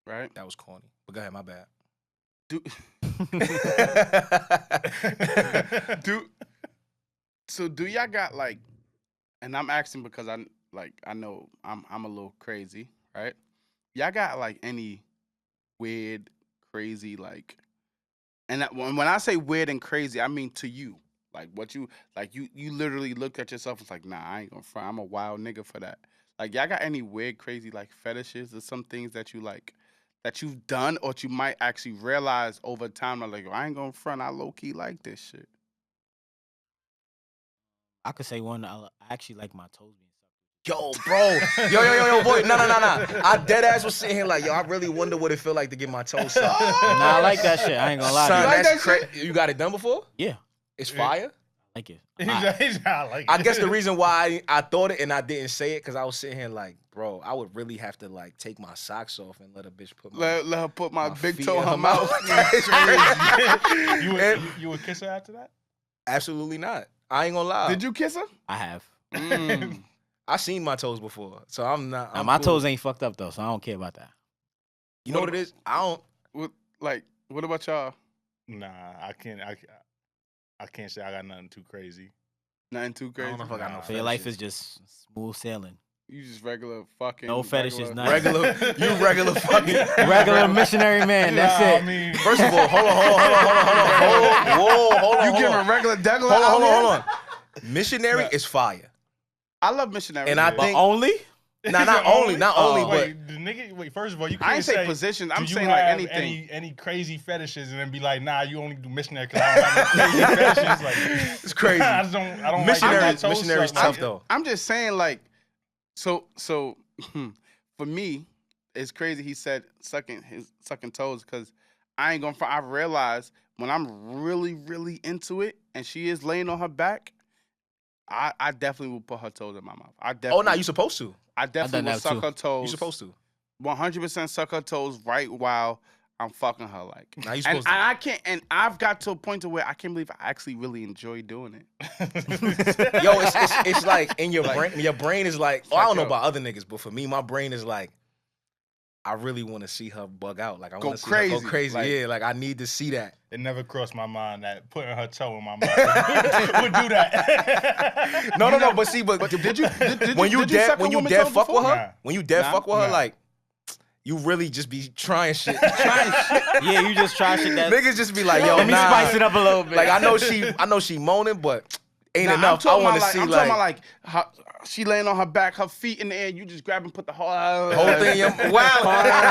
right? That was corny. But go ahead, my bad. Do do so? Do y'all got like? And I'm asking because I know I'm a little crazy, right? Y'all got like any weird, crazy like? And when I say weird and crazy, I mean to you. Like what you like you literally look at yourself and it's like, nah, I ain't gonna front. I'm a wild nigga for that. Like y'all got any weird, crazy like fetishes or some things that you like that you've done or you might actually realize over time like I ain't gonna front, I low key like this shit. I could say one. I actually like my toes being sucked. Yo, bro. Yo, boy. No. I dead ass was sitting here like, yo, I really wonder what it feel like to get my toes sucked. Nah, I like that shit. I ain't gonna lie. Son, to you. like that's that crazy. You got it done before? Yeah, It's fire? I like it. I like it. I guess the reason why I thought it and I didn't say it because I was sitting here like, bro, I would really have to like take my socks off and let a bitch put my Let her put my big feet toe in her mouth. It's crazy. You would kiss her after that? Absolutely not. I ain't gonna lie. Did you kiss her? I have. Mm. I seen my toes before, so I'm not. Now, I'm my cool. toes ain't fucked up though, so I don't care about that. You know what it is? I don't. What about y'all? Nah, I can't say I got nothing too crazy. Nothing too I crazy. don't know if I got no. So your life fetishes. is just smooth sailing. You just regular fucking. No fetishes, regular- nothing. regular fucking Regular missionary man. That's Nah, it. I mean, First of all, hold on. You giving regular degular? Hold on. Missionary is fire, I love missionary. and I But think only not only, but wait, the nigga, first of all, you can't I ain't say say positions. do I'm you saying like have anything. any crazy fetishes and then be like, nah, you only do missionary because I don't have no crazy fetishes. Like, it's crazy. I don't Missionary, like my toes missionary's sucked. tough though. I'm just saying like, so for me, it's crazy. He said sucking toes because I ain't gonna. I realized when I'm really into it and she is laying on her back, I definitely will put her toes in my mouth. I definitely. Oh, no, you supposed to. I definitely done will that suck too. her toes. You supposed to. 100% suck her toes right while I'm fucking her like. Now you And supposed to. I can't. And I've got to a point to where I can't believe I actually really enjoy doing it. Yo, it's like in your brain. Your brain is like. Oh, I don't know yo. about other niggas, but for me, my brain is like. I really want to see her bug out. Like I Go want to see her go crazy. crazy. Like- Yeah, like I need to see that. It never crossed my mind that putting her toe in my mouth would do that. No. But see, but Did you? when you suck dead when a you woman's dead toe fuck before? with her, Nah. when you dead Nah? fuck with her, Nah. like you really just be trying shit. yeah, you just try shit that. Niggas just be like, yo, Let me nah. spice it up a little bit. Like I know she moaning, but ain't Nah, enough. I'm I talking want about to see I'm talking about like how she laying on her back, her feet in the air. You just grab and put the whole thing. Wow.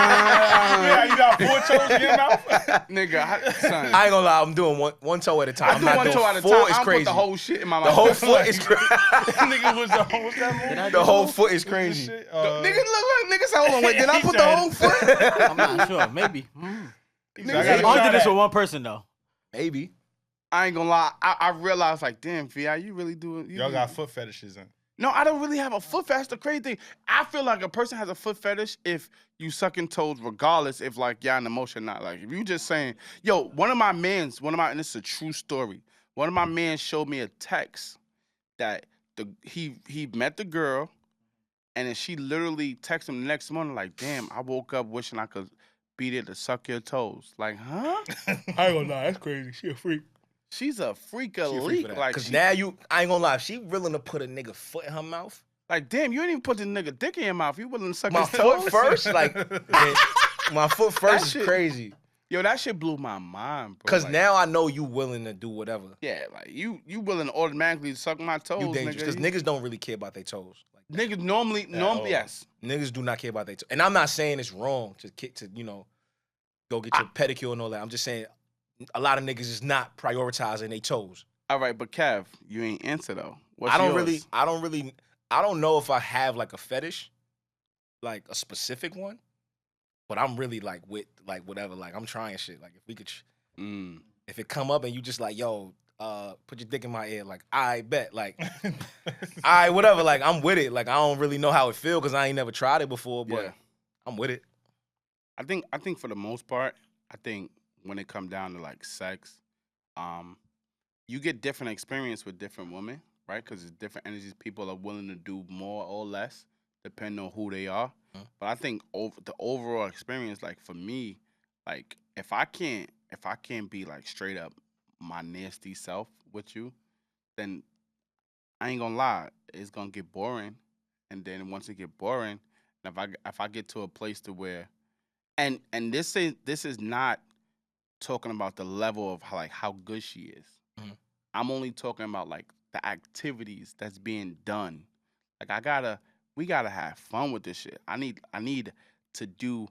Yeah, you got 4 toes in your mouth. nigga, son. I ain't gonna lie, I'm doing one toe at a time. I I'm do not one doing toe at a four. time. It's I don't crazy. put the whole shit in my mouth. The whole foot is crazy. Nigga, what's that movie? The whole foot is This crazy. shit, Nigga, look, nigga, say, hold on, wait, did I He put the said- whole foot? I'm not sure. Maybe. I gotta I try did this that. with one person though. Maybe. I ain't gonna lie. I realized, like, damn, Vi, you really doing. Y'all got foot fetishes in. No, I don't really have a foot fetish. That's the crazy thing. I feel like a person has a foot fetish if you sucking toes, regardless if like y'all in emotion or not. Like if you just saying, yo, and this is a true story. One of my mans showed me a text that he met the girl, and then she literally texted him the next morning like, damn, I woke up wishing I could be there to suck your toes. Like, huh? I ain't gonna lie, that's crazy. She a freak. She's a freak of She a freak leak. for that. Like, Cause she- now I ain't gonna lie, if she willing to put a nigga foot in her mouth, like, damn, you ain't even put the nigga dick in your mouth. You willing to suck my his toes? foot first, like my foot first is shit- crazy. Yo, that shit blew my mind, bro. Cause Like, now I know you willing to do whatever. yeah, like you willing to automatically suck my toes, You dangerous. nigga. Cause niggas don't really care about their toes. Like Niggas normally, all. yes. niggas do not care about their toes. And I'm not saying it's wrong to go get your pedicure and all that. I'm just saying a lot of niggas is not prioritizing their toes. All right, but Kev, you ain't answer though. What's I don't yours? I don't know if I have like a fetish, like a specific one, but I'm really like with like whatever, like I'm trying shit. Like if we could, if it come up and you just like, yo, put your dick in my ear, like I bet, like, I whatever, like I'm with it. Like I don't really know how it feel because I ain't never tried it before, but Yeah. I'm with it. I think for the most part, I think when it come down to like sex, you get different experience with different women, right? Because it's different energies. People are willing to do more or less depending on who they are. But I think the overall experience, like for me, like if I can't be like straight up my nasty self with you, then I ain't gonna lie, it's gonna get boring. And then once it get boring, if I get to a place to where, and this is not talking about the level of how good she is. I'm only talking about like the activities that's being done. Like we gotta have fun with this shit. I need to do,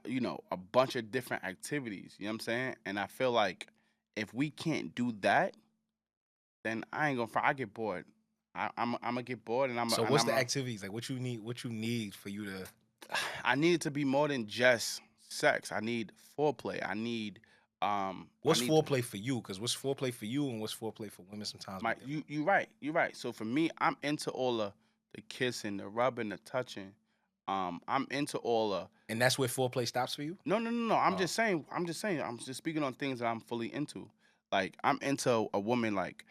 a bunch of different activities. You know what I'm saying? And I feel like if we can't do that, then I ain't gonna. I get bored. I'm gonna get bored, and So what's the activities? Like what you need for you to? I need it to be more than just sex. I need foreplay. I need What's foreplay for you? Because what's foreplay for you and what's foreplay for women sometimes? You're right. So for me, I'm into all the kissing, the rubbing, the touching. I'm into all the. And that's where foreplay stops for you? No. I'm just saying. I'm just speaking on things that I'm fully into. Like I'm into a woman like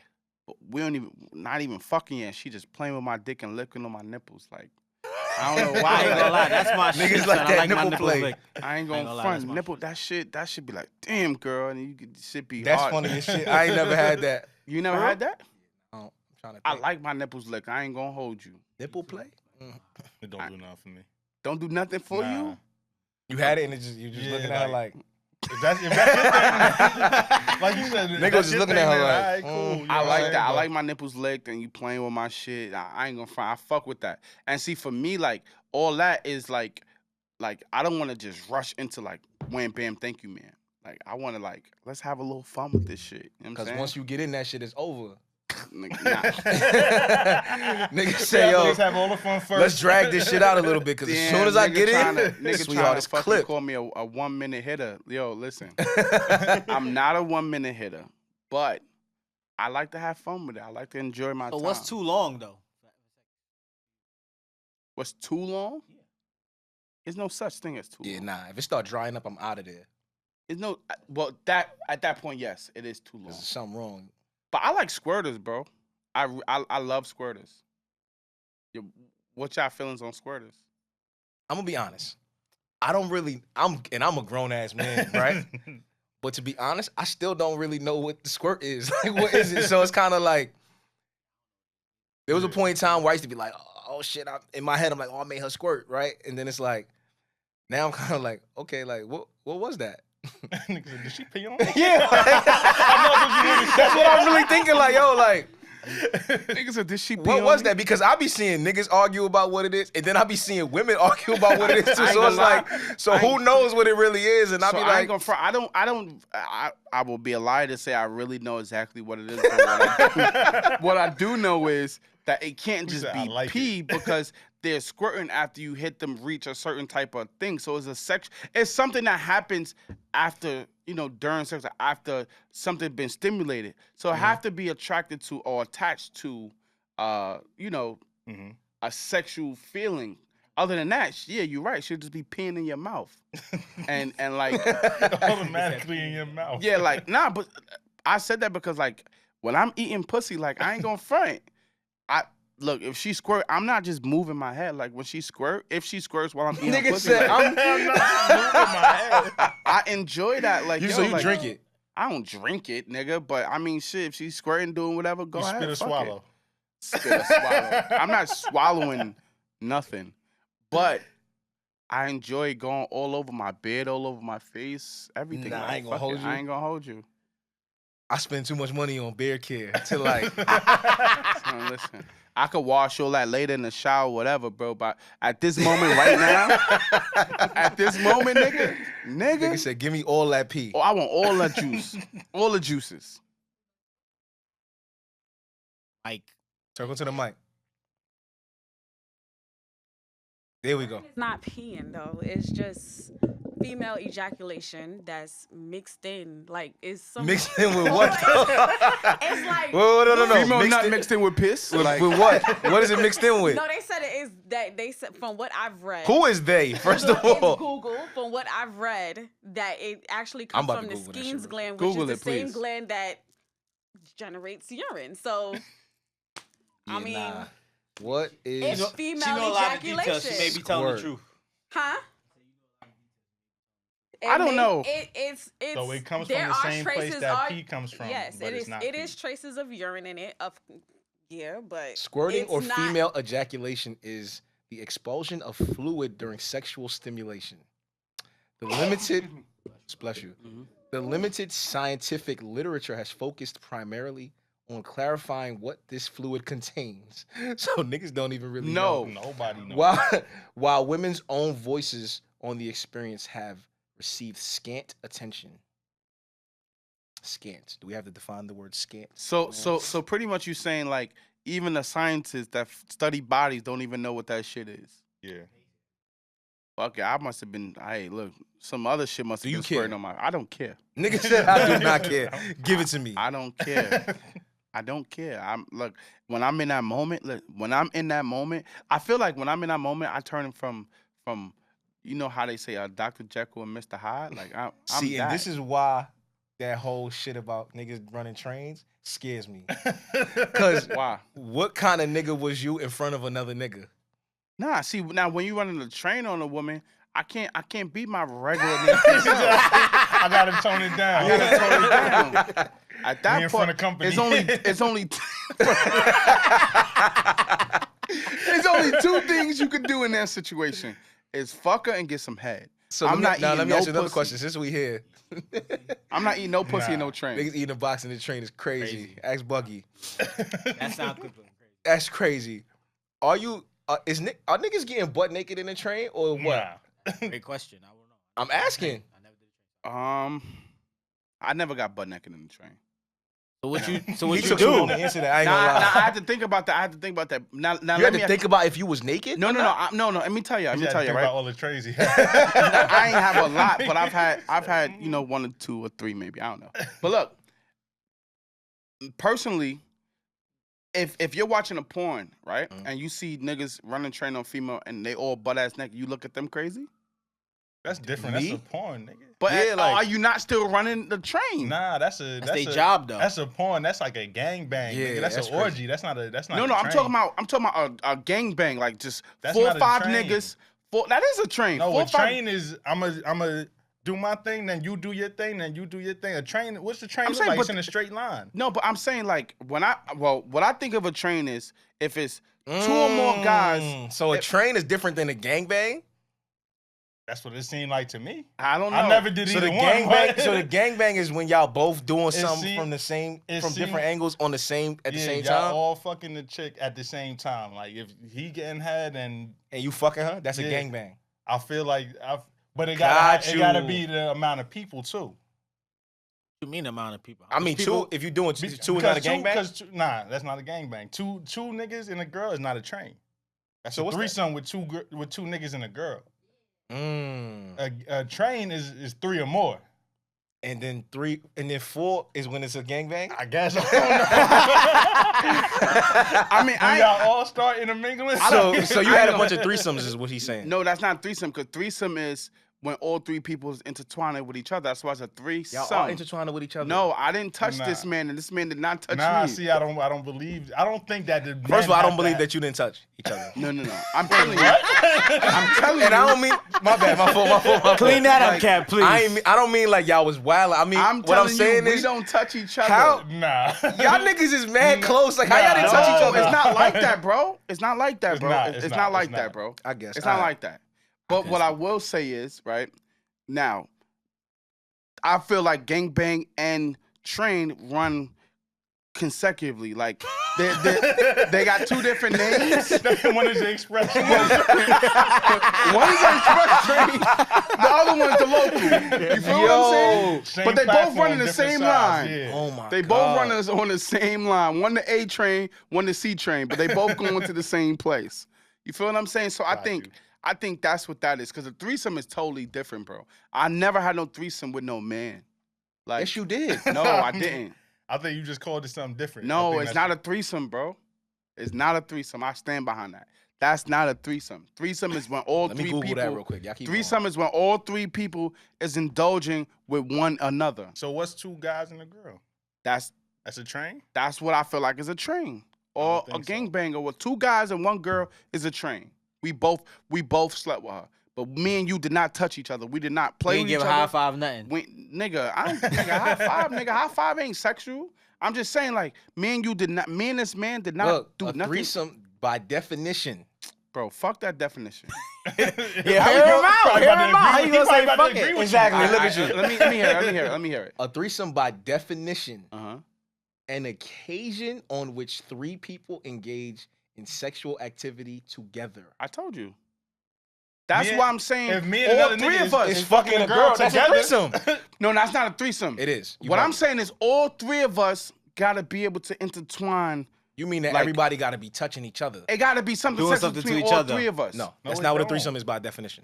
not even fucking yet. She just playing with my dick and licking on my nipples. Like I don't know why. I ain't gonna lie, that's my shit. Niggas like son. that I like nipple my play. lick. I ain't gonna front nipple. That should be like, damn girl, and you could shit be That's hard. funny as shit. I ain't never had that. You never had that? I'm trying to think. I like my nipples licked. I ain't gonna hold you. Nipple play? It don't do nothing for me. Don't do nothing for you. You had it and you just looking at her like. If that's your thing, like you said, nigga was just looking at her like, cool. I like that. I like my nipples licked and you playing with my shit. I ain't gonna front. I fuck with that. And see, for me, like all that is like I don't want to just rush into like wham bam, thank you, man. Like I want to let's have a little fun with this shit. You know because once you get in that shit, it's over. Nigga, nah. Nigga say, yo, let's have all the fun first. Let's drag this shit out a little bit, because as soon as I get in, sweetheart, it's clip. Call me a 1 minute hitter. Yo, listen, I'm not a 1 minute hitter, but I like to have fun with it. I like to enjoy my time. So what's too long though? What's too long? Yeah. There's no such thing as too long. Yeah, nah. If it start drying up, I'm out of there. There's no, that at that point, yes, it is too long. There's something wrong. But I like squirters, bro. I love squirters. What's y'all feelings on squirters? I'm gonna be honest. I'm a grown ass man, right? But to be honest, I still don't really know what the squirt is. Like, what is it? So it's kind of like, there was a point in time where I used to be like, oh shit, in my head I'm like, oh, I made her squirt, right? And then it's like, now I'm kind of like, okay, like what was that? Nigga said, did she pee on? Yeah, that's what I'm really thinking. Like, yo, like, niggas said, did she pee what on was me? that? Because I be seeing niggas argue about what it is, and then I be seeing women argue about what it is too. So it's like, who knows what it really is? And I be like, I will be a liar to say I really know exactly what it is. But what I do know is that it can't just be pee because they're squirting after you hit them reach a certain type of thing. So it's something that happens after, during sex, after something been stimulated. So it have to be attracted to or attached to, a sexual feeling. Other than that, yeah, you're right. She'll just be peeing in your mouth, and like automatically in your mouth. Yeah, like nah. But I said that because like when I'm eating pussy, like I ain't gonna front. Look, if she squirt, I'm not just moving my head. Like when she squirt, if she squirts while I'm eating nigga pussy, said, like, I'm not just moving my head. I enjoy that. Like, you drink it. I don't drink it, nigga. But I mean, shit, if she's squirting, doing whatever, go ahead. Spit or swallow. Spit or swallow. I'm not swallowing nothing, but I enjoy going all over my bed, all over my face, everything. Nah, like, I ain't gonna hold you. I ain't gonna hold you. I spend too much money on bear care to like. So, listen, I could wash all that later in the shower, whatever, bro. But at this moment, right now, nigga said, "Give me all that pee." Oh, I want all that juice, all the juices. Mike, circle to the mic. There we go. It's not peeing though. It's just female ejaculation that's mixed in. Like it's some mixed in with what? It's like no. Female mixed in with piss. With what? What is it mixed in with? No, they said it is that they said from what I've read. Who is they? First of all, it's Google. From what I've read, that it actually comes from the Skene's gland, which Google is the same please. gland that generates urine. So, I mean. Nah. What It's is female She know a lot of ejaculation. details. She may be telling Squirt. the truth. Huh? I don't know. It's So it comes there from the are same place traces that are- pee comes from. Yes, but it it's is. not It pee. is traces of urine in it. But squirting it's or not- female ejaculation is the expulsion of fluid during sexual stimulation. The limited, bless you. The limited scientific literature has focused primarily on clarifying what this fluid contains. So niggas don't even really know. Nobody knows. While women's own voices on the experience have received scant attention. Scant. Do we have to define the word scant? So pretty much you saying like even the scientists that study bodies don't even know what that shit is. Yeah. Fuck it, I must have been. Hey, look, some other shit must Do have you been squirting care? on my. I don't care. Nigga said I do not care. Give it to me. I don't care. I don't care. Look, when I'm in that moment. Look, when I'm in that moment, I feel like when I'm in that moment, I turn from you know how they say Dr. Jekyll and Mr. Hyde. Like I'm See, and that. this is why that whole shit about niggas running trains scares me. Cause Why? what kind of nigga was you in front of another nigga? Nah, see now when you running the train on a woman, I can't be my regular nigga. I gotta tone it down. I gotta tone it down. At that Me in front point, of company. it's only there's only two things you could do in that situation: is fuck her and get some head. So I'm not eating let me no ask you another pussy. question. Since we here, I'm not eating no pussy in Nah. no train. niggas eating a box in the train is crazy. Crazy. Ask Buggy. That sounds good. That's crazy. Are you? Are niggas getting butt naked in the train or what? Nah. Great question. I don't know. I'm asking. I never did. I never got butt naked in the train. So what you? So He what you took too long do? to answer that. I ain't Nah, gonna lie. I had to think about that. Now You let had me to think about if you was naked. No. or not? No. Let me tell you. You gotta think Right. about all the trays he I ain't have a lot, but I've had one or two or three maybe. I don't know. But look, personally, if you're watching a porn, right, and you see niggas running train on female and they all butt ass naked, you look at them crazy. That's different. Me? That's a porn, nigga. But Yeah, like- are you not still running the train? Nah, that's That's their job though. That's a porn. That's like a gangbang. Yeah, Nigga. That's that's an crazy. orgy. That's not a. That's not. No, a I'm train. talking about a gangbang, like just That's 4 or not a 5 train. niggas. That is a train. No, 4 a or 5 train is I'm a do my thing, then you do your thing, then you do your thing. A train, what's the train I'm look saying, like? It's but- in a straight line. No, but I'm saying like what I think of a train is if it's 2 or more guys. So a train is different than a gangbang. That's what it seemed like to me. I don't know. I never did So either the one. gangbang, but- so the gangbang is when y'all both doing something seem- from the same, it from seem- different angles on the same at the yeah, same y'all time, all fucking the chick at the same time. Like if he getting head, and and you fucking her. That's a Yeah. gangbang. I feel like but it Got gotta you. be the amount of people too. What you mean amount of people? I mean, People- two. If you doing two, Because two is not a gangbang. Because nah, that's not a gangbang. Two niggas and a girl is not a train. That's So a what's that? threesome with two niggas and a girl. Mm. A train is 3 or more. And then 3, and then 4 is when it's a gangbang. I guess. I don't know. I mean, When y'all all start intermingling. So you had a bunch of threesomes, is what he's saying. no, that's not threesome because threesome is when all 3 people is intertwined with each other. That's why it's a threesome. Y'all all intertwined with each other. No, I didn't touch Nah. this man, and this man did not touch Nah, me. see, I don't believe. I don't think that. The First of all, I men don't have believe that you didn't touch each other. No. I'm telling you. I'm telling you. And I don't mean my bad, my fault. Clean that up, Like, Cap, please. I don't mean like y'all was wild. I mean, I'm what I'm telling saying you, we is don't touch each other. how Nah. y'all niggas is mad close. Like how y'all didn't No, touch each other? it's not like that, bro. It's not like that, It's bro. not, It's it's not not, like it's that, not. bro. I guess It's not Alright. like that. But what I will say is, right now, I feel like gangbang and train run consecutively. Like they got 2 different names. One is the expression. One is an express train, the other one's the local. You feel what I'm saying? Same But they both platform, running the different same size, line. yeah. Oh my They god. both run us on the same line. One the A train, one the C train, but they both going to the same place. You feel what I'm saying? So Got you. I think that's what that is. Because a threesome is totally different, bro. I never had no threesome with no man. Like, Yes, you did. no, I didn't. I think you just called it something different. I No, think it's that's- not a threesome, bro. It's not a threesome. I stand behind that. That's not a threesome. Threesome is when all Let me 3 Google people. that real quick. Y'all keep Threesome is when all 3 people is indulging with one another. So what's 2 guys and a girl? That's That's a train. what I feel like is a train. or a think so. gangbanger where 2 guys and 1 girl is a train. We both slept with her. But me and you did not touch each other. We did not play You with ain't each give other. high five nothing. Nigga, high five ain't sexual. I'm just saying, like, me and this man did not Look, do a nothing. threesome by definition. Bro, fuck that definition. Yeah, hear him out. How you gonna say fuck it? Exactly. Look at you. Let me hear it. A threesome by definition, Uh-huh. an occasion on which 3 people engage in sexual activity together. I told you. That's Me why and- I'm saying if me and all another 3 nigga of us. It's fucking a girl. That's a together. threesome. No, that's not a threesome. It is. You What right. I'm saying is all 3 of us gotta be able to intertwine. You mean that like- everybody got to be touching each other? It gotta be something Doing sexual something to between each all other. 3 of us. No, No, that's it not what a don't. threesome is by definition.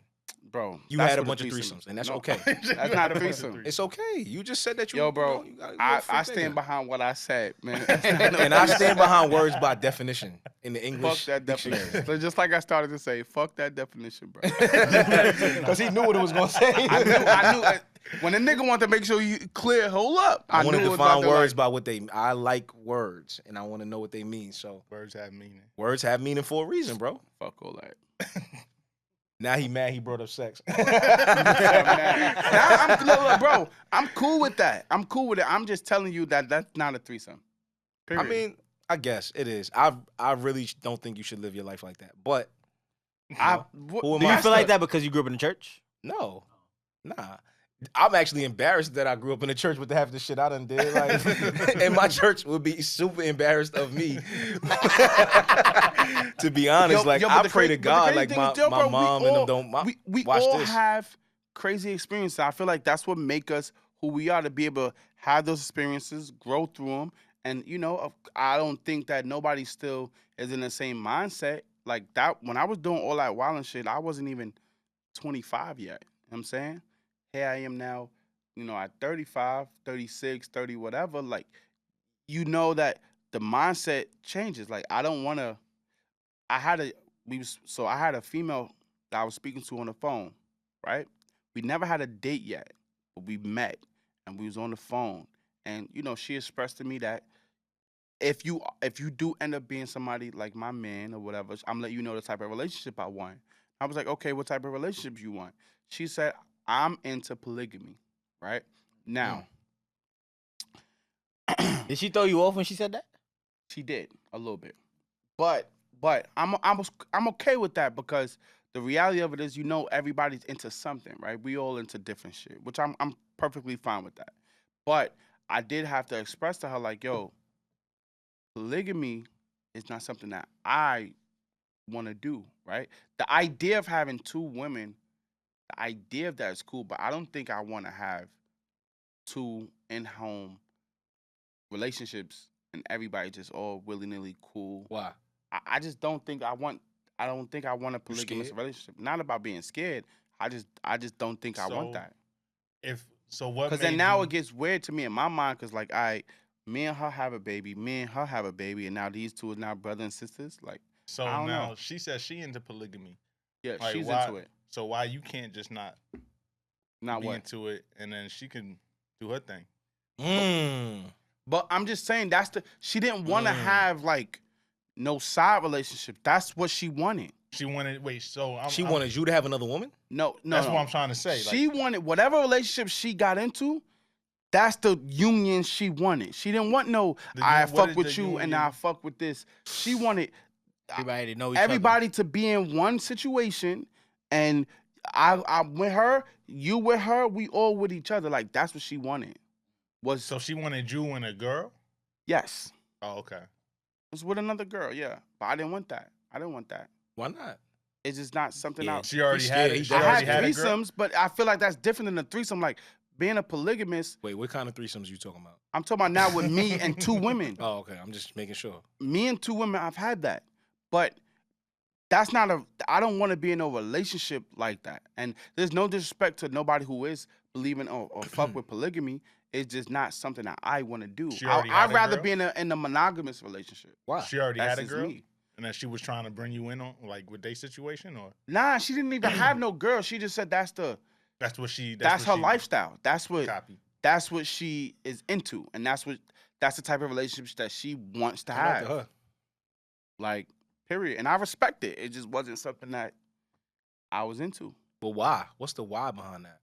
Bro. You that's had a what bunch of threesome threesomes, and that's No, okay. That's not a threesome. It's okay. You just said that you. Yo, bro, you know, I stand behind what I said, man. and I stand behind words by definition in the Fuck English that dictionary. definition. So just like I started to say, fuck that definition, bro. Because he knew what it was going to say. I knew when a nigga want to make sure you clear, hold up. I want knew to it was define about to, words like, by what they. I like words, and I want to know what they mean. So Words have meaning. words have meaning for a reason, bro. fuck all that. Now he mad. He brought up sex. Now look, bro, I'm cool with that. I'm cool with it. I'm just telling you that that's not a threesome. I Period. mean, I guess it is. I really don't think you should live your life like that. But who Who am Do you I? feel like that because you grew up in the church? no, nah. I'm actually embarrassed that I grew up in the church with half the shit I done did. Like, and my church would be super embarrassed of me. To be honest, Yo, I but pray to but God, crazy like thing my is, yo, bro, mom and them don't we watch all this. have crazy experiences. I feel like that's what make us who we are, to be able to have those experiences, grow through them. And, you know, I don't think that nobody still is in the same mindset. Like that, when I was doing all that wild and shit, I wasn't even 25 yet. You know what I'm saying? Here I am now, you know, at 35, 36, 30, whatever. Like, you know that the mindset changes. Like, I don't want to, I had a female that I was speaking to on the phone, right? We never had a date yet, but we met and we was on the phone. And, you know, she expressed to me that if you do end up being somebody like my man or whatever, I'm letting you know the type of relationship I want. I was like, okay, what type of relationship you want? She said, I'm into polygamy, right? Now, Did she throw you off when she said that? she did a little bit, but I'm okay with that, because the reality of it is, you know, everybody's into something, right? We all into different shit, which I'm perfectly fine with that. But I did have to express to her, like, yo, polygamy is not something that I want to do, right? The idea of having 2 women, the idea of that is cool, but I don't think I want to have 2 in-home relationships and everybody just all willy-nilly cool. Why? I just don't think I want a polygamous scared? relationship. Not about being scared. I just don't think I want So, that. What? Because then now it gets weird to me in my mind, because, like, me and her have a baby, and now these 2 is now brother and sisters. Like, So I don't now know. she says she into polygamy. yeah, Like, she's why- into it. So why you can't just not Not be what? into it, and then she can do her thing? But I'm just saying she didn't want to have, like, no side relationship. That's what she wanted. She wanted. Wait. So She wanted you to have another woman? No. That's what I'm trying to say. She wanted whatever relationship she got into. That's the union she wanted. She didn't want no, I what fuck is with the you and union? I fuck with this. She wanted Everybody to know each everybody to be in one situation, and I'm with her, you with her, we all with each other. Like, that's what she wanted. So she wanted you and a girl. Yes. Oh, okay. It was with another girl, yeah. But I didn't want that. Why not? It's just not something Yeah. else. She already He's had scared. it. He She I already had had a girl. threesomes, but I feel like that's different than a threesome. Like, being a polygamist, Wait, what kind of threesomes you talking about? I'm talking about now with me and 2 women. Oh, okay. I'm just making sure. Me and 2 women, I've had that. But that's not I don't want to be in a relationship like that. And there's no disrespect to nobody who is believing or fuck with polygamy. It's just not something that I want to do. She already had I'd a rather girl? be in a monogamous relationship. Why? She already That's had a just girl, me. and then she was trying to bring you in on like with their situation, or Nah, she didn't even have no girl. She just said that's that's what she. that's what her she lifestyle. That's what Copy. she is into, and that's the type of relationship that she wants to Shout out have. to her. Like, period. And I respect it. It just wasn't something that I was into. But why? What's the why behind that?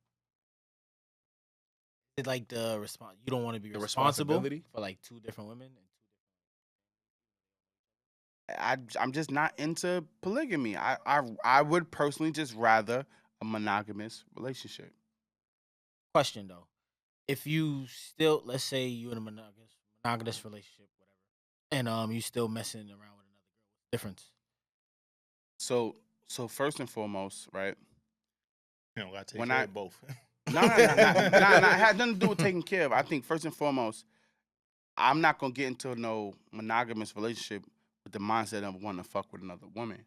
It's like the response. You don't want to be The responsible responsibility? for like two different women. I'm just not into polygamy. I would personally just rather a monogamous relationship. Question though, if you still, let's say you're in a monogamous relationship, whatever, and you still messing around with another girl, what's the difference? So first and foremost, right? You know, gotta take When care I- of both. No, it had nothing to do with taking care of. I think first and foremost, I'm not gonna get into no monogamous relationship with the mindset of wanting to fuck with another woman.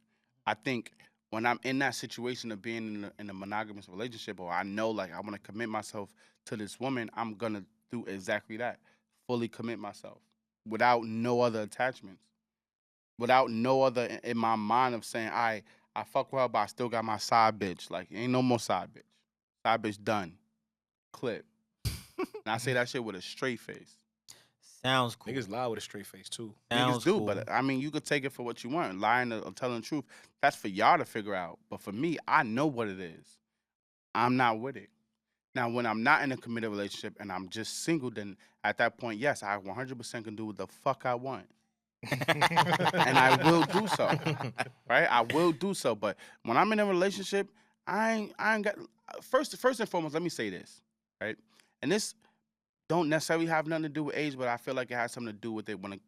I think when I'm in that situation of being in a monogamous relationship, or I know like I want to commit myself to this woman, I'm gonna do exactly that. Fully commit myself without no other attachments, without no other in my mind of saying, I fuck with her, but I still got my side bitch. Like ain't no more side bitch. Side bitch done. Clip. And I say that shit with a straight face. Sounds cool. Niggas lie with a straight face too. Sounds Niggas do, cool. but I mean, you could take it for what you want. Lying or telling the truth, that's for y'all to figure out. But for me, I know what it is. I'm not with it. Now, when I'm not in a committed relationship and I'm just single, then at that point, yes, I 100% can do what the fuck I want. And I will do so. Right? I will do so. But when I'm in a relationship, I ain't got first and foremost, let me say this, right? And this don't necessarily have nothing to do with age, but I feel like it has something to do with it when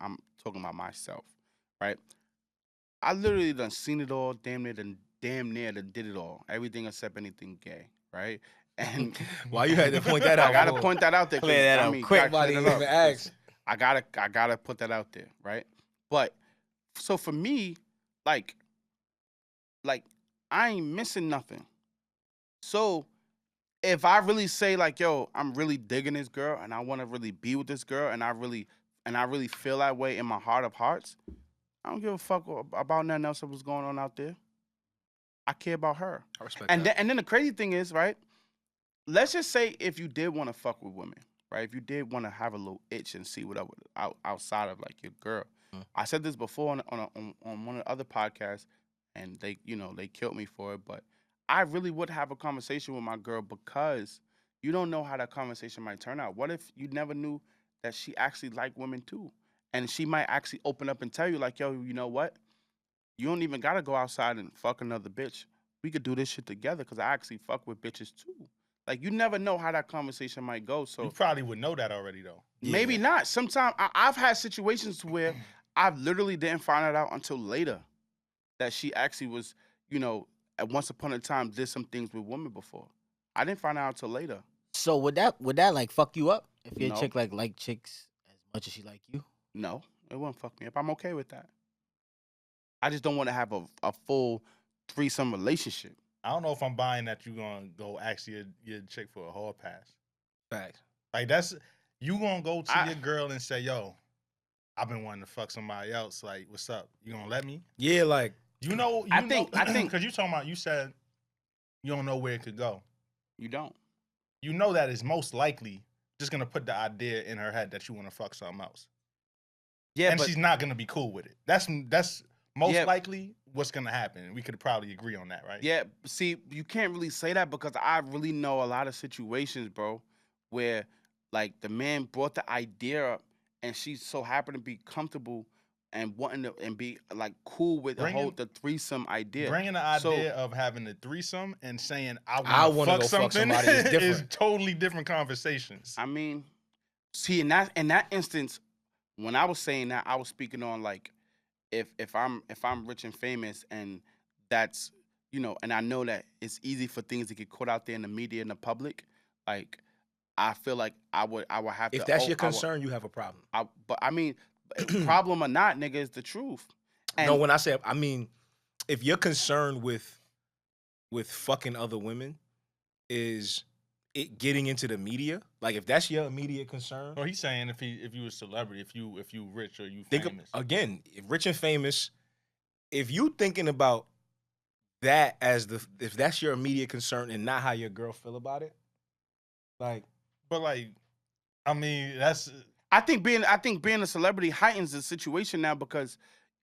I'm talking about myself, right? I literally done seen it all, damn near done did it all. Everything except anything gay, right? And Why you had to point that out? I gotta point that out there. 'cause, Clear that I out mean, quick. gotta clear Nobody that up, even 'cause asked. I gotta put that out there, right? But so for me, like I ain't missing nothing. So if I really say like, yo, I'm really digging this girl and I want to really be with this girl and I really feel that way in my heart of hearts, I don't give a fuck about nothing else that was going on out there. I care about her. I respect And that. then the crazy thing is, right? Let's just say if you did want to fuck with women, right? If you did want to have a little itch and see whatever outside of like your girl. I said this before on one of the other podcasts, and they killed me for it. But I really would have a conversation with my girl because you don't know how that conversation might turn out. What if you never knew that she actually liked women too, and she might actually open up and tell you like, yo, you know what? You don't even gotta go outside and fuck another bitch. We could do this shit together because I actually fuck with bitches too. Like you never know how that conversation might go. So You probably would know that already, though. maybe not. Sometimes I've had situations where I've literally didn't find it out until later that she actually was, at once upon a time did some things with women before. I didn't find out until later. So would that like fuck you up if your No. chick like chicks as much as she like you? No, it wouldn't fuck me up. I'm okay with that. I just don't want to have a full threesome relationship. I don't know if I'm buying that you're gonna go ask your chick for a hall pass. Facts. Like that's you gonna go to I- your girl and say, "Yo, I've been wanting to fuck somebody else. Like, what's up? You gonna let me?" Yeah, like I think- because you talking about you said you don't know where it could go. You don't. You know that is most likely just gonna put the idea in her head that you want to fuck something else, Yeah, and but she's not gonna be cool with it. That's most Yeah. likely what's gonna happen. We could probably agree on that, right? yeah. See, you can't really say that because I really know a lot of situations, bro, where like the man brought the idea up and she so happened to be comfortable and wanting to and be like cool with the threesome idea. Bringing the So- idea of having a threesome and saying I I want wanna to go fuck fuck something somebody is is different. totally different conversations. I mean, see, in that instance, when I was saying that, I was speaking on like if I'm rich and famous and that's and I know that it's easy for things to get caught out there in the media and the public, like I feel like I would have to. if that's your I would- concern, you have a problem. but I mean, problem or not, nigga, is the truth. No, when I say I mean, if you're concerned with fucking other women, is it getting into the media? Like if that's your immediate concern, Or he's saying if you a celebrity, if you rich or you think famous. again, if rich and famous, if you thinking about that as if that's your immediate concern and not how your girl feel about it, like But like, I mean, that's I think being a celebrity heightens the situation now because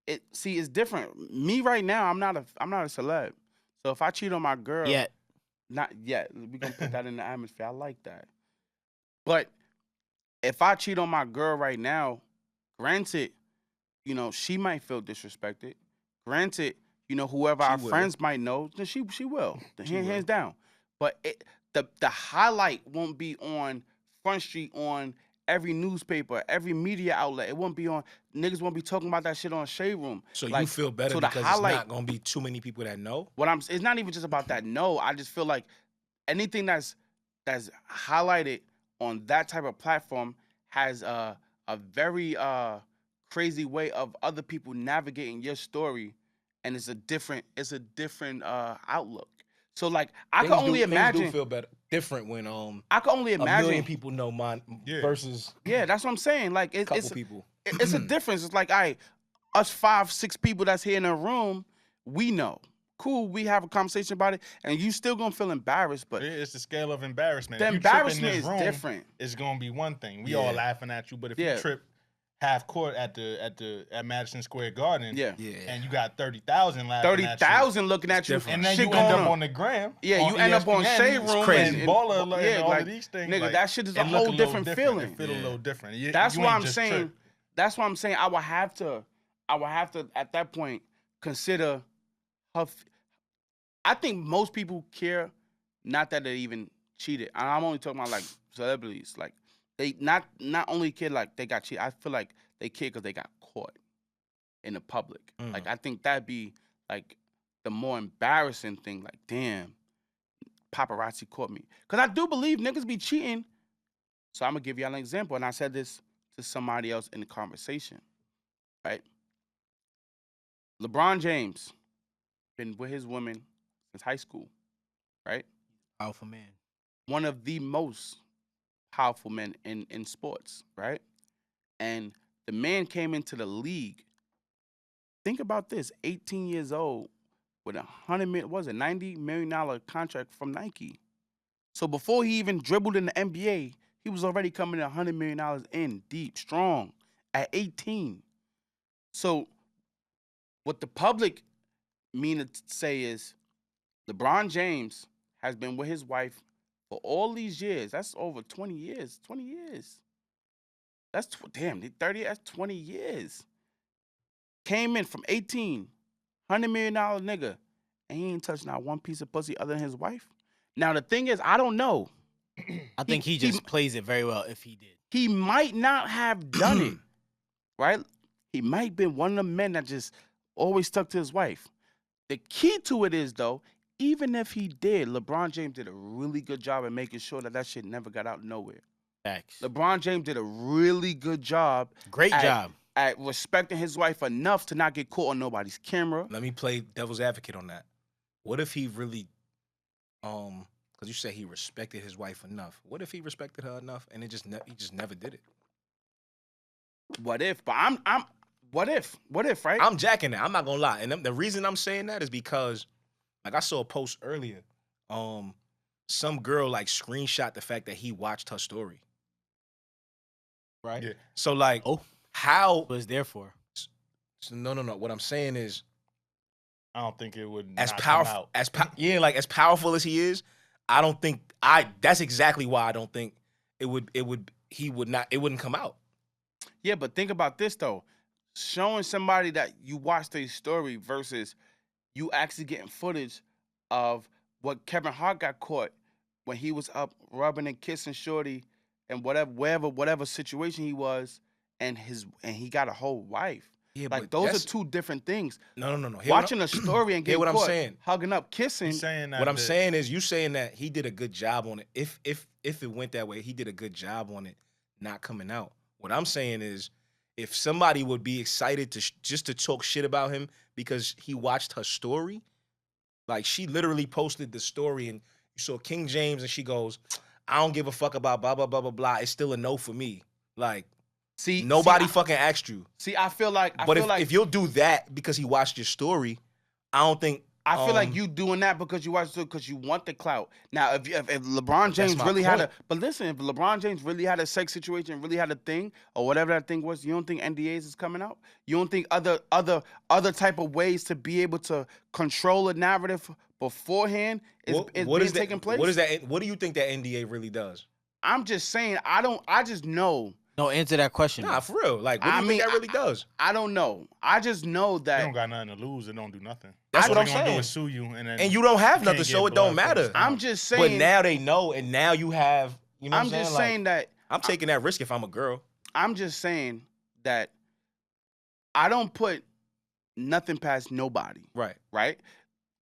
it's different. Me right now, I'm not a celeb. So if I cheat on my girl, Yet. not yet. We're gonna put that in the atmosphere. I like that. But if I cheat on my girl right now, granted, she might feel disrespected. Granted, whoever She our will. friends might know, then she will. Hands will. down. But the highlight won't be on Front Street, on every newspaper, every media outlet. It won't be on, niggas won't be talking about that shit on Shade Room. So Like, you feel better so the because highlight- it's not gonna be too many people that know. It's not even just about that. No, I just feel like anything that's highlighted on that type of platform has a very crazy way of other people navigating your story, and it's a different outlook. So like I can only Things imagine. do feel better, different when I can only a million imagine. people know mine Yeah. versus Yeah, that's what I'm saying. Like a couple it's people. it's a difference. It's like us 5-6 people that's here in a room, we know. Cool, we have a conversation about it, and you still gonna feel embarrassed, but It's the scale of embarrassment. the If you trip in embarrassment this is room, different. It's gonna be one thing. We Yeah. all laughing at you, but if Yeah. you trip half court at Madison Square Garden, Yeah. and you got 30,000 laughing at you, 30,000 looking at you, different. and then shit you going end up on the gram. Yeah, you end up on ESPN, Shade it's Room crazy. and Baller Alert yeah, and all like, of these things. nigga, like, that shit is a it look whole little different feeling. It feel a little different. That's You why ain't I'm just saying. trip. That's why I'm saying I would have to at that point consider her. I think most people care, not that they even cheated. And I'm only talking about like celebrities. Like they not only care like they got cheated. I feel like they care because they got caught in the public. Like I think that'd be like the more embarrassing thing. Like damn, paparazzi caught me. Because I do believe niggas be cheating. So I'm gonna give y'all an example, and I said this to somebody else in the conversation. Right? LeBron James been with his woman since high school, right? Alpha man. One of the most powerful men in sports, right? And the man came into the league. Think about this: 18 years old with $90 million contract from Nike. So before he even dribbled in the NBA, he was already coming in $100 million in deep, strong at 18. So what the public mean to say is LeBron James has been with his wife for all these years. That's over 20 years. 20 years. That's 30. That's 20 years. Came in from 18, $100 million nigga, and he ain't touched not one piece of pussy other than his wife. Now the thing is, I don't know. I think he just plays it very well if he did. He might not have done it, right? He might been one of the men that just always stuck to his wife. The key to it is, though, even if he did, LeBron James did a really good job at making sure that shit never got out nowhere. Facts. LeBron James did a really good job. Great job. At respecting his wife enough to not get caught on nobody's camera. Let me play devil's advocate on that. What if he really, because you say he respected his wife enough. What if he respected her enough and he just never did it? What if? But what if, right? I'm jacking that. I'm not gonna lie. And the reason I'm saying that is because, like, I saw a post earlier. Some girl like screenshot the fact that he watched her story. Right. Yeah. So like, how What it's there for? So no. What I'm saying is, I don't think it would as not powerful come out. like as powerful as he is, I don't think that's exactly why I don't think it wouldn't come out. Yeah, but think about this though. Showing somebody that you watched their story versus you actually getting footage of what Kevin Hart got caught when he was up rubbing and kissing Shorty and whatever situation he was, and he got a whole wife. Yeah, like but those that's- are two different things. No. Watching a story and getting what I'm caught, saying. hugging up, kissing. He's saying that What I'm saying is, you saying that he did a good job on it. If it went that way, he did a good job on it not coming out. What I'm saying is, if somebody would be excited just to talk shit about him because he watched her story, like she literally posted the story and you saw King James and she goes, "I don't give a fuck about blah blah blah blah blah. It's still a no for me." Like, nobody fucking asked you. I feel like But if you'll do that because he watched your story, I don't think I feel like you doing that because you watch it because you want the clout. Now, if LeBron James really had a, but listen, if LeBron James really had a sex situation, really had a thing or whatever that thing was, you don't think NDAs is coming out? You don't think other type of ways to be able to control a narrative beforehand is taking place? What is that? What do you think that NDA really does? I'm just saying. I just know. No, answer that question. Nah, for real. Like, what do you think that really does? I don't know. I just know that you don't got nothing to lose. It don't do nothing. That's what I'm gonna do saying. is sue you, and you don't have nothing, so it don't matter. I'm just saying. But now they know, and now you have. You know, I'm just saying that I'm taking that risk if I'm a girl. I'm just saying that I don't put nothing past nobody. Right. Right.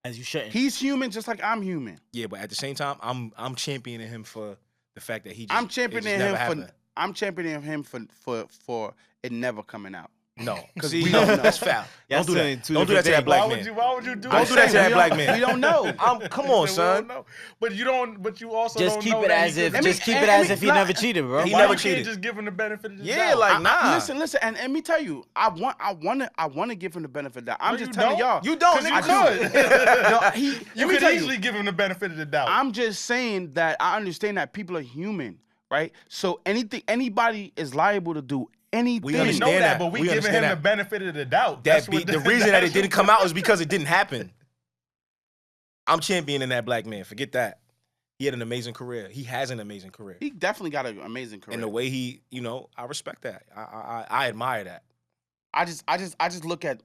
As you shouldn't. He's human, just like I'm human. Yeah, but at the same time, I'm championing him for the fact that he. I'm championing him for. I'm championing him for it never coming out. No, because we don't know. That's foul. Don't do that. Don't do that to that black man. Why would you do that? Don't do that to that black man. We don't know. Come on, son. But you don't. But you also just don't keep know it that as if. Just keep it as if he never cheated, bro. He Why never you cheated. Can't just give him the benefit of the doubt. Yeah, like nah. Listen, and let me tell you, I want to give him the benefit of that. I'm just telling y'all. You don't. I could. You could easily give him the benefit of the doubt. I'm just saying that I understand that people are human, right? So anybody is liable to do anything. We know understand that, but we giving him the benefit of the doubt. The reason that it didn't come out is because it didn't happen. I'm championing that black man. Forget that. He had an amazing career. He has an amazing career. He definitely got an amazing career. And the way he, I respect that. I admire that. I just look at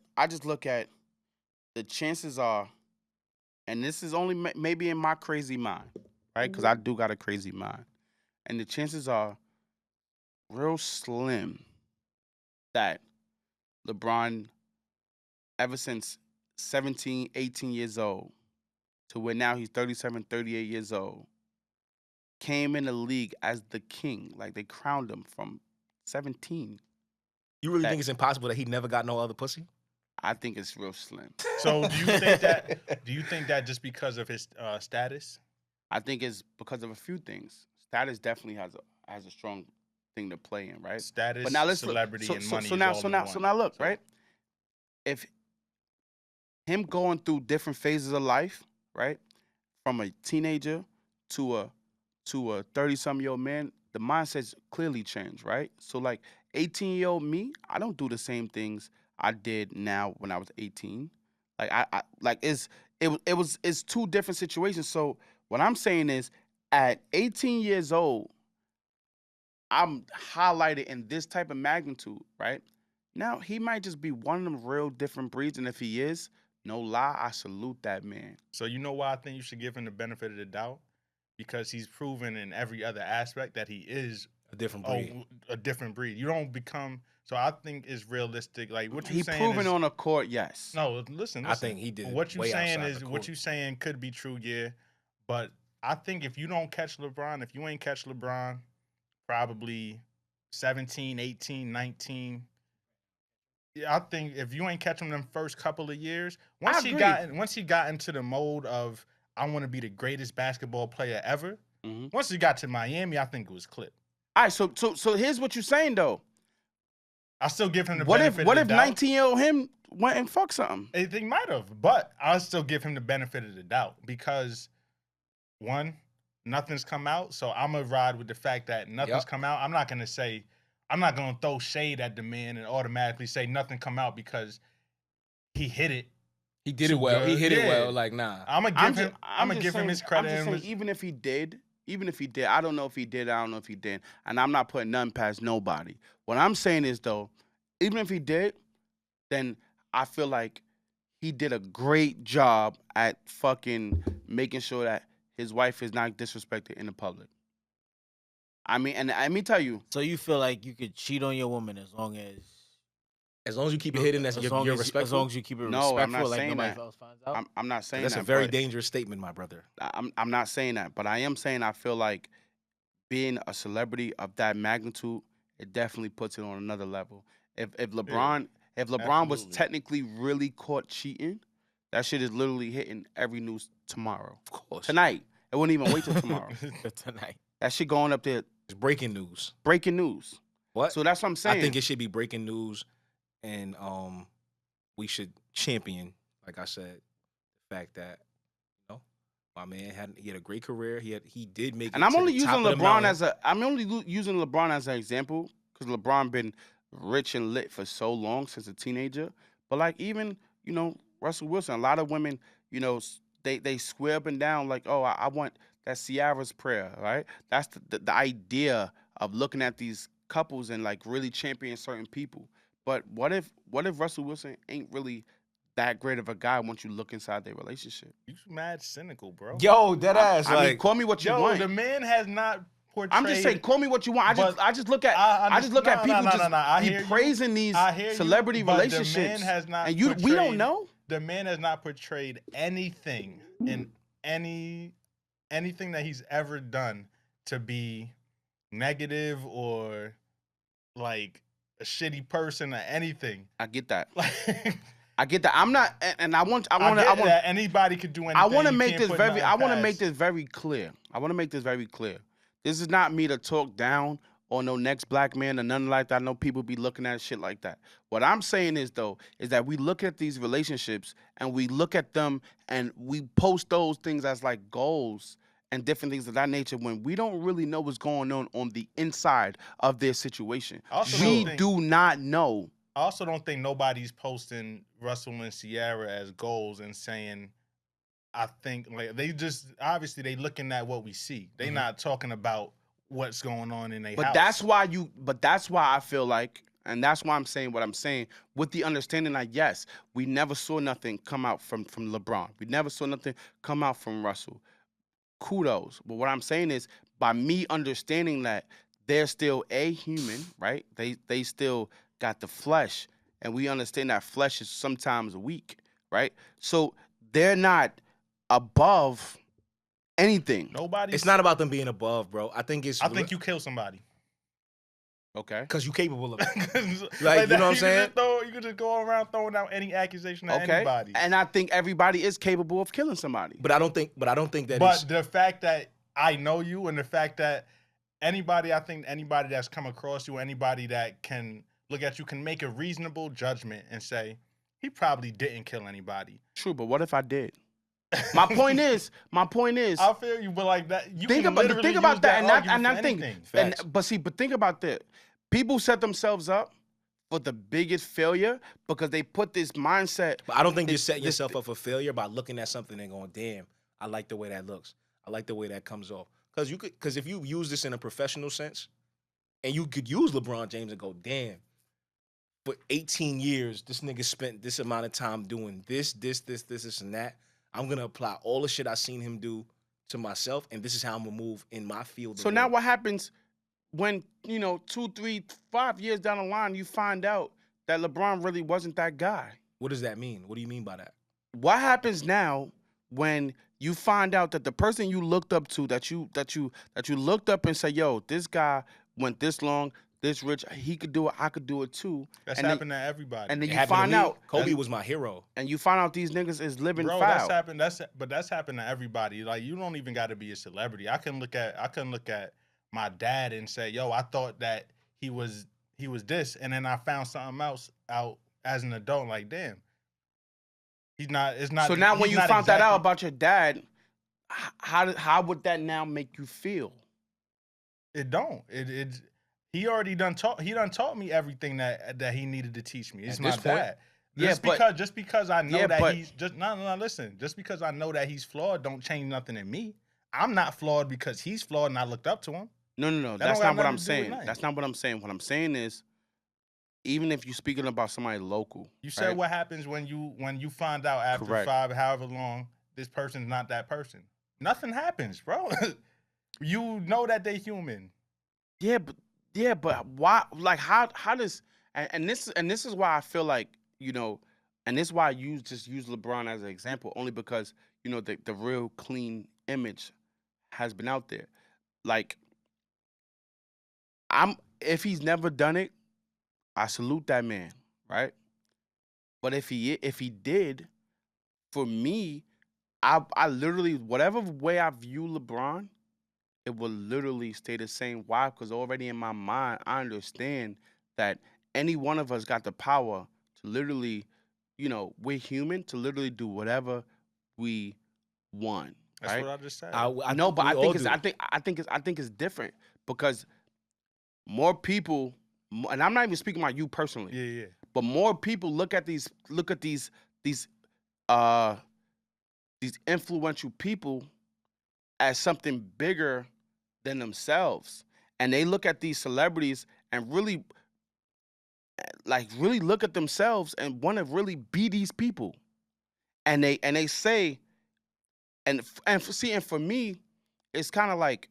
the chances are, and this is only maybe in my crazy mind, right? Because I do got a crazy mind, and the chances are real slim that LeBron, ever since 17, 18 years old, to where now he's 37, 38 years old, came in the league as the king. Like, they crowned him from 17. You really think it's impossible that he never got no other pussy? I think it's real slim. So do you think that just because of his status? I think it's because of a few things. Status definitely has a strong thing to play in, right? Status, but now let's celebrity, and money. So now look, right? If him going through different phases of life, right, from a teenager to a 30-some-year-old man, the mindset's clearly changed, right? So like 18-year-old me, I don't do the same things I did now when I was 18. Like it's two different situations. So what I'm saying is, at 18 years old, I'm highlighted in this type of magnitude, right? Now, he might just be one of them real different breeds, and if he is, no lie, I salute that man. So you know why I think you should give him the benefit of the doubt? Because he's proven in every other aspect that he is a different breed. A different breed. You don't become. So I think it's realistic. Like what you're saying. He proven on the court, yes. No, listen. I think he did. What you're saying is what you're saying could be true, yeah. But I think if you don't catch LeBron, if you ain't catch LeBron, probably 17, 18, 19. Yeah, I think if you ain't catch him them first couple of years, once he got into the mode of I want to be the greatest basketball player ever. Mm-hmm. Once he got to Miami, I think it was clipped. All right, so here's what you're saying though. I still give him the benefit. What if 19-year-old him went and fucked something? He might have, but I'll still give him the benefit of the doubt because one, nothing's come out, so I'm gonna ride with the fact that nothing's come out. I'm not gonna throw shade at the man and automatically say nothing come out because he hit it. He did it well. He hit it well. Like nah. I'm gonna give him his credit. I'm just saying, even if he did, I don't know if he did. I don't know if he did, and I'm not putting nothing past nobody. What I'm saying is though, even if he did, then I feel like he did a great job at fucking making sure that his wife is not disrespected in the public. I mean, and let me tell you. So you feel like you could cheat on your woman as long as you keep it hidden, you're respectful. As long as you keep it respectful, I'm not saying nobody that. else finds out. I'm not saying that's that. That's a very dangerous statement, my brother. I'm not saying that, but I am saying I feel like being a celebrity of that magnitude, it definitely puts it on another level. If LeBron was technically really caught cheating, that shit is literally hitting every news tomorrow. Of course. Tonight. It wouldn't even wait till tomorrow. Tonight. That shit going up there. It's breaking news. Breaking news. What? So that's what I'm saying. I think it should be breaking news, and we should champion, like I said, the fact that my man he had a great career. He did make it. And I'm to only the using top of the LeBron mountain. I'm only using LeBron as an example because LeBron been rich and lit for so long since a teenager. But like even Russell Wilson, a lot of women they swear up and down like, oh, I want that Ciara's prayer, right? That's the idea of looking at these couples and like really championing certain people. But what if Russell Wilson ain't really that great of a guy once you look inside their relationship? You mad cynical, bro. Yo, dead ass. I mean, call me what you want. The man has not portrayed. I'm just saying, call me what you want. I just look at people praising these celebrity relationships. The man has not. We don't know. The man has not portrayed anything in anything that he's ever done to be negative or like a shitty person or anything. I get that. Like, I get that. I'm not, and I want that anybody could do anything. I want to make this very. I want to make this very clear. This is not me to talk down or no next black man or nothing like that. I know people be looking at shit like that. What I'm saying is that we look at these relationships and we look at them and we post those things as like goals and different things of that nature when we don't really know what's going on the inside of their situation. We do not know. I also don't think nobody's posting Russell and Ciara as goals and saying, I think like they just obviously they looking at what we see. They not talking about what's going on in their house. That's why I feel like, and that's why I'm saying what I'm saying, with the understanding that yes, we never saw nothing come out from LeBron. We never saw nothing come out from Russell. Kudos. But what I'm saying is, by me understanding that they're still a human, right? They still got the flesh, and we understand that flesh is sometimes weak, right? So they're not above anything. It's not about them being above, bro. I think you kill somebody. Okay. Because you're capable of it. like you know what I'm saying? You could just go around throwing out any accusation at anybody. And I think everybody is capable of killing somebody. But I don't think that. But the fact that I know you, and the fact that anybody that's come across you, anybody that can look at you, can make a reasonable judgment and say he probably didn't kill anybody. True, but what if I did? My point is. I feel you, but like that, you think about that, and I think, but think about that. People set themselves up for the biggest failure because they put this mindset. But I don't think you're setting yourself up for failure by looking at something and going, "Damn, I like the way that looks. I like the way that comes off." Because if you use this in a professional sense, and you could use LeBron James and go, "Damn, for 18 years, this nigga spent this amount of time doing this, and that. I'm going to apply all the shit I seen him do to myself, and this is how I'm going to move in my field." So now what happens when, 2, 3, 5 years down the line, you find out that LeBron really wasn't that guy? What does that mean? What do you mean by that? What happens now when you find out that the person you looked up to, that you looked up and say, yo, this guy went this long, this rich, he could do it, I could do it too. That's happened to everybody. And then you find out Kobe was my hero. And you find out these niggas is living foul. That's happened to everybody. Like, you don't even got to be a celebrity. I can look at my dad and say, yo, I thought that he was this, and then I found something else out as an adult. Like, damn, it's not. So now when you found that out about your dad, how would that now make you feel? It don't. He already done taught me everything that he needed to teach me. It's my dad. Just because I know that he's just listen. Just because I know that he's flawed, don't change nothing in me. I'm not flawed because he's flawed and I looked up to him. No. That's not what I'm saying. That's not what I'm saying. What I'm saying is, even if you're speaking about somebody local, you said what happens when you find out after however long this person's not that person. Nothing happens, bro. You know that they're human. Yeah, but why? Like, how does and this is why I feel like, and this is why I use LeBron as an example, only because the real clean image has been out there. Like, if he's never done it, I salute that man, right? But if he did, for me, I literally, whatever way I view LeBron, it will literally stay the same. Why? Because already in my mind, I understand that any one of us got the power to literally, we're human, to literally do whatever we want. That's right? what I just said. I No, think but we all I think it's different because more people, and I'm not even speaking about you personally, yeah. but more people look at these uh these influential people as something bigger than themselves, and they look at these celebrities and really really look at themselves and want to really be these people, and they say and for me, it's kind of like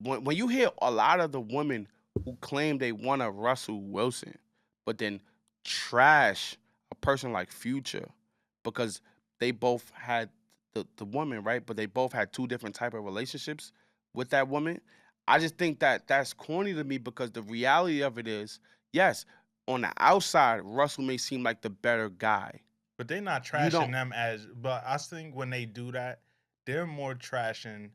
when you hear a lot of the women who claim they want a Russell Wilson, but then trash a person like Future because they both had the woman, right? But they both had two different type of relationships with that woman. I just think that that's corny to me because the reality of it is, yes, on the outside, Russell may seem like the better guy. But they're not You trashing don't. them as. But I think when they do that, they're more trashing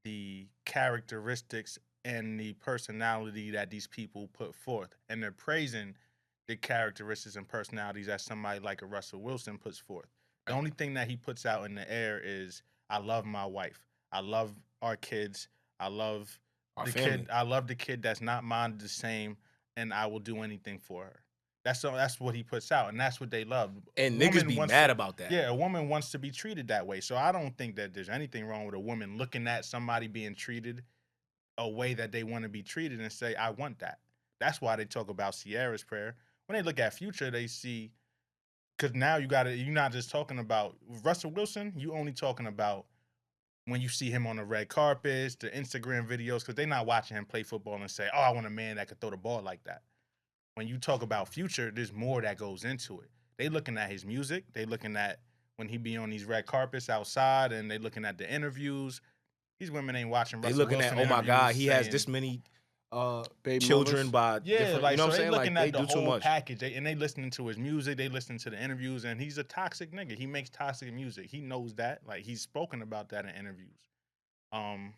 the characteristics and the personality that these people put forth, and they're praising the characteristics and personalities that somebody like a Russell Wilson puts forth. The only thing that he puts out in the air is, "I love my wife. I love our kids. I love Our the family. kid. I love the kid that's not mine the same, and I will do anything for her." That's what he puts out, and that's what they love. And A niggas woman be wants mad to- about that. Yeah, a woman wants to be treated that way. So I don't think that there's anything wrong with a woman looking at somebody being treated a way that they want to be treated and say, "I want that." That's why they talk about Sierra's prayer. When they look at Future, they see, because now you're not just talking about Russell Wilson. You only talking about when you see him on the red carpets, the Instagram videos, because they're not watching him play football and say, "Oh, I want a man that could throw the ball like that." When you talk about Future, there's more that goes into it. They looking at his music. They looking at when he be on these red carpets outside, and they looking at the interviews. These women ain't watching They Russell looking Wilson at, oh my interviews God, he has saying- this many Baby children mamas. by Yeah, different, like you know so what I'm they saying? looking Like at they the do too whole much. package, and they listening to his music, they listening to the interviews, and he's a toxic nigga. He makes toxic music. He knows that. Like he's spoken about that in interviews. Um,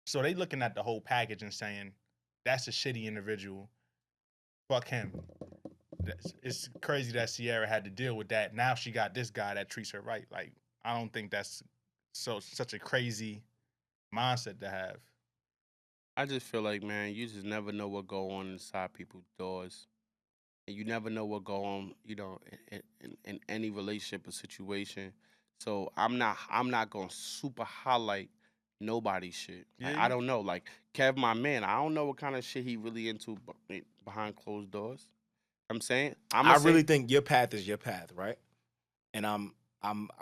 so they looking at the whole package and saying, "That's a shitty individual. Fuck him." It's crazy that Sierra had to deal with that. Now she got this guy that treats her right. Like I don't think that's such a crazy mindset to have. I just feel like, man, you just never know what go on inside people's doors, and you never know what go on, in any relationship or situation. So I'm not gonna super highlight nobody's shit. Like, Yeah, I don't know. Like Kev, my man, I don't know what kind of shit he really into behind closed doors. I'm saying I really think your path is your path, right? And I'm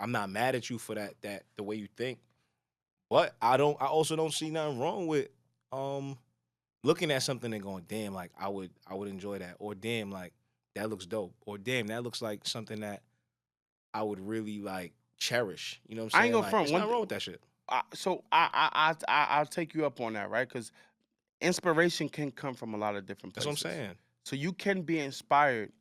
not mad at you for that the way you think. But I also don't see nothing wrong with looking at something and going, damn, like I would enjoy that. Or damn, like that looks dope. Or damn, that looks like something that I would really like cherish. You know what I'm I saying? ain't gonna Like, front there's one. nothing wrong with that shit. I'll take you up on that, right? Because inspiration can come from a lot of different That's places. what I'm saying. So you can be inspired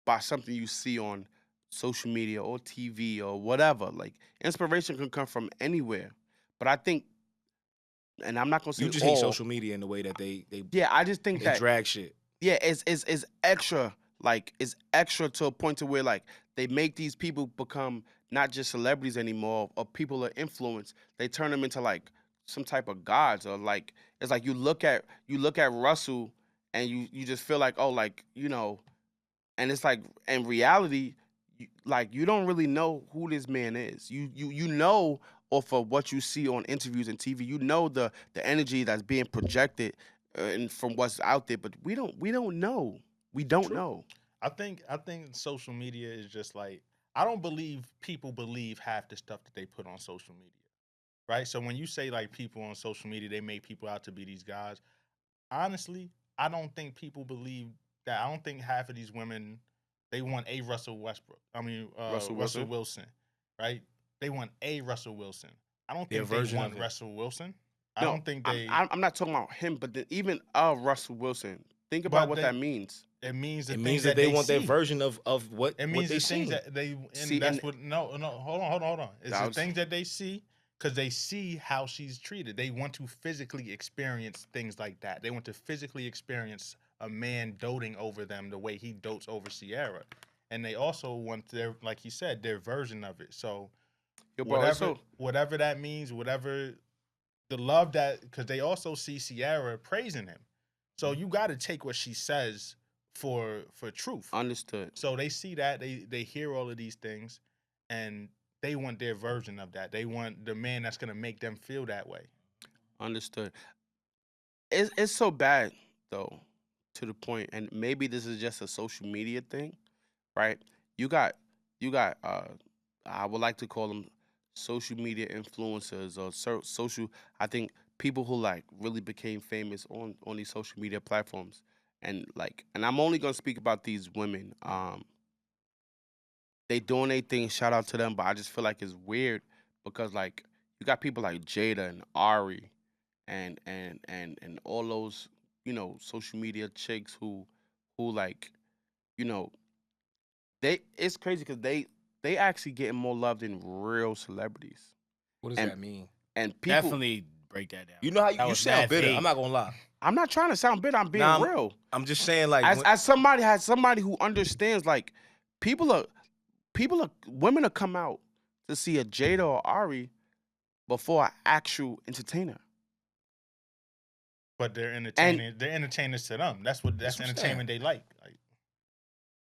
by something you see on social media or TV or whatever. Like inspiration can come from anywhere. But I think, and I'm not gonna say You just all. hate social media in the way that they Yeah, I just think that drag shit. yeah, it's extra. Like it's extra to a point to where like they make these people become not just celebrities anymore or people of influence. They turn them into like some type of gods or like it's like you look at Russell and you just feel like, oh, like, and it's like in reality, like you don't really know who this man is. You know off of what you see on interviews and TV. You know the energy that's being projected and from what's out there, but we don't know. We don't True. know. I think social media is just like, I don't believe people believe half the stuff that they put on social media. Right? So when you say like people on social media, they make people out to be these guys. Honestly, I don't think people believe that. I don't think half of these women, they want a Russell Westbrook. I mean, Russell Russell Wilson? Wilson, right? They want a Russell Wilson. I don't Their think they version want of it. Russell Wilson. I No, don't think I'm, they. I'm not talking about him, but even Russell Wilson. Think But about what they- that means. It means the It things means that they want see. their version of what It means they the things see. that they and See, that's and- what hold on. It's That the was- things that they see because they see how she's treated. They want to physically experience things like that. They want to physically experience a man doting over them the way he dotes over Sierra. and they also want their, like he said, their version of it. So Yo, bro, it's whatever that means, whatever the love that, because they also see Ciara praising him. So you got to take what she says for truth. understood. So they see that, they hear all of these things, and they want their version of that. They want the man that's gonna make them feel that way. Understood. It's so bad though, to the point, and maybe this is just a social media thing, right? You got I would like to call them social media influencers or social. I think people who like really became famous on these social media platforms, and I'm only gonna speak about these women. They doing their thing. Shout out to them, but I just feel like it's weird because like you got people like Jada and Ari and all those social media chicks who like you know they it's crazy because they actually getting more love than real celebrities. What does And- that mean? And people, Definitely break that down. You know how That you was sound mad bitter. vague. I'm not gonna lie. I'm not trying to sound bitter. I'm being Nah, real. I'm just saying, like, As somebody who understands, like women are come out to see a Jada or Ari before an actual entertainer. But they're entertaining. They're entertainers to them. That's what I'm entertainment they like.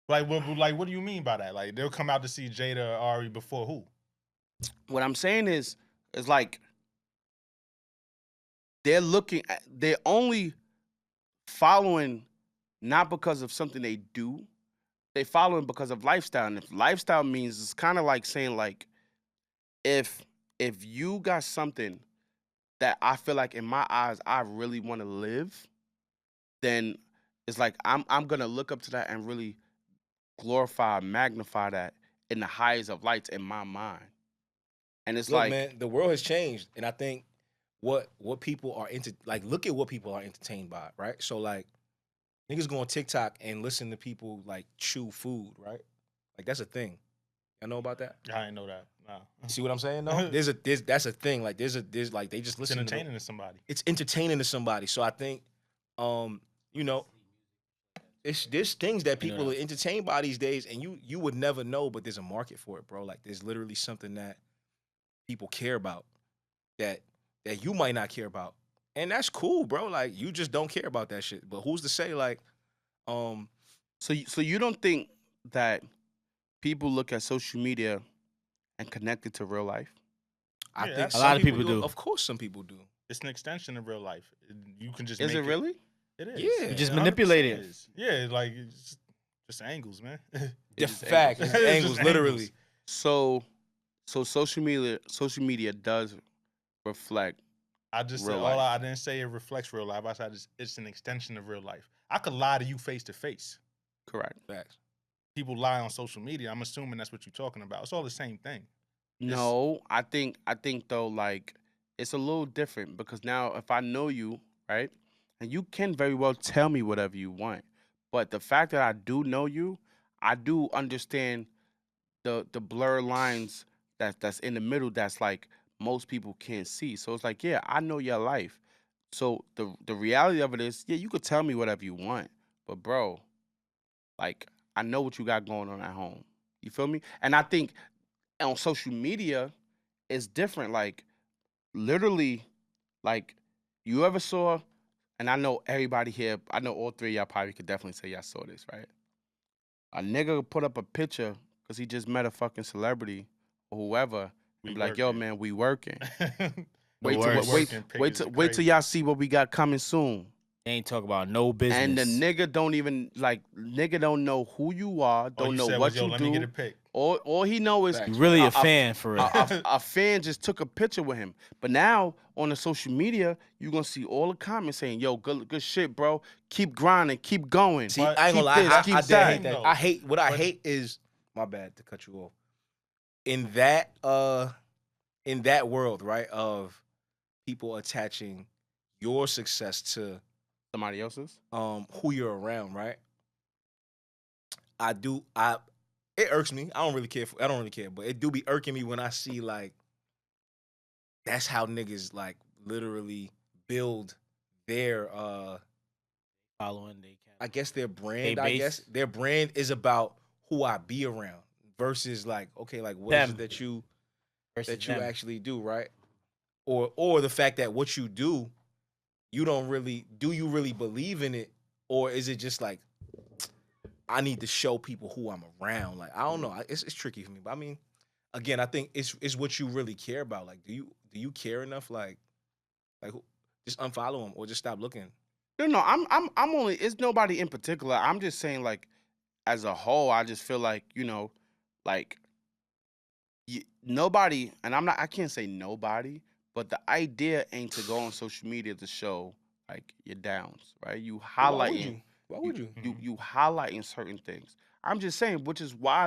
What do you mean by that? Like they'll come out to see Jada or Ari before who? What I'm saying is like they're only following not because of something they do. They following because of lifestyle. And if lifestyle means, it's kind of like saying like if you got something that I feel like in my eyes I really want to live, then it's like I'm gonna look up to that and really glorify, magnify that in the highest of lights in my mind. And it's look, like, man, the world has changed, and I think what people are into, like, look at what people are entertained by, right? So like, niggas go on TikTok and listen to people like chew food, right? Like that's a thing. I know about that. I didn't know that. Nah. You see what I'm saying? No, that's a thing. Like there's like they just It's listen. entertaining to somebody. It's entertaining to somebody. So I think, you know, there's things that people are entertained by these days, and you would never know, but there's a market for it, bro. Like there's literally something that people care about that you might not care about, and that's cool, bro. Like you just don't care about that shit. But who's to say, like, so you don't think that people look at social media and connect it to real life? I Yeah, think a some lot of people people do. Of course, some people do. It's an extension of real life. You can just Is make it really? It is. Yeah. You just 100% manipulate it. is. Yeah, like it's just angles, man. The It's fact, angles. it's It's angles, just literally. angles. So social media does reflect. I just said Real all life. I didn't say it reflects real life. I said it's an extension of real life. I could lie to you face to face. Correct. Facts. People lie on social media. I'm assuming that's what you're talking about. It's all the same thing. No, I think though, like it's a little different because now if I know you, right, and you can very well tell me whatever you want, but the fact that I do know you, I do understand the blurred lines that's in the middle that's like most people can't see. So it's like, yeah, I know your life. So the reality of it is, yeah, you could tell me whatever you want, but bro, like I know what you got going on at home. You feel me? And I think on social media, it's different. Like literally, like you ever saw, and I know everybody here, I know all three of y'all probably could definitely say y'all saw this, right? A nigga put up a picture because he just met a fucking celebrity or whoever, and be like, yo, man, we working. Wait till y'all see what we got coming soon. They ain't talk about no business. And the nigga don't even don't know who you are, don't know what you Let do. me get a pic. All he know is You really a fan for real. a fan just took a picture with him. But now on the social media, you're gonna see all the comments saying, yo, good shit, bro. Keep grinding, keep going. See, I ain't gonna lie. I hate that. I hate what I hate is, my bad to cut you off. In that world, right, of people attaching your success to Somebody else's? Who you're around, right? It irks me. I don't really care, but it do be irking me when I see like that's how niggas like literally build their Following they I guess their brand. They I guess their brand is about who I be around versus like, okay, like what is Them. it that you Versus them. actually do, right? Or the fact that what you do, you don't really do you really believe in it, or is it just like I need to show people who I'm around? Like I don't know. It's tricky for me, but I mean, again, I think it's what you really care about. Like, do you care enough? Like just unfollow them or just stop looking. No, I'm only. It's nobody in particular. I'm just saying, like, as a whole, I just feel like like nobody, and I can't say nobody, but the idea ain't to go on social media to show like your downs, right? You Why would highlighting, you? Why would you? you highlighting certain things. I'm just saying, which is why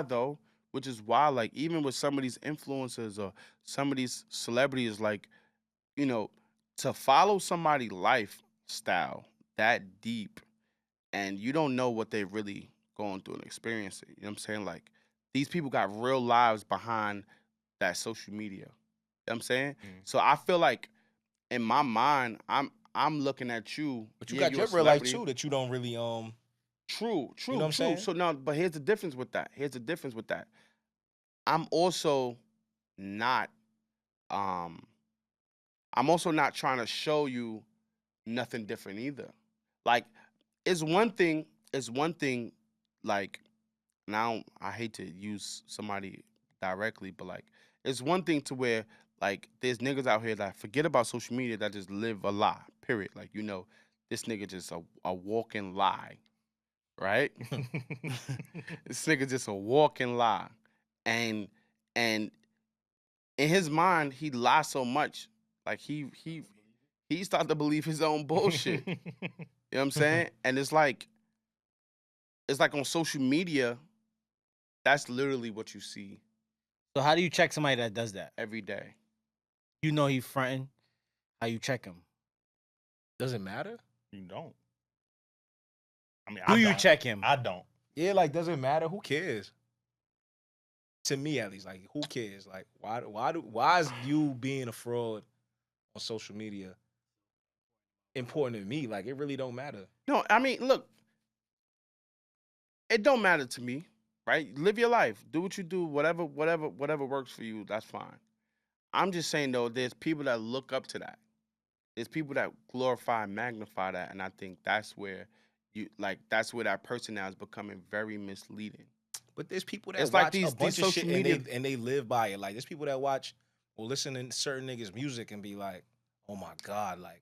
like even with some of these influencers or some of these celebrities, like you know, to follow somebody's lifestyle that deep and you don't know what they really going through and experiencing. You know what I'm saying? Like these people got real lives behind that social media. You know what I'm saying? So I feel like in my mind, I'm looking at you. But you yeah, got you're your a real life celebrity. too that you don't really True, You know what I'm saying? So now, but here's the difference with that. I'm also not um I'm also not trying to show you nothing different either. Like it's one thing like now I hate to use somebody directly, but like it's one thing to where like there's niggas out here that forget about social media that just live a lie. Period. Like this nigga just a walking lie, right? This nigga just a walking lie, and and in his mind he lies so much, like he started to believe his own bullshit. You know what I'm saying? And it's like on social media, that's literally what you see So how do you check somebody that does that? every day. You know he fronting. How you check him? does it matter? You don't. I mean, Do I you don't. check him? I don't. Yeah, like does it matter? Who cares? To me at least, like who cares? Like why is you being a fraud on social media important to me? Like it really don't matter. No, I mean, look, it don't matter to me, right? Live your life. Do what you do, whatever works for you, that's fine. I'm just saying though, there's people that look up to that. There's people that glorify and magnify that, and I think that's where that's where that person now is becoming very misleading. But there's people that It's watch like these a bunch of social shit media. and they live by it. Like there's people that watch or listen to certain niggas' music and be like, oh my God, like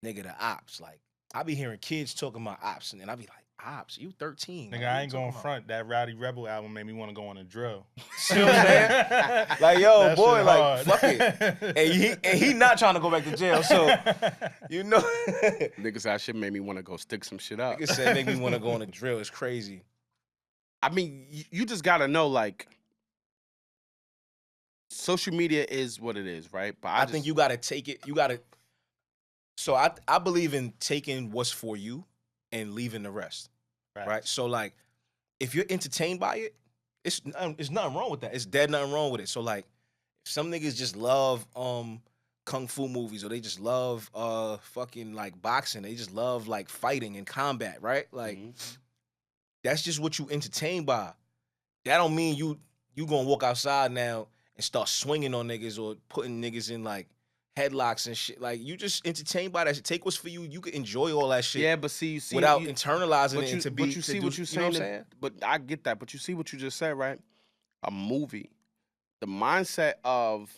nigga the ops. Like I be hearing kids talking about ops and then I be like, ops, you 13. Nigga, like, I ain't going front. That Rowdy Rebel album made me want to go on a drill. See what I'm saying? Like, yo, That boy, shit like, hard. fuck it. And he not trying to go back to jail, so you know. Niggas, that shit made me want to go stick some shit up. Nigga said make me want to go on a drill. It's crazy. I mean, you just gotta know, like, social media is what it is, right? But I think you gotta take it. You gotta. So I believe in taking what's for you and leaving the rest. Right. So like, if you're entertained by it, it's nothing wrong with that. It's dead nothing wrong with it. So like, if some niggas just love kung fu movies or they just love fucking like boxing, they just love like fighting and combat, right? Like that's just what you entertained by. That don't mean you gonna walk outside now and start swinging on niggas or putting niggas in like headlocks and shit. Like you just entertained by that shit. Take what's for you. You can enjoy all that shit. Yeah, but see, without internalizing it into But you see what you're saying. You know what I'm saying? But I get that. But you see what you just said, right? A movie. The mindset of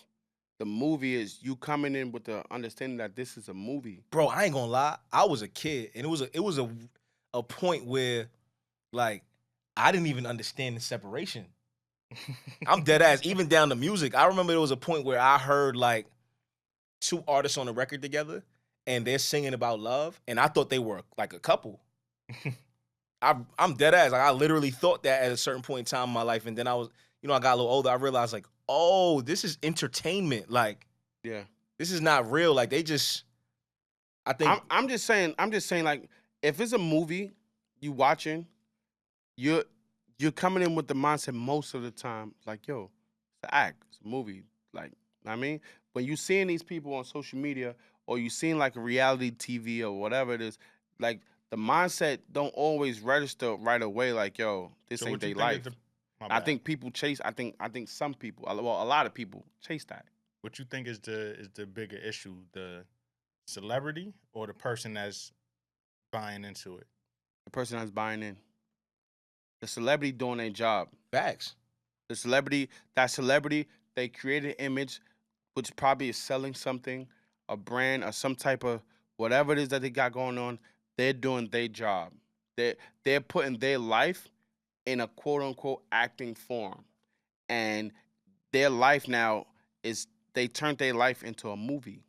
the movie is you coming in with the understanding that this is a movie. Bro, I ain't gonna lie. I was a kid, and it was a point where, like, I didn't even understand the separation. I'm dead ass. Even down to music, I remember there was a point where I heard like two artists on a record together, and they're singing about love, and I thought they were like a couple. I'm dead ass. Like I literally thought that at a certain point in time in my life, and then I was, I got a little older. I realized like, oh, this is entertainment. Like, Yeah. this is not real. Like they just, I think I'm just saying, like, if it's a movie you watching, you're coming in with the mindset most of the time, like, yo, it's an act, it's a movie. Like, I mean, when you seeing these people on social media or you seeing like a reality TV or whatever it is, like the mindset don't always register right away. Like, yo, this So ain't what you their think is life. my I bad. think people chase. I think some people, well, a lot of people chase that. What you think is the bigger issue, the celebrity or the person that's buying into it? The person that's buying in, the celebrity doing their job. Facts. The celebrity, they created an image, which probably is selling something, a brand or some type of whatever it is that they got going on. They're doing their job. They're putting their life in a quote unquote acting form, and their life now is they turned their life into a movie.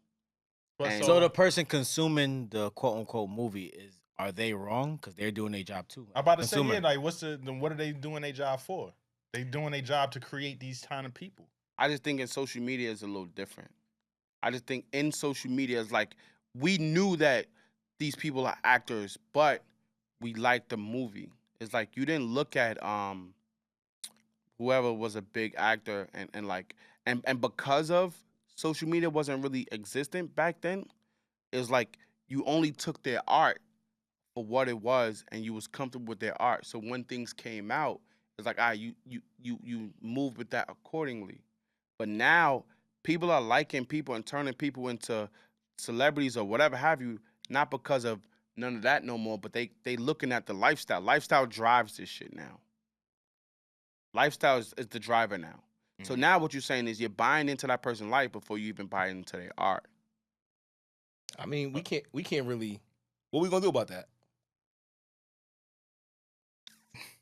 But And- So the person consuming the quote unquote movie are they wrong? Because they're doing their job too. I'm about to say, Consumer. yeah, like what are they doing their job for? They doing their job to create these kind of people. I just think in social media is a little different. I just think in social media is like we knew that these people are actors, but we liked the movie. It's like you didn't look at whoever was a big actor and because of social media wasn't really existent back then, it was like you only took their art for what it was and you was comfortable with their art. So when things came out, it's like you move with that accordingly. But now people are liking people and turning people into celebrities or whatever have you, not because of none of that no more, but they looking at the lifestyle. Lifestyle drives this shit now. Lifestyle is the driver now. So now what you're saying is you're buying into that person's life before you even buy into their art. I mean, we can't really. What we gonna do about that?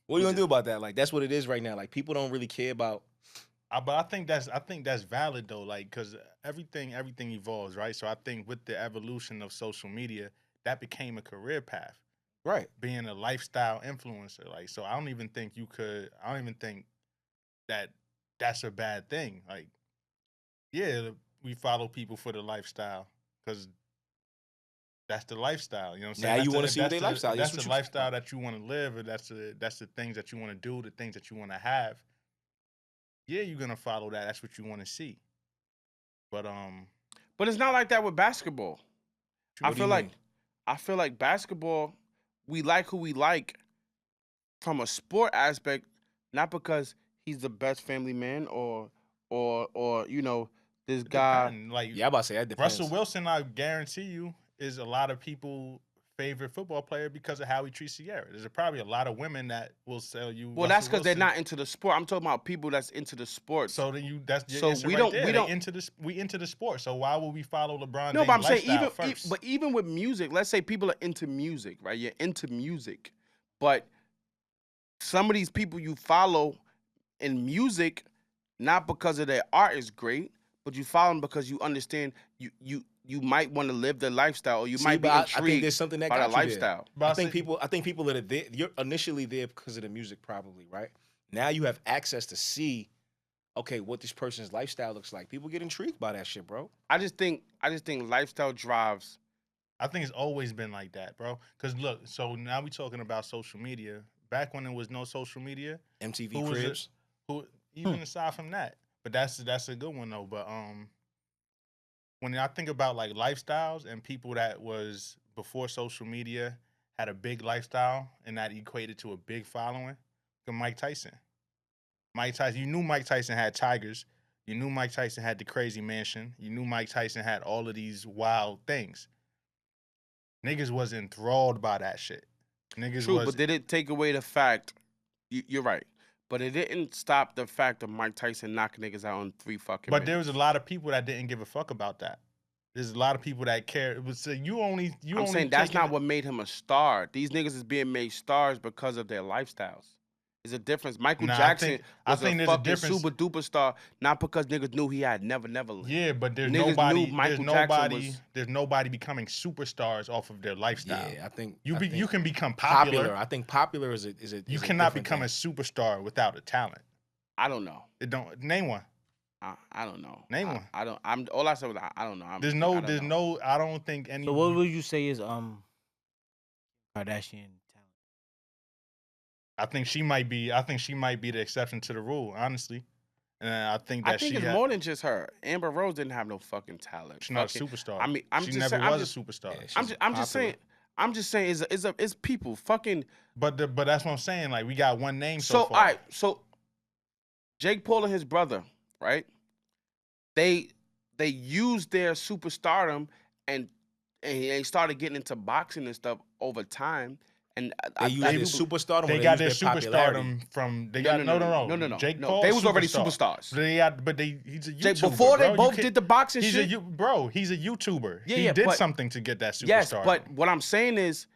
What are you gonna do about that? Like, that's what it is right now. Like, people don't really care about. But I think that's valid though, like because everything evolves, right? So I think with the evolution of social media, that became a career path, Right. being a lifestyle influencer. Like, so I don't even think that that's a bad thing. Like, yeah, we follow people for the lifestyle because that's the lifestyle. You know what I'm saying? Now you That's wanna the- see what that's they lifestyle. That's That's what the you- lifestyle that you want to live, and that's the things that you want to do, the things that you want to have. Yeah, you're gonna follow that. That's what you want to see. But But it's not like that with basketball. What do you mean? I feel like basketball, we like who we like from a sport aspect, not because he's the best family man or you know, this guy. depend, like Yeah, I'm about to say that depends. Russell Wilson, I guarantee you, is a lot of people's favorite football player because of how he treats Sierra. There's probably a lot of women that will sell you. Well, that's because they're Wilson. not into the sport. I'm talking about people that's into the sport. So then that's your So answer we right don't- there. we They don't- we into the sport. So why would we follow LeBron? No, James' but I'm saying lifestyle first? but even with music, let's say people are into music, right? You're into music, but some of these people you follow in music, not because of their art is great, but you follow them because you understand you might want to live their lifestyle, or you See, might be but I intrigued think there's something that by got their you there. lifestyle. But I think people that are there, you're initially there because of the music, probably, right? Now you have access to see, okay, what this person's lifestyle looks like. People get intrigued by that shit, bro. I just think lifestyle drives. I think it's always been like that, bro. Because look, so now we talking about social media. Back when there was no social media, MTV Who was it? Cribs. who even aside from that, but that's a good one though. But when I think about like lifestyles and people that was before social media had a big lifestyle and that equated to a big following, look at Mike Tyson. Mike Tyson, you knew Mike Tyson had tigers. You knew Mike Tyson had the crazy mansion. You knew Mike Tyson had all of these wild things. Niggas was enthralled by that shit. Niggas True, was but did it take away the fact? You're right, but it didn't stop the fact of Mike Tyson knocking niggas out in 3 fucking. But there was minutes. a lot of people that didn't give a fuck about that. There's a lot of people that care. It was I'm saying that's not what made him a star. These niggas is being made stars because of their lifestyles. There's a difference. Michael Nah, I Jackson think was there's a a fucking difference. super duper star, not because niggas knew he had Never Land. Yeah, but there's Niggas nobody. knew Michael There's Jackson nobody. was- There's nobody becoming superstars off of their lifestyle. Yeah, I think You think can become popular. I think popular is a You is a cannot different become a thing. superstar without a talent. I don't know. It don't name one. I don't know. Name one. I don't. I'm all I said was I don't know. I There's don't know. no. I don't think any. So what would you say is Kardashian talent? I think she might be the exception to the rule, honestly. And I think that I think she it's had, more than just her. Amber Rose didn't have no fucking talent. she's not a Fucking- superstar. I mean, I'm she just never saying- I'm was just- a superstar. Yeah, I'm she's just saying. popular. I'm just saying, it's people fucking. But that's what I'm saying. Like we got one name so So far. all right, so Jake Paul and his brother, right? They used their superstardom and they started getting into boxing and stuff over time. And They use their superstardom. They Or got use their popularity. superstardom from. They No, got no. Jake No, Paul. they was already superstar. superstars. But he's a YouTuber. Jake, before they bro. both did the boxing He's shit. he's a YouTuber. Yeah, he yeah, did but- something to get that superstar. Yes, but what I'm saying is,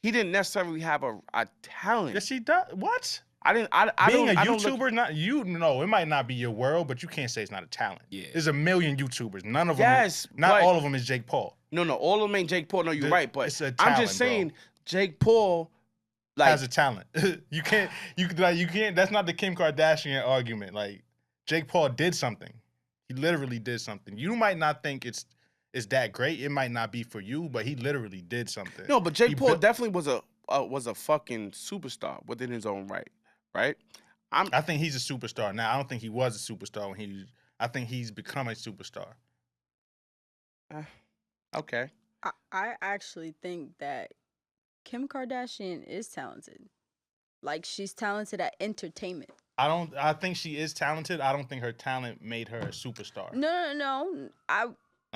he didn't necessarily have a talent. yes, he does. What? I didn't. Being a I don't look- YouTuber, not you know, it might not be your world, but you can't say it's not a talent. Yeah. There's a million YouTubers. None of them. Yes, Not but- all of them is Jake Paul. No, all of them ain't Jake Paul. No, you're right, but It's a I'm talent, just saying, bro. Jake Paul, like, Has a talent. you can't. That's not the Kim Kardashian argument. Like Jake Paul did something. He literally did something. You might not think it's that great. It might not be for you, but he literally did something. no, but Jake He Paul built- definitely was a fucking superstar within his own right, right? I think he's a superstar now. I don't think he was a superstar when he. I think he's become a superstar. Okay. I actually think that Kim Kardashian is talented. Like she's talented at entertainment. I think she is talented. I don't think her talent made her a superstar. No. I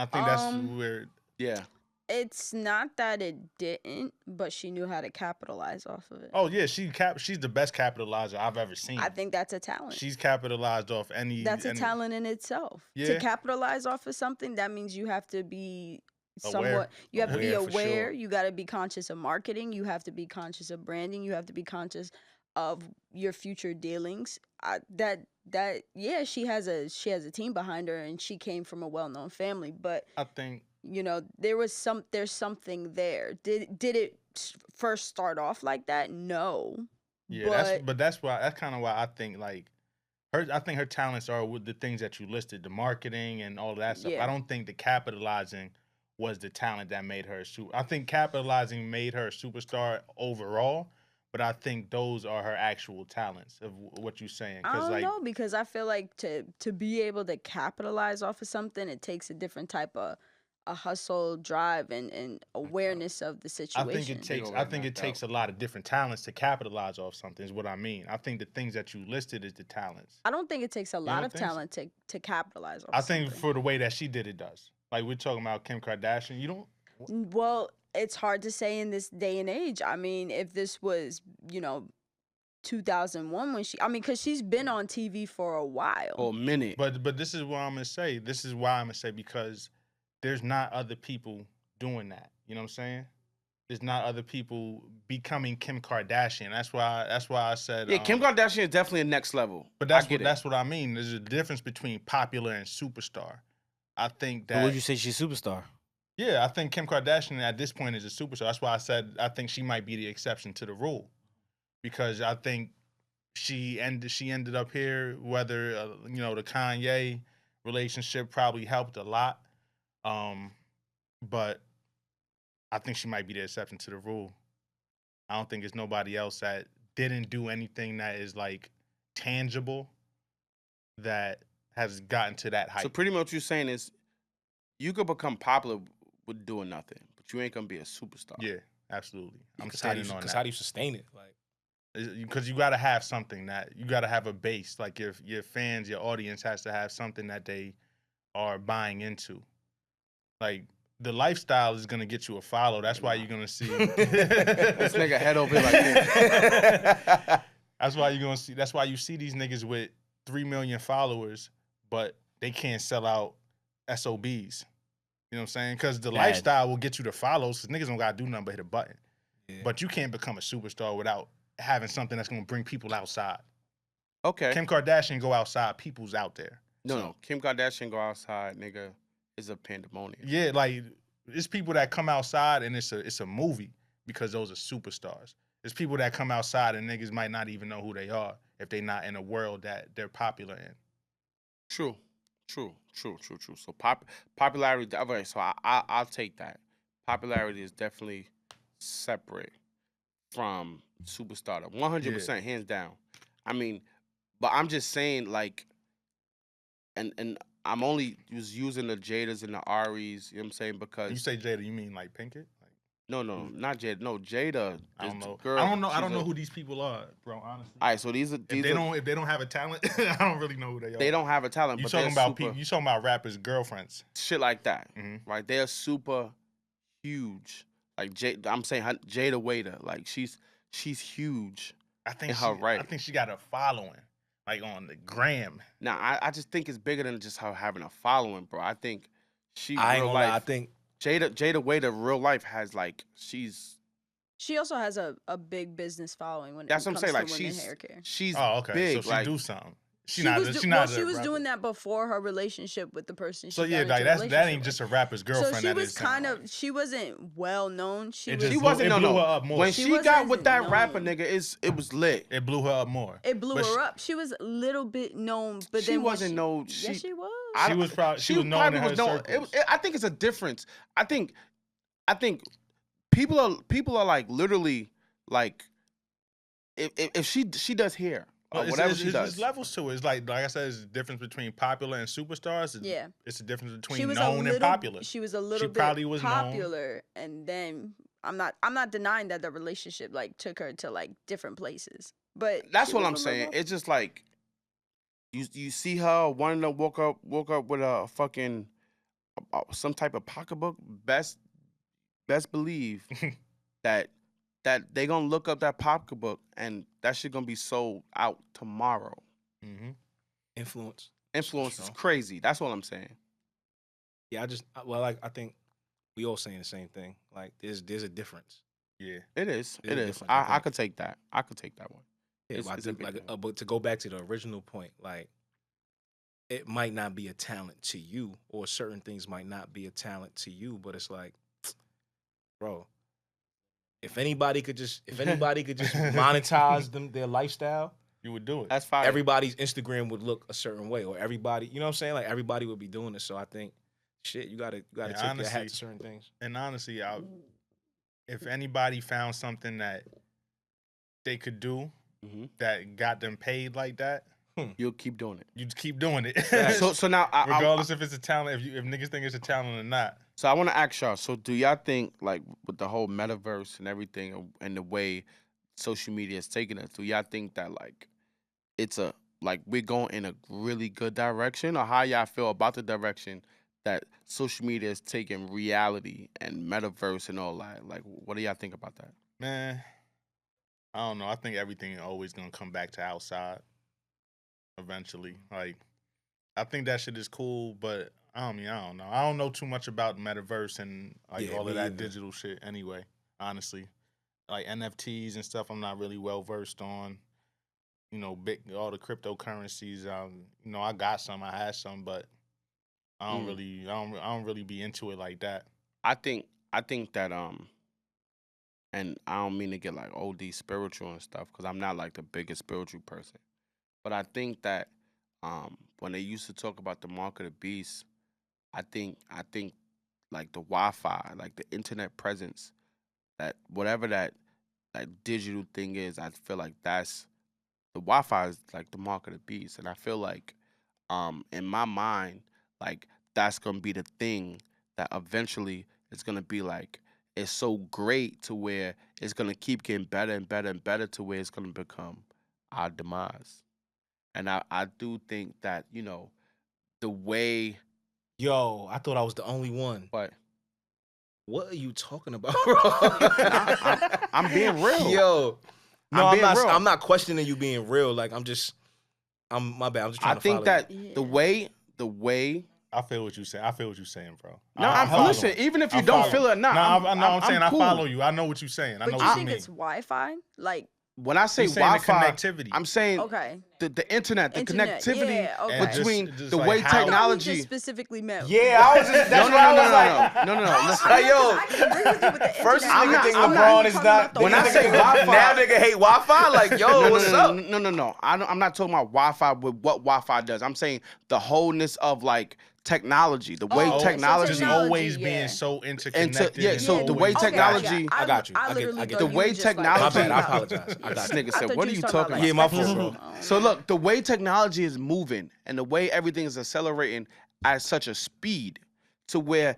think that's where. Yeah. It's not that it didn't, but she knew how to capitalize off of it. Oh yeah, she's the best capitalizer I've ever seen. I think that's a talent. She's capitalized off any. That's a talent in itself. Yeah. To capitalize off of something, that means you have to be Aware. you have to be Aware for aware. sure. You got to be conscious of marketing. You have to be conscious of branding. You have to be conscious of your future dealings. Yeah, she has a team behind her, and she came from a well-known family. But I think there's something there. Did it first start off like that? No. Yeah, that's kind of why I think like I think her talents are with the things that you listed, the marketing and all of that stuff. Yeah. I don't think the capitalizing was the talent that made her I think capitalizing made her a superstar overall, but I think those are her actual talents of what you're saying. I don't like, know, because I feel like to be able to capitalize off of something, it takes a different type of a hustle, drive, and awareness of the situation. I think it takes a lot of different talents to capitalize off something. Is what I mean. I think the things that you listed is the talents. I don't think it takes a lot don't of think so? talent to capitalize off I think something. for the way that she did it does. Like we're talking about Kim Kardashian. You don't. Well, it's hard to say in this day and age. I mean, if this was, 2001 when because she's been on TV for a while. For a minute. But this is what I'm gonna say. This is why I'm gonna say, because there's not other people doing that. You know what I'm saying? There's not other people becoming Kim Kardashian. That's why I said. Yeah, Kim Kardashian is definitely a next level. But I get it. that's what I mean. There's a difference between popular and superstar. I think But that. would you say she's a superstar? Yeah, I think Kim Kardashian at this point is a superstar. That's why I said I think she might be the exception to the rule, because I think she ended up here. Whether the Kanye relationship probably helped a lot, but I think she might be the exception to the rule. I don't think there's nobody else that didn't do anything that is like tangible that has gotten to that height. So pretty much what you're saying is you could become popular with doing nothing, but you ain't gonna be a superstar. Yeah, absolutely. I'm Because how do standing on you, that. how do you sustain it? Like, Because you got to have something that you got to have a base. Like your fans, your audience has to have something that they are buying into. Like the lifestyle is gonna get you a follow. That's why you're gonna see This nigga head over here like this. That's why you're gonna see. That's why you see these niggas with 3 million followers, but they can't sell out SOBs. You know what I'm saying? Because the lifestyle will get you the follows. Because niggas don't gotta do nothing but hit a button. yeah. But you can't become a superstar without having something that's gonna bring people outside. Okay. Kim Kardashian go outside, people's out there. No. Kim Kardashian go outside, nigga. Is a pandemonium. Yeah, like it's people that come outside and it's a movie because those are superstars. There's people that come outside and niggas might not even know who they are if they're not in a world that they're popular in. True. So popularity. Okay, so I'll take that. Popularity is definitely separate from superstar. 100%, hands down. I mean, but I'm just saying, like, and I'm only using the Jadas and the Aries. You know what I'm saying? Because When you say Jada, you mean like Pinkett? Like, No, not Jada. No, Jada. I is don't the know. girl. I don't know. I She's don't know a- who these people are, bro. Honestly, All right, so these are if they don't have a talent, I don't really know who they are. they don't have a talent, You but talking they're about super, people? You talking about rappers' girlfriends? shit like that, Mhm. right? They're super huge. Like I'm saying Jada Waiter, like she's huge. I think In her I right. think she got a following, like on the gram. Now I just think it's bigger than just her having a following, bro. I think she I ain't real gonna lie. I life. think Jada Waiter real life has like She also has a big business following when that's it what I'm comes saying. to Like women's hair care. she's Oh, okay. big. So she like do something. She was doing that before her relationship with the person. So she yeah, got like into a that relationship ain't with. just a rapper's girlfriend. So she that was is sound kind of like. she wasn't well known. She It was. just she blew- wasn't. it No, blew no. her up more. When She she got with wasn't that rapper known. nigga, it was lit. It blew her up more. It blew But her up. She was a little bit known, but She then once wasn't known. Yes, she was. She was probably she was known probably in her was known. circles. I think it's a difference. I think people are like literally like if she does hair or But whatever she does. There's levels to it. It's like I said, it's the difference between popular and superstars. Yeah. It's the difference she between was known and popular. She was a little bit probably was known. popular, and then I'm not denying that the relationship like took her to like different places. But That's she what was I'm a saying. little- It's just like you see her one of them woke up with a fucking some type of pocketbook. Best believe that they gonna look up that pocketbook and that shit gonna be sold out tomorrow. Mm-hmm. influence. Influence is Sure. crazy. That's what I'm saying. Yeah, I think we all saying the same thing. Like there's a difference. Yeah. It is. It's It is. different, I I think. could take that. I could take that one. Yeah, It's but I a think big like thing. but to go back to the original point, like it might not be a talent to you, or certain things might not be a talent to you, but it's like, bro, if anybody could just monetize their lifestyle, You would do it. That's fine. everybody's Instagram would look a certain way, or everybody, you know what I'm saying? Like everybody would be doing it. So I think, shit, you gotta Yeah, take your honestly, hat to certain things. And honestly, if anybody found something that they could do Mhm. that got them paid like that, You'll keep doing it. you just keep doing it. So now regardless if it's a talent, if niggas think it's a talent or not. So I want to ask y'all. So do y'all think like with the whole metaverse and everything and the way social media is taking us, do y'all think that like it's we're going in a really good direction, or how y'all feel about the direction that social media is taking reality and metaverse and all that? Like, what do y'all think about that? Man, I don't know. I think everything always gonna come back to outside eventually. Like, I think that shit is cool, but I don't know. I don't know too much about metaverse and like Yeah, all me of that either. digital shit anyway, honestly. Like NFTs and stuff, I'm not really well versed on. You know, all the cryptocurrencies. I got some, I had some, but I don't really be into it like that. I think that and I don't mean to get like OD spiritual and stuff because I'm not like the biggest spiritual person, but I think that when they used to talk about the mark of the beast, I think like the Wi-Fi, like the internet presence, that whatever that digital thing is, I feel like that's the Wi-Fi is like the mark of the beast, and I feel like in my mind, like that's gonna be the thing that eventually it's gonna be like it's so great to where it's gonna keep getting better and better and better to where it's gonna become our demise. And I do think that, the way Yo, I thought I was the only one. but What are you talking about, bro? I'm being real. Yo, no, I'm I'm being not. real. I'm not questioning you being real. Like I'm my bad. I'm just trying I to think follow that you. the way I feel what you say. I feel what you're saying, bro. no, I follow. listen, even if you I don't follow. feel it or not, I'm saying I cool. follow you. I know what you're saying. I But know you what you think mean. it's Wi-Fi? Like, When I say He's saying the Wi-Fi, connectivity. I'm saying okay, the internet, the Internet, connectivity yeah, okay. And between just the like way how- I thought he technology. just specifically meant. Yeah, I was just. That's No, what I was like. no. Listen, Like, yo, I can agree with you with the first internet. nigga I think just thought LeBron you were is talking not- about the when I say Wi-Fi. Wi-Fi, Now nigga hate Wi-Fi. Like, yo, what's up? No. I'm not talking about Wi-Fi with what Wi-Fi does. I'm saying the wholeness of like technology, the way Oh, so technology. just technology, always yeah. being so interconnected. yeah, and so the way always- technology- I got you. I literally get thought The you way were just, like, technology- My talking bad. I about- apologize. I got This you. nigga I said, thought "What are you you was talking about, about?" Yeah, my spectrum. fault, bro. Oh, So man. look, the way technology is moving and the way everything is accelerating at such a speed to where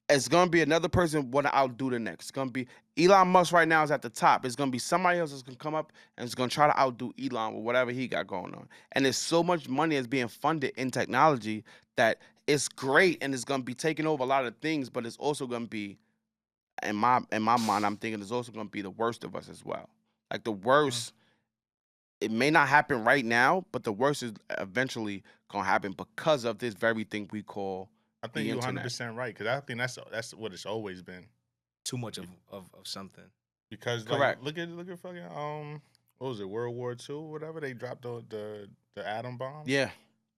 it's gonna be another person want to outdo the next. It's gonna be Elon Musk right now is at the top. It's gonna be somebody else that's gonna come up and it's gonna try to outdo Elon with whatever he got going on. And there's so much money that's being funded in technology that it's great and it's gonna be taking over a lot of things, but it's also gonna be in my mind, I'm thinking it's also gonna be the worst of us as well. Like the worst, it may not happen right now, but the worst is eventually gonna happen because of this very thing we call I think the you're internet. 100% right because I think that's what it's always been. Too much of something. Because Correct. like, look at fucking what was it, World War II, whatever, they dropped the atom bombs Yeah.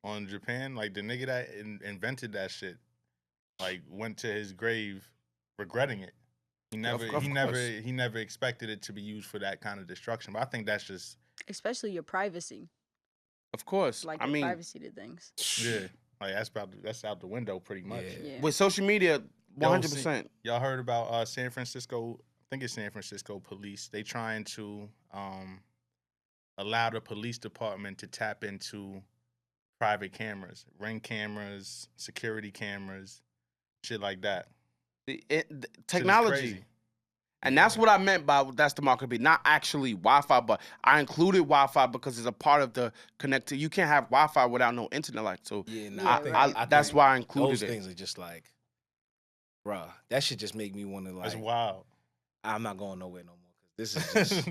on Japan. Like the nigga that invented that shit, like went to his grave regretting it. He never Of he never expected it to be used for that kind of destruction. But I think that's just Especially your privacy, Of course. like I your mean, privacy to things. yeah, like that's out the window pretty much. Yeah. Yeah. with social media, Yo, 100%. Y'all heard about San Francisco? I think it's San Francisco police. They trying to allow the police department to tap into private cameras, ring cameras, security cameras, shit like that. Shit is Technology. crazy. And that's what I meant by that's the market be. Not actually Wi-Fi, but I included Wi-Fi because it's a part of the connected. You can't have Wi-Fi without no internet. Like so, Yeah, nah, I think- I that's think why I included those it. things are just like, bruh, that should just make me want to That's like. wild. I'm not going nowhere no more because this is just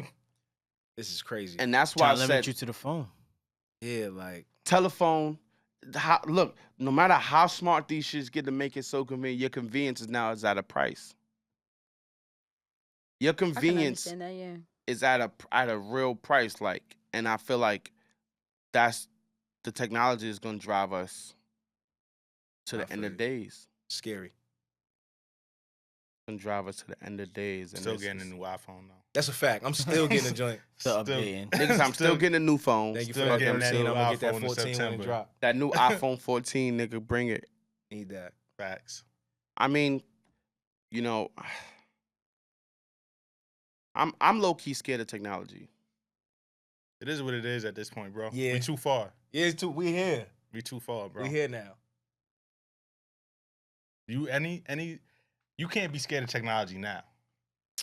this is crazy. And that's why Try I to limit said you to the phone. yeah, like telephone. Look, no matter how smart these shits get to make it so convenient, your convenience is now is at a price. Your I can convenience understand that, yeah. is at a real price. Like, and I feel like that's the technology is gonna drive us to I the end feel of you. days. scary. Gonna drive us to the end of days. And Still it's getting a just- new iPhone though. That's a fact. I'm still getting a joint. Still updating. Niggas, I'm still getting a new phone. Thank you Still for that, getting that 13. new I'm gonna get that iPhone in 14 when it September. drop. That new iPhone 14, nigga, bring it. Need that. Facts. I mean, you know, I'm low key scared of technology. It is what it is at this point, bro. Yeah. We too far. Yeah, it's too. We here. We too far, bro. We here now. You you can't be scared of technology now.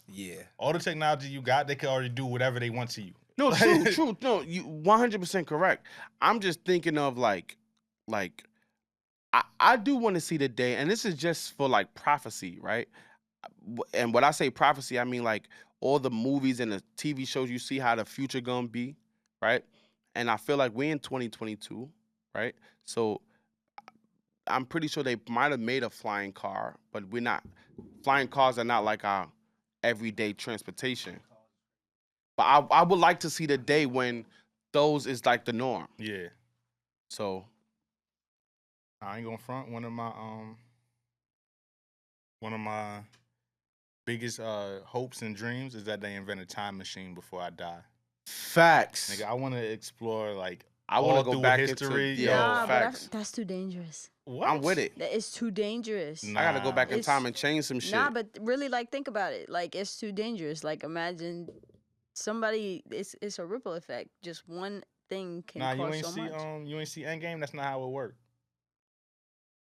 Yeah. All the technology you got, they can already do whatever they want to you. No, true. No, you 100% correct. I'm just thinking of like I do want to see the day, and this is just for like prophecy, right? And when I say prophecy, I mean like all the movies and the TV shows you see how the future gonna be, right? And I feel like we're in 2022, right? So I'm pretty sure they might have made a flying car, but we're not. Flying cars are not like our everyday transportation. But I would like to see the day when those is like the norm. Yeah. So I ain't gonna front. One of my biggest hopes and dreams is that they invent a time machine before I die. facts. Nigga, I want to explore like I all want to go through back history. into Yo, Nah, but facts. that's too dangerous. what? I'm with it. That is too dangerous. Nah. I gotta go back in It's- time and change some shit. Nah, but really, like, think about it. Like, it's too dangerous. Like, imagine somebody. It's a ripple effect. Just one thing can Nah, cause you ain't so see much. you ain't see Endgame. That's not how it worked.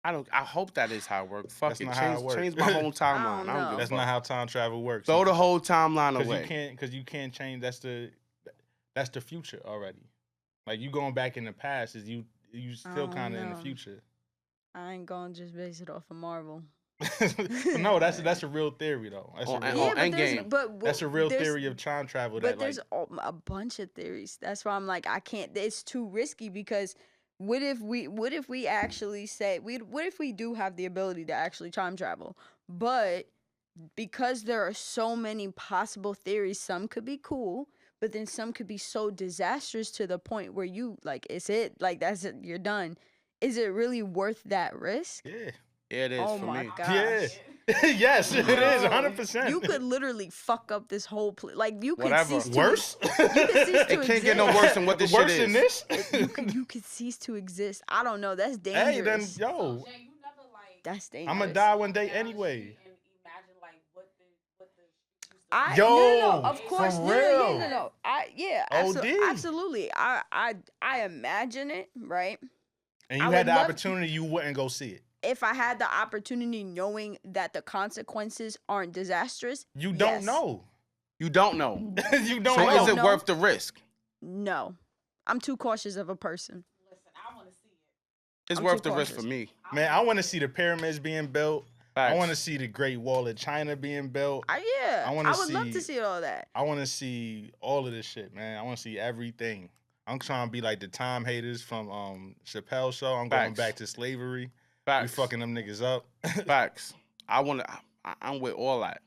I hope that is how it works. Fuck That's it. not how it Change, works. change my whole timeline. I don't know. give a That's fuck. not how time travel works. Throw the whole timeline Because away. you can't change. That's the future already. Like you going back in the past is you still don't kind of in the know. future. I ain't gonna just base it off of Marvel. No, that's a real theory though. That's Oh, a and- real, oh, Yeah, but Endgame. that's a real there's- theory of time travel. But That there's like a bunch of theories. That's why I'm like, I can't. It's too risky because what if we actually say what if we do have the ability to actually time travel, but because there are so many possible theories, some could be cool, but then some could be so disastrous to the point where you like that's it, you're done. Is it really worth that risk? yeah. Yeah, it is Oh for my me. gosh. Yeah. Yes, it is Bro, 100%. You could literally fuck up this whole like you could Whatever. cease to worse. You could cease to It can't get no exist. worse than what this shit Worse is. than this. You could cease to exist. I don't know. That's Hey, then dangerous. yo, That's dangerous. I'm gonna die one day anyway. I, Yo, no, of course, for no, real. no. OD. Absolutely. I imagine it, right? And I you had would the love- opportunity, you wouldn't go see it. if I had the opportunity, knowing that the consequences aren't disastrous, You don't yes. know. You don't know. You don't So know. is it No. worth the risk? No, I'm too cautious of a person. Listen, I want to see it. It's I'm worth too the risk for cautious. me. Man, I want to see the pyramids being built. I want to Facts. see the Great Wall of China being built. I I would wanna love to see- see all that. I want to see all of this shit, man. I want to see everything. I'm trying to be like the time haters from Chappelle's show. I'm going Facts. back to slavery. We Facts. fucking them niggas up. Facts. I'm with all that.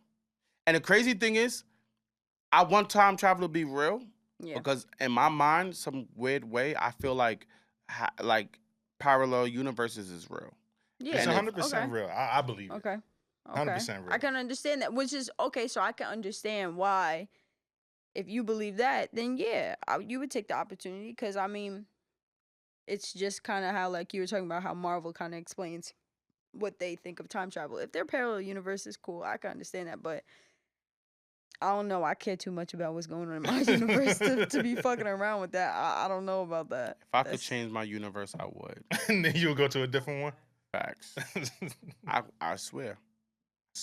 And the crazy thing is, I want time travel to be real Yeah. because in my mind, some weird way, I feel like parallel universes is real. Yeah. It's And 100% real. I believe it. Okay. 100% real. I can understand that, which is okay. So I can understand why, if you believe that, then yeah, you would take the opportunity. Because I mean, it's just kind of how, like you were talking about, how Marvel kind of explains what they think of time travel. If they're parallel universes, cool, I can understand that. But I don't know. I care too much about what's going on in my universe to be fucking around with that. I don't know about that. If I could change my universe, I would. And then you'll go to a different one. Facts. I swear.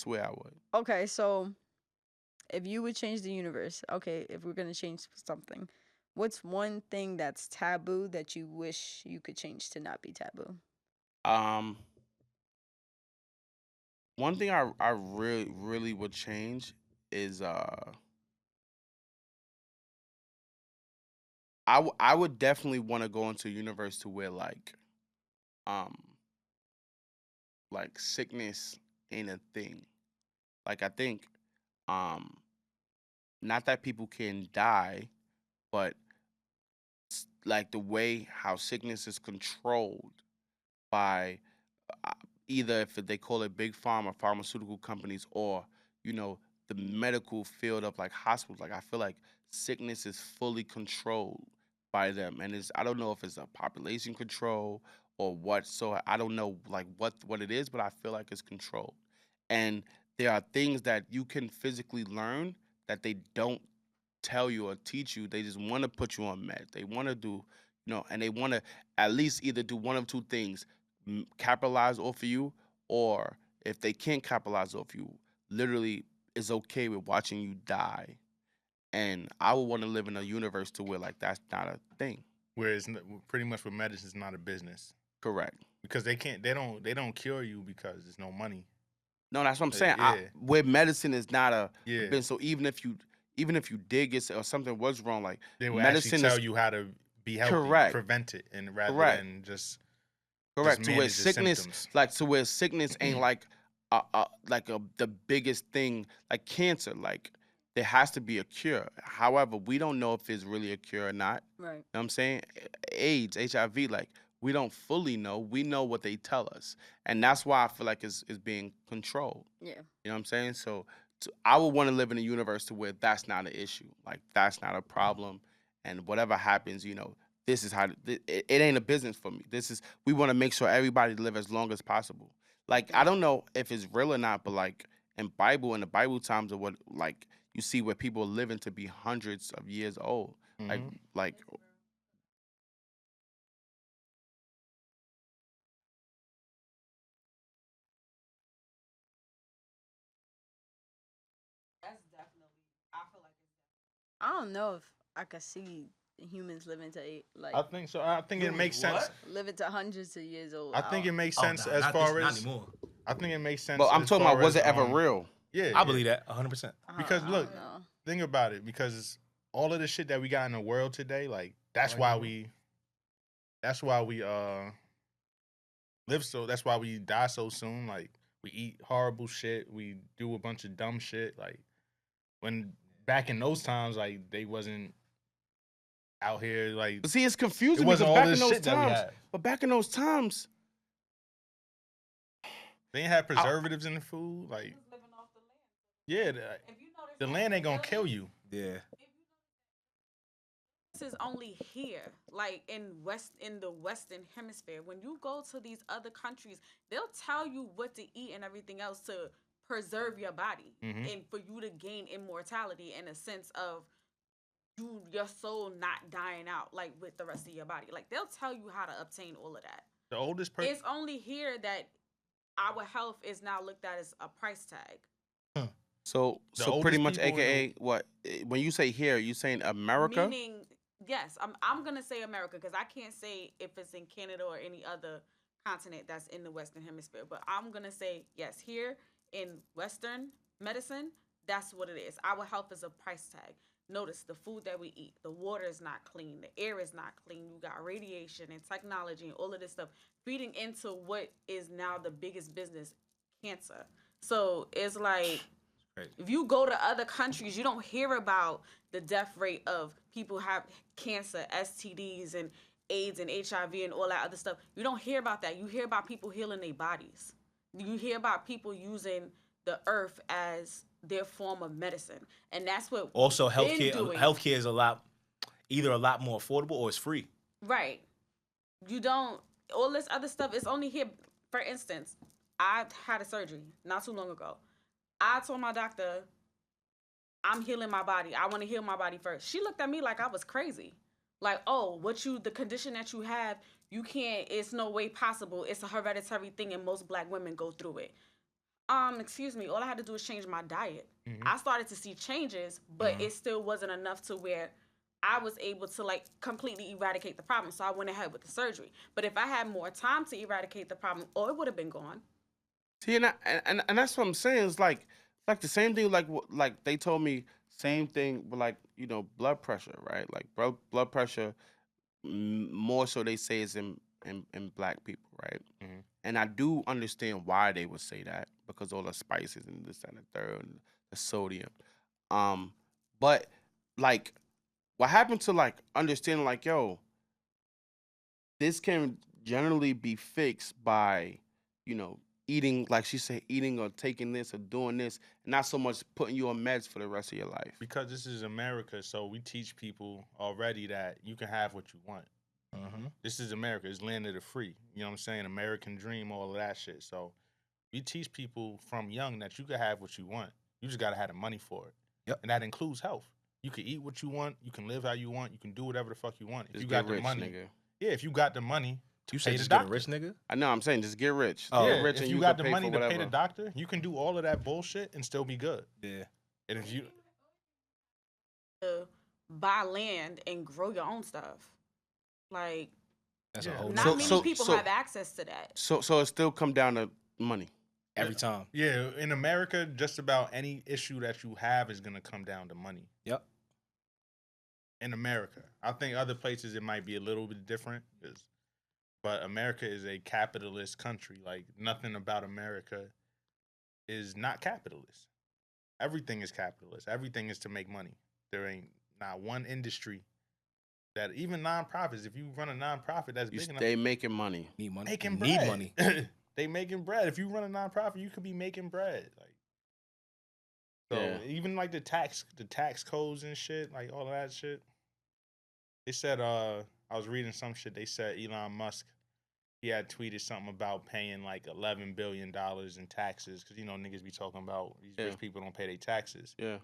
I would. Okay, so if you would change the universe, okay, if we're gonna change something, what's one thing that's taboo that you wish you could change to not be taboo? One thing I really would change is I would definitely want to go into a universe to where um sickness ain't a thing. Like I think um not that people can die, but like the way how sickness is controlled by uh, either if they call it big pharma, pharmaceutical companies, or you know the medical field of like hospitals. Like I feel like sickness is fully controlled by them, and I don't know if it's a population control or what. So I don't know like what it is, but I feel like it's controlled. And there are things that you can physically learn that they don't tell you or teach you. They just want to put you on meds. They want to do, and they want to at least either do one of two things: capitalize off of you, or if they can't capitalize off you, literally is okay with watching you die. And I would want to live in a universe to where like that's not a thing. Whereas pretty much with medicine is not a business Correct. because they don't cure you because there's no money. No, that's what I'm saying. Yeah. Where medicine is not a Yeah. business. So even if you did get or something was wrong, like They will medicine actually tell is you how to be healthy, Correct. prevent it, and rather Correct. than just correct to where manage the sickness symptoms. to where sickness ain't like the biggest thing like cancer. Like there has to be a cure. However, we don't know if it's really a cure or not. Right. You know what I'm saying? AIDS, HIV, like we don't fully know. We know what they tell us. And that's why I feel like it's being controlled. Yeah. You know what I'm saying? So I would want to live in a universe to where that's not an issue. Like that's not a problem. And whatever happens, this is how it ain't a business for me. We want to make sure everybody live as long as possible. Like I don't know if it's real or not, but like in the Bible times of what like you see where people are living to be hundreds of years old. Mhm. Like That's definitely. I feel like it's. I don't know if I could see humans living to I think so. I think it makes sense. living to hundreds of years old. I think it makes Oh, sense nah, as not far this, not as. anymore. I think it makes sense. but I'm as talking about far was as, it ever real? Yeah, I believe that 100%. because I look, don't know. think about it. Because all of the shit that we got in the world today, like that's why we live so. That's why we die so soon. Like we eat horrible shit. We do a bunch of dumb shit. Like when back in those times, like they wasn't out here like But see, it's confusing it wasn't because all back in this those shit that we times, had. but back in those times, They didn't have preservatives in the food. Like Living off the land. yeah, If you notice, the land ain't gonna kill you. Yeah. this is only here, like in the Western Hemisphere. When you go to these other countries, they'll tell you what to eat and everything else to preserve your body Mhm. and for you to gain immortality in a sense of your soul not dying out like with the rest of your body. Like they'll tell you how to obtain all of that. The oldest person. It's only here that our health is now looked at as a price tag. So The pretty oldest much, people in the- AKA, what? When you say here, you saying America? Meaning, yes, I'm gonna say America because I can't say if it's in Canada or any other continent that's in the Western Hemisphere. But I'm gonna say yes, here in Western medicine, that's what it is. Our health is a price tag. Notice the food that we eat, the water is not clean, the air is not clean. You got radiation and technology and all of this stuff feeding into what is now the biggest business, cancer. So it's like if you go to other countries, you don't hear about the death rate of people have cancer, STDs, and AIDS and HIV and all that other stuff. You don't hear about that. You hear about people healing their bodies. You hear about people using the earth as their form of medicine, and that's what Also, we've been healthcare doing. healthcare is either a lot more affordable or it's free. Right. You don't all this other stuff is only here. For instance, I had a surgery not too long ago. I told my doctor, I'm healing my body. I want to heal my body first. She looked at me like I was crazy. Like, oh, the condition that you have, you can't, it's no way possible. It's a hereditary thing and most black women go through it. Excuse me, all I had to do was change my diet. I started to see changes, but it still wasn't enough to where I was able to like completely eradicate the problem. So I went ahead with the surgery. But if I had more time to eradicate the problem, it would have been gone. See, and that's what I'm saying. It's like the same thing. Like they told me same thing with like blood pressure, right? Like blood pressure, more so they say is in black people, right? And I do understand why they would say that because all the spices and this and the third and the sodium. But like, what happened to like understanding like, yo, this can generally be fixed by, eating, like she said, eating or taking this or doing this, and not so much putting you on meds for the rest of your life. Because this is America, so we teach people already that you can have what you want. This is America. It's land of the free. You know what I'm saying? American dream, all of that shit. So we teach people from young that you can have what you want. You just gotta have the money for it. Yep. And that includes health. You can eat what you want. You can live how you want. You can do whatever the fuck you want. If Just you get got the rich, money, nigga. yeah. If you got the money, You pay said the just get a doctor. rich nigga? I know. I'm saying just get rich. Oh. Get Yeah, rich, if and you you got can the pay money for to whatever. pay the doctor, you can do all of that bullshit and still be good. Yeah. And if you, To buy land and grow your own stuff. Like, That's Yeah. a whole not nother many conversation. people have access to that. So it still come down to money. Every time. yeah, in America, just about any issue that you have is gonna come down to money. Yep. In America, I think other places it might be a little bit different, but America is a capitalist country. Like nothing about America is not capitalist. Everything is capitalist. Everything is to make money. There ain't not one industry that even nonprofits. If you run a nonprofit that's You big enough, stay making money. Need money. making You bread. Need money. They making bread. If you run a nonprofit, you could be making bread. Like, so Yeah. even like the tax codes and shit, like all of that shit. They said, I was reading some shit. They said Elon Musk, he had tweeted something about paying like $11 billion in taxes because niggas be talking about these Yeah. rich people don't pay their taxes. Yeah.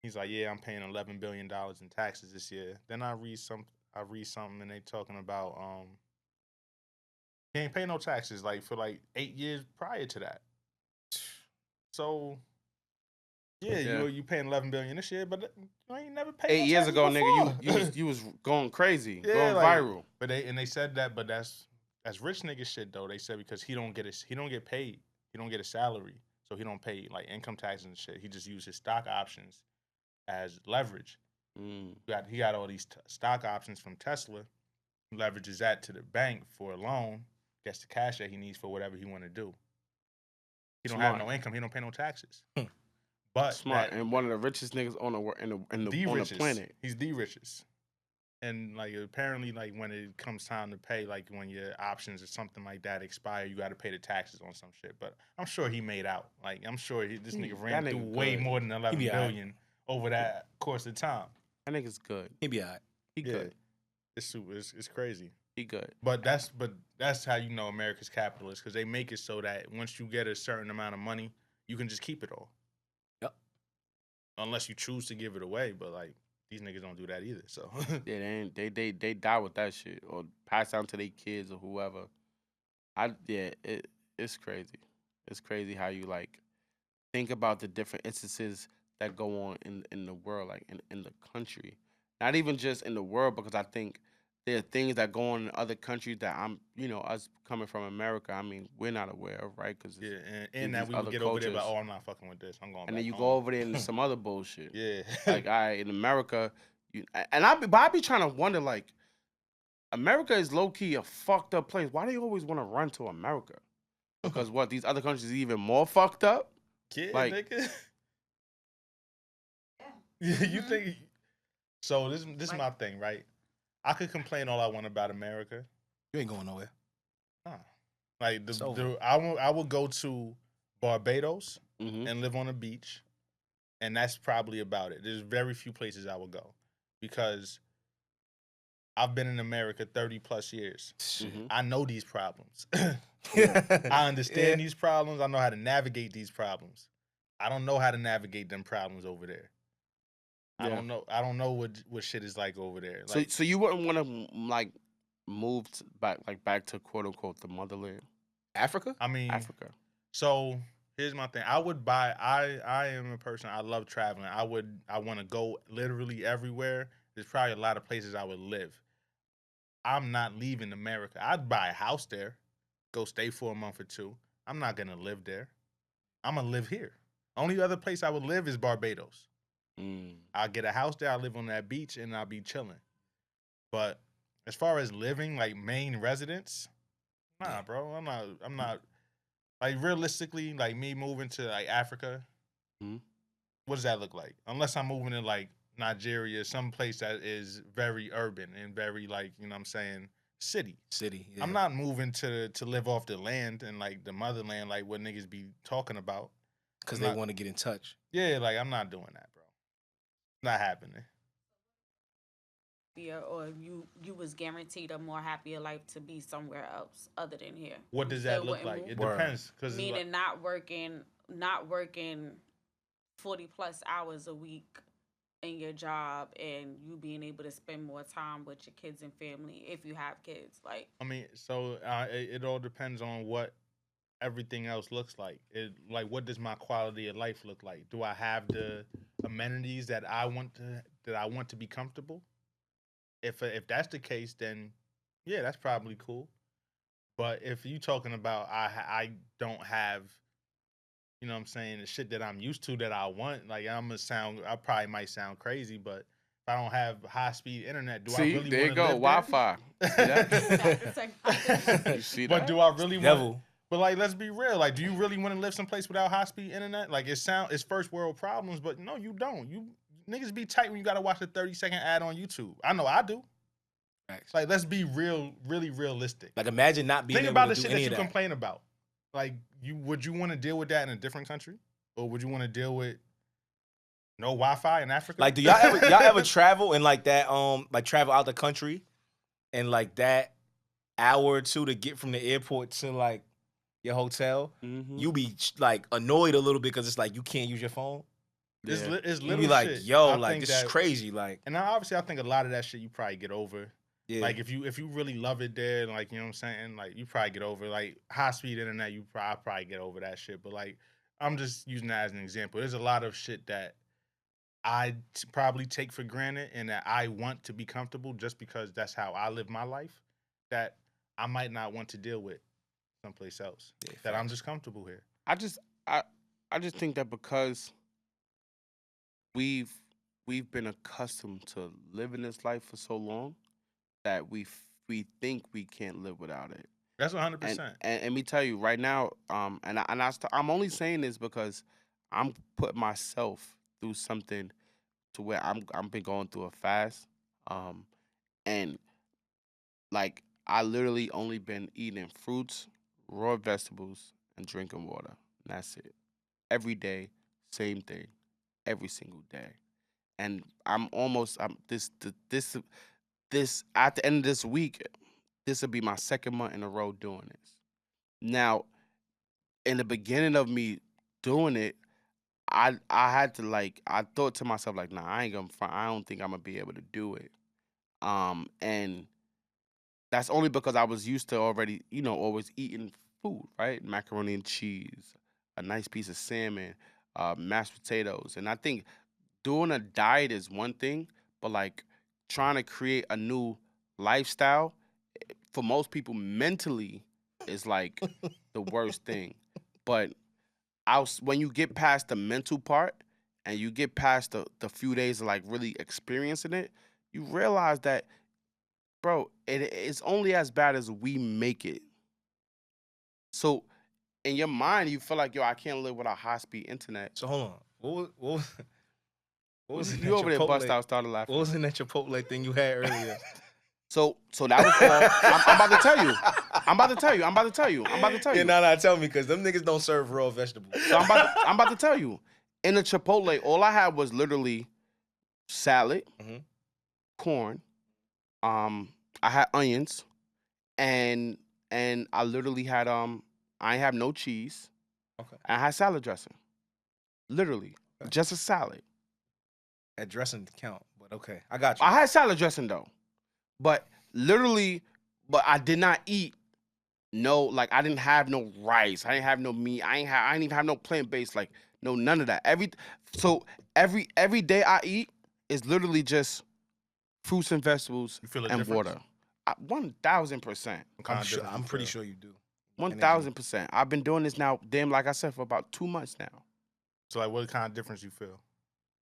He's like, yeah, I'm paying $11 billion in taxes this year. Then I read something and they talking about he ain't pay no taxes like for like 8 years prior to that. So yeah, you paying $11 billion this year, but you ain't never paid. 8 no years taxes ago, before. nigga, you was going crazy, Yeah, going like, viral. But they said that, but that's rich nigga shit though. They said because he don't get paid, he don't get a salary, so he don't pay like income taxes and shit. He just used his stock options as leverage. He got all these stock options from Tesla. Leverages that to the bank for a loan. Gets the cash that he needs for whatever he want to do. He don't have no income. He don't pay no taxes. But Smart, and one of the richest niggas on the planet. He's the richest. And like apparently, like when it comes time to pay, like when your options or something like that expire, you got to pay the taxes on some shit. But I'm sure he made out. Like I'm sure this nigga ran through way more than 11 billion over that course of time. That nigga's good. He be alright. He good. It's crazy. He good. But that's how you know America's capitalist because they make it so that once you get a certain amount of money, you can just keep it all. Yep. Unless you choose to give it away, but like these niggas don't do that either. So Yeah, they die with that shit or pass down to their kids or whoever. It's crazy. it's crazy how you like think about the different instances that go on in the world, like in the country. Not even just in the world, because I think there are things that go on in other countries that us coming from America, I mean, we're not aware of, right? Because Yeah, and that these we would other get over there, but cultures, oh, I'm not fucking with this. I'm going and then back you go home. over there into some other bullshit. Yeah. Like in America, I be trying to wonder, like, America is low key a fucked up place. Why do you always want to run to America? Because what, these other countries are even more fucked up? Kid, Like, nigga. Yeah. You think so? This is Like- my thing, right? I could complain all I want about America. You ain't going nowhere. Nah. Like It's over. I will go to Barbados mhm. and live on a beach, and that's probably about it. There's very few places I would go because I've been in America 30 plus years. Shit. Mhm. I know these problems. I I understand these problems. I know how to navigate these problems. I don't know how to navigate them problems over there. I Yeah. don't know. I don't know what shit is like over there. So, Like, so you wouldn't want to like move back to quote unquote the motherland, Africa? I mean, Africa. so here's my thing. I am a person. I love traveling. I want to go literally everywhere. There's probably a lot of places I would live. I'm not leaving America. I'd buy a house there, go stay for a month or two. I'm not gonna live there. I'm gonna live here. Only other place I would live is Barbados. Mm. I'll get a house there. I'll live on that beach and I'll be chilling. But as far as living, like main residence, nah, bro. I'm not. Like realistically, like me moving to like Africa, Mhm. what does that look like? Unless I'm moving to like Nigeria, some place that is very urban and very like, you know what I'm saying, city. City. Yeah. I'm not moving to live off the land and like the motherland like what niggas be talking about. Because I'm they not- want to get in touch. Yeah, like I'm not doing that, bro. Not happening. Or you was guaranteed a more happier life to be somewhere else other than here. What You does still that look wouldn't like? move? It Word. depends. Cause Meaning not working 40 plus hours a week in your job and you being able to spend more time with your kids and family if you have kids. Like, I mean, so it all depends on what everything else looks like. Like, what does my quality of life look like? Do I have the amenities that I want to be comfortable? If that's the case, then yeah, that's probably cool. But if you talking about I don't have, you know what I'm saying, the shit that I'm used to that I want, like I probably might sound crazy, but if I don't have high speed internet, do I See, really there you want to go, live Wi-Fi. See That's that? the technology. You see But that? do I really want? Devil. But like, let's be real. Like, do you really want to live someplace without high speed internet? Like, it's first world problems, but no, you don't. You niggas be tight when you gotta watch a 30-second ad on YouTube. I know I do. Facts. Like, let's be really realistic. Like, imagine not being Think able about to the do shit any that of you that. complain about. Like, would you want to deal with that in a different country, or would you want to deal with no Wi-Fi in Africa? Like, do y'all ever travel and like that like travel out the country and like that hour or two to get from the airport to like your hotel, Mhm. you be like annoyed a little bit because it's like you can't use your phone. It's, Yeah. it's You little be like, shit. yo, I like think this is that- crazy. Like, And obviously, I think a lot of that shit you probably get over. yeah, Like if you really love it there, like, you know what I'm saying, like you probably get over like high speed internet. I probably get over that shit. But like I'm just using that as an example. There's a lot of shit that I probably take for granted and that I want to be comfortable just because that's how I live my life. That I might not want to deal with someplace else. Yeah, That I'm facts. just comfortable here. I just think that because we've been accustomed to living this life for so long that we think we can't live without it. That's And 100%. and me tell you right now, I'm only saying this because I'm putting myself through something to where I'm been going through a fast, and like I literally only been eating fruits, raw vegetables, and drinking water. And that's it. Every day, same thing, every single day. And I'm this at the end of this week, this will be my second month in a row doing this. Now, in the beginning of me doing it, I had to like I thought to myself like, nah, I ain't gonna I don't think I'm gonna be able to do it. And that's only because I was used to already, always eating food, right? Macaroni and cheese, a nice piece of salmon, mashed potatoes. And I think doing a diet is one thing, but like trying to create a new lifestyle for most people mentally is like the worst thing. But when you get past the mental part and you get past the few days of like really experiencing it, you realize that, bro, it's only as bad as we make it. So in your mind, you feel like, yo, I can't live without high speed internet. So hold on. What was in You that over there bust Chipotle? out, started laughing. What was in that Chipotle thing you had earlier? So that was all. I'm about to tell you. I'm about to tell you. Yeah, nah, tell me, because them niggas don't serve raw vegetables. So I'm about to tell you. In the Chipotle, all I had was literally salad, corn. I had onions, and I literally had I ain't have no cheese. Okay. And I had salad dressing. Literally, just a salad. That dressing count, but okay, I got you. I had salad dressing though, but I did not eat. No, like I didn't have no rice. I didn't have no meat. I didn't even have no plant based. Like no, none of that. Every day I eat is literally just fruits and vegetables You feel a and difference? water. 1000%. I'm pretty sure you do. 1000%. I've been doing this now, damn, like I said, for about 2 months now. So like, what kind of difference you feel?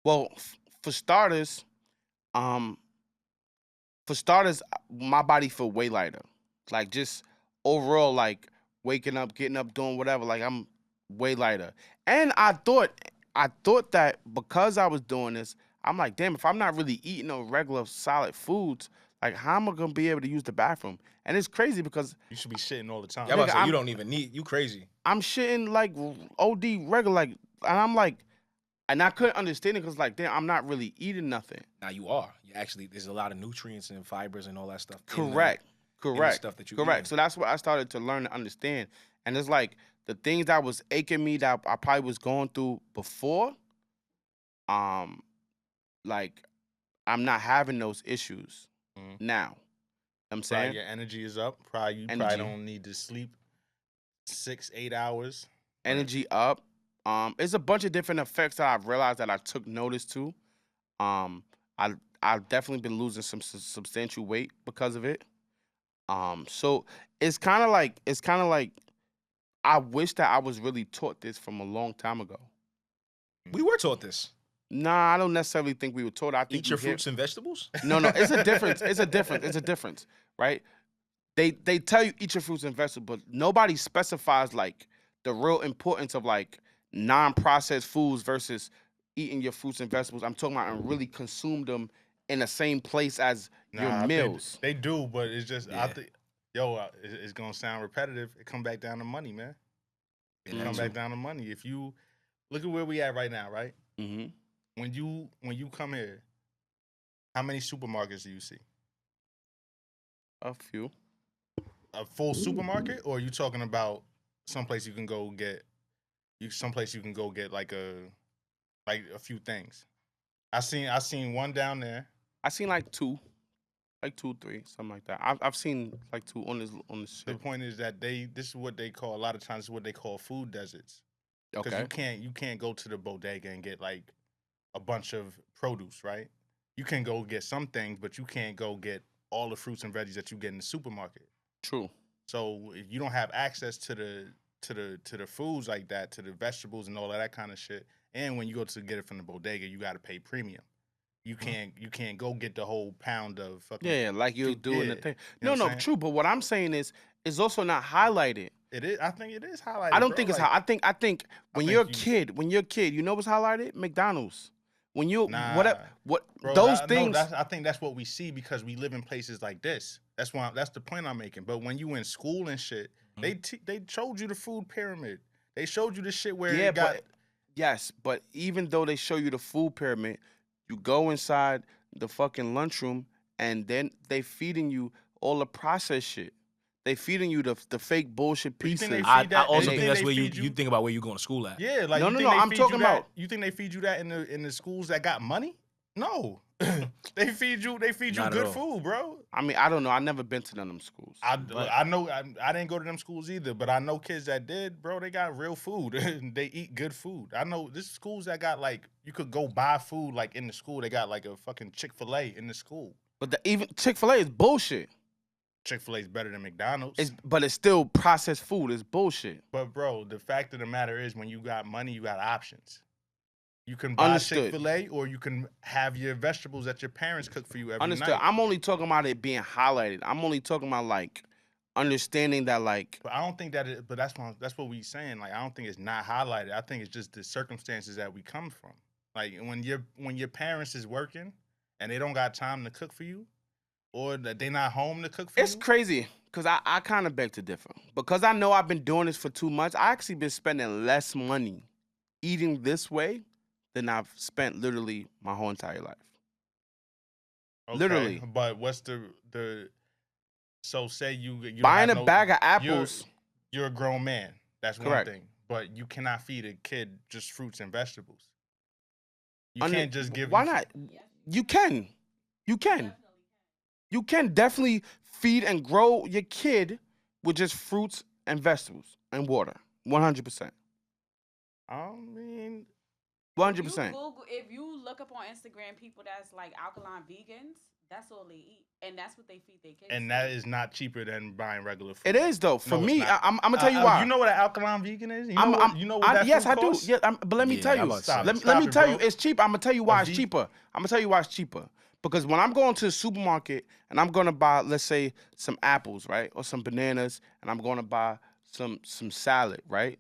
Well, for starters, my body feel way lighter. Like just overall, like waking up, getting up, doing whatever. Like I'm way lighter. And I thought that because I was doing this, I'm like, damn, if I'm not really eating no regular solid foods, like how am I gonna be able to use the bathroom? And it's crazy because You should be shitting all the time. Yeah, I'm about to say, Nigga, you don't even need. You crazy. I'm shitting like OD regular, like, and I'm like, and I couldn't understand it because like, damn, I'm not really eating nothing. Now you are. You actually, there's a lot of nutrients and fibers and all that stuff. Correct. Stuff that you Correct. eating. So that's what I started to learn and understand. And it's like the things that was aching me that I probably was going through before, like I'm not having those issues now. I'm saying Probably your energy is up. You Energy. probably don't need to sleep 6-8 hours. energy up. It's a bunch of different effects that I've realized that I took notice to. I've definitely been losing some substantial weight because of it. So it's kind of like I wish that I was really taught this from a long time ago. We were taught this. Nah, I don't necessarily think we were taught. I think Eat your fruits and vegetables. No, it's a difference. It's a difference, right? They tell you eat your fruits and vegetables, but nobody specifies like the real importance of like non-processed foods versus eating your fruits and vegetables. I'm talking about and really consume them in the same place as your meals. They do, but it's just I Yeah. think, it's gonna sound repetitive. It come back down to money, man. It Yeah, come too. back down to money. If you look at where we at right now, right? Mm-hmm. When you come here, how many supermarkets do you see? A few. A full supermarket, or are you talking about someplace you can go get? Someplace you can go get like a few things. I seen one down there. I seen like 2, 3, something like that. I've seen like 2 on this The shit. point is that this is what they call, a lot of times, is what they call food deserts. Because Okay. you can't go to the bodega and get like a bunch of produce, right? You can go get some things, but you can't go get all the fruits and veggies that you get in the supermarket. True. So if you don't have access to the foods like that, to the vegetables and all of that kind of shit, and when you go to get it from the bodega, you got to pay premium. You can't go get the whole pound of fucking. Yeah, like you're doing the Yeah. thing. You know what I'm No, saying? true. But what I'm saying is, it's also not highlighted. It is. I think it is highlighted. I don't bro. think it's like, how. I think when think you're a you- kid, you know what's highlighted? McDonald's. When you Nah, what bro, those no, things. I think that's what we see because we live in places like this. That's the point I'm making. But when you in school and shit, they showed you the food pyramid. They showed you the shit where Yeah, it got. yes, but even though they show you the food pyramid, you go inside the fucking lunchroom and then they feeding you all the processed shit. They feeding you the fake bullshit But you pieces. think they I feed that- also they- think that's they where feed you think about where you going to school at. Yeah, like No, you no, think no, they I'm feed talking you that- about- You think they feed you that in the schools that got money? No. They feed you Not at good all. food, bro. I mean, I don't know. I never been to none of them schools. I know I didn't go to them schools either, but I know kids that did, bro. They got real food. They eat good food. I know this schools that got like you could go buy food like in the school. They got like a fucking Chick-fil-A in the school. But even Chick-fil-A is bullshit. Chick-fil-A is better than McDonald's. But it's still processed food. It's bullshit. But bro, the fact of the matter is, when you got money, you got options. You can buy Understood. Chick-fil-A, or you can have your vegetables that your parents cook for you every Understood. night. I'm only talking about it being highlighted. I'm only talking about like understanding that like But I don't think that. But that's what we saying. Like I don't think it's not highlighted. I think it's just the circumstances that we come from. Like when your parents is working and they don't got time to cook for you, or that they not home to cook for it's you. crazy because I kind of beg to differ. Because I know I've been doing this for 2 months. I actually been spending less money eating this way than I've spent literally my whole entire life. Okay, literally. But what's the so say you Buying have a bag of apples. You're a grown man. That's Correct. one thing. But you cannot feed a kid just fruits and vegetables. You Under- can't just give. Why not? You can. You can. You can definitely feed and grow your kid with just fruits and vegetables and water. 100%. I mean, 100%. If you look up on Instagram, people that's like alkaline vegans, that's all they eat, and that's what they feed their kids. and that is not cheaper than buying regular food. It is though. For No, it's me, not. I'm gonna tell you why. You know what an alkaline vegan is? You know what that yes, food I do. costs? Yeah, but let me Yeah, tell I'm you. about to say. Let me Stop it, tell bro. you, it's cheap. I'm gonna tell you why it's ve- cheaper. I'm gonna tell you why it's cheaper. Because when I'm going to the supermarket and I'm gonna buy, let's say, some apples, right, or some bananas, and I'm gonna buy some salad, right.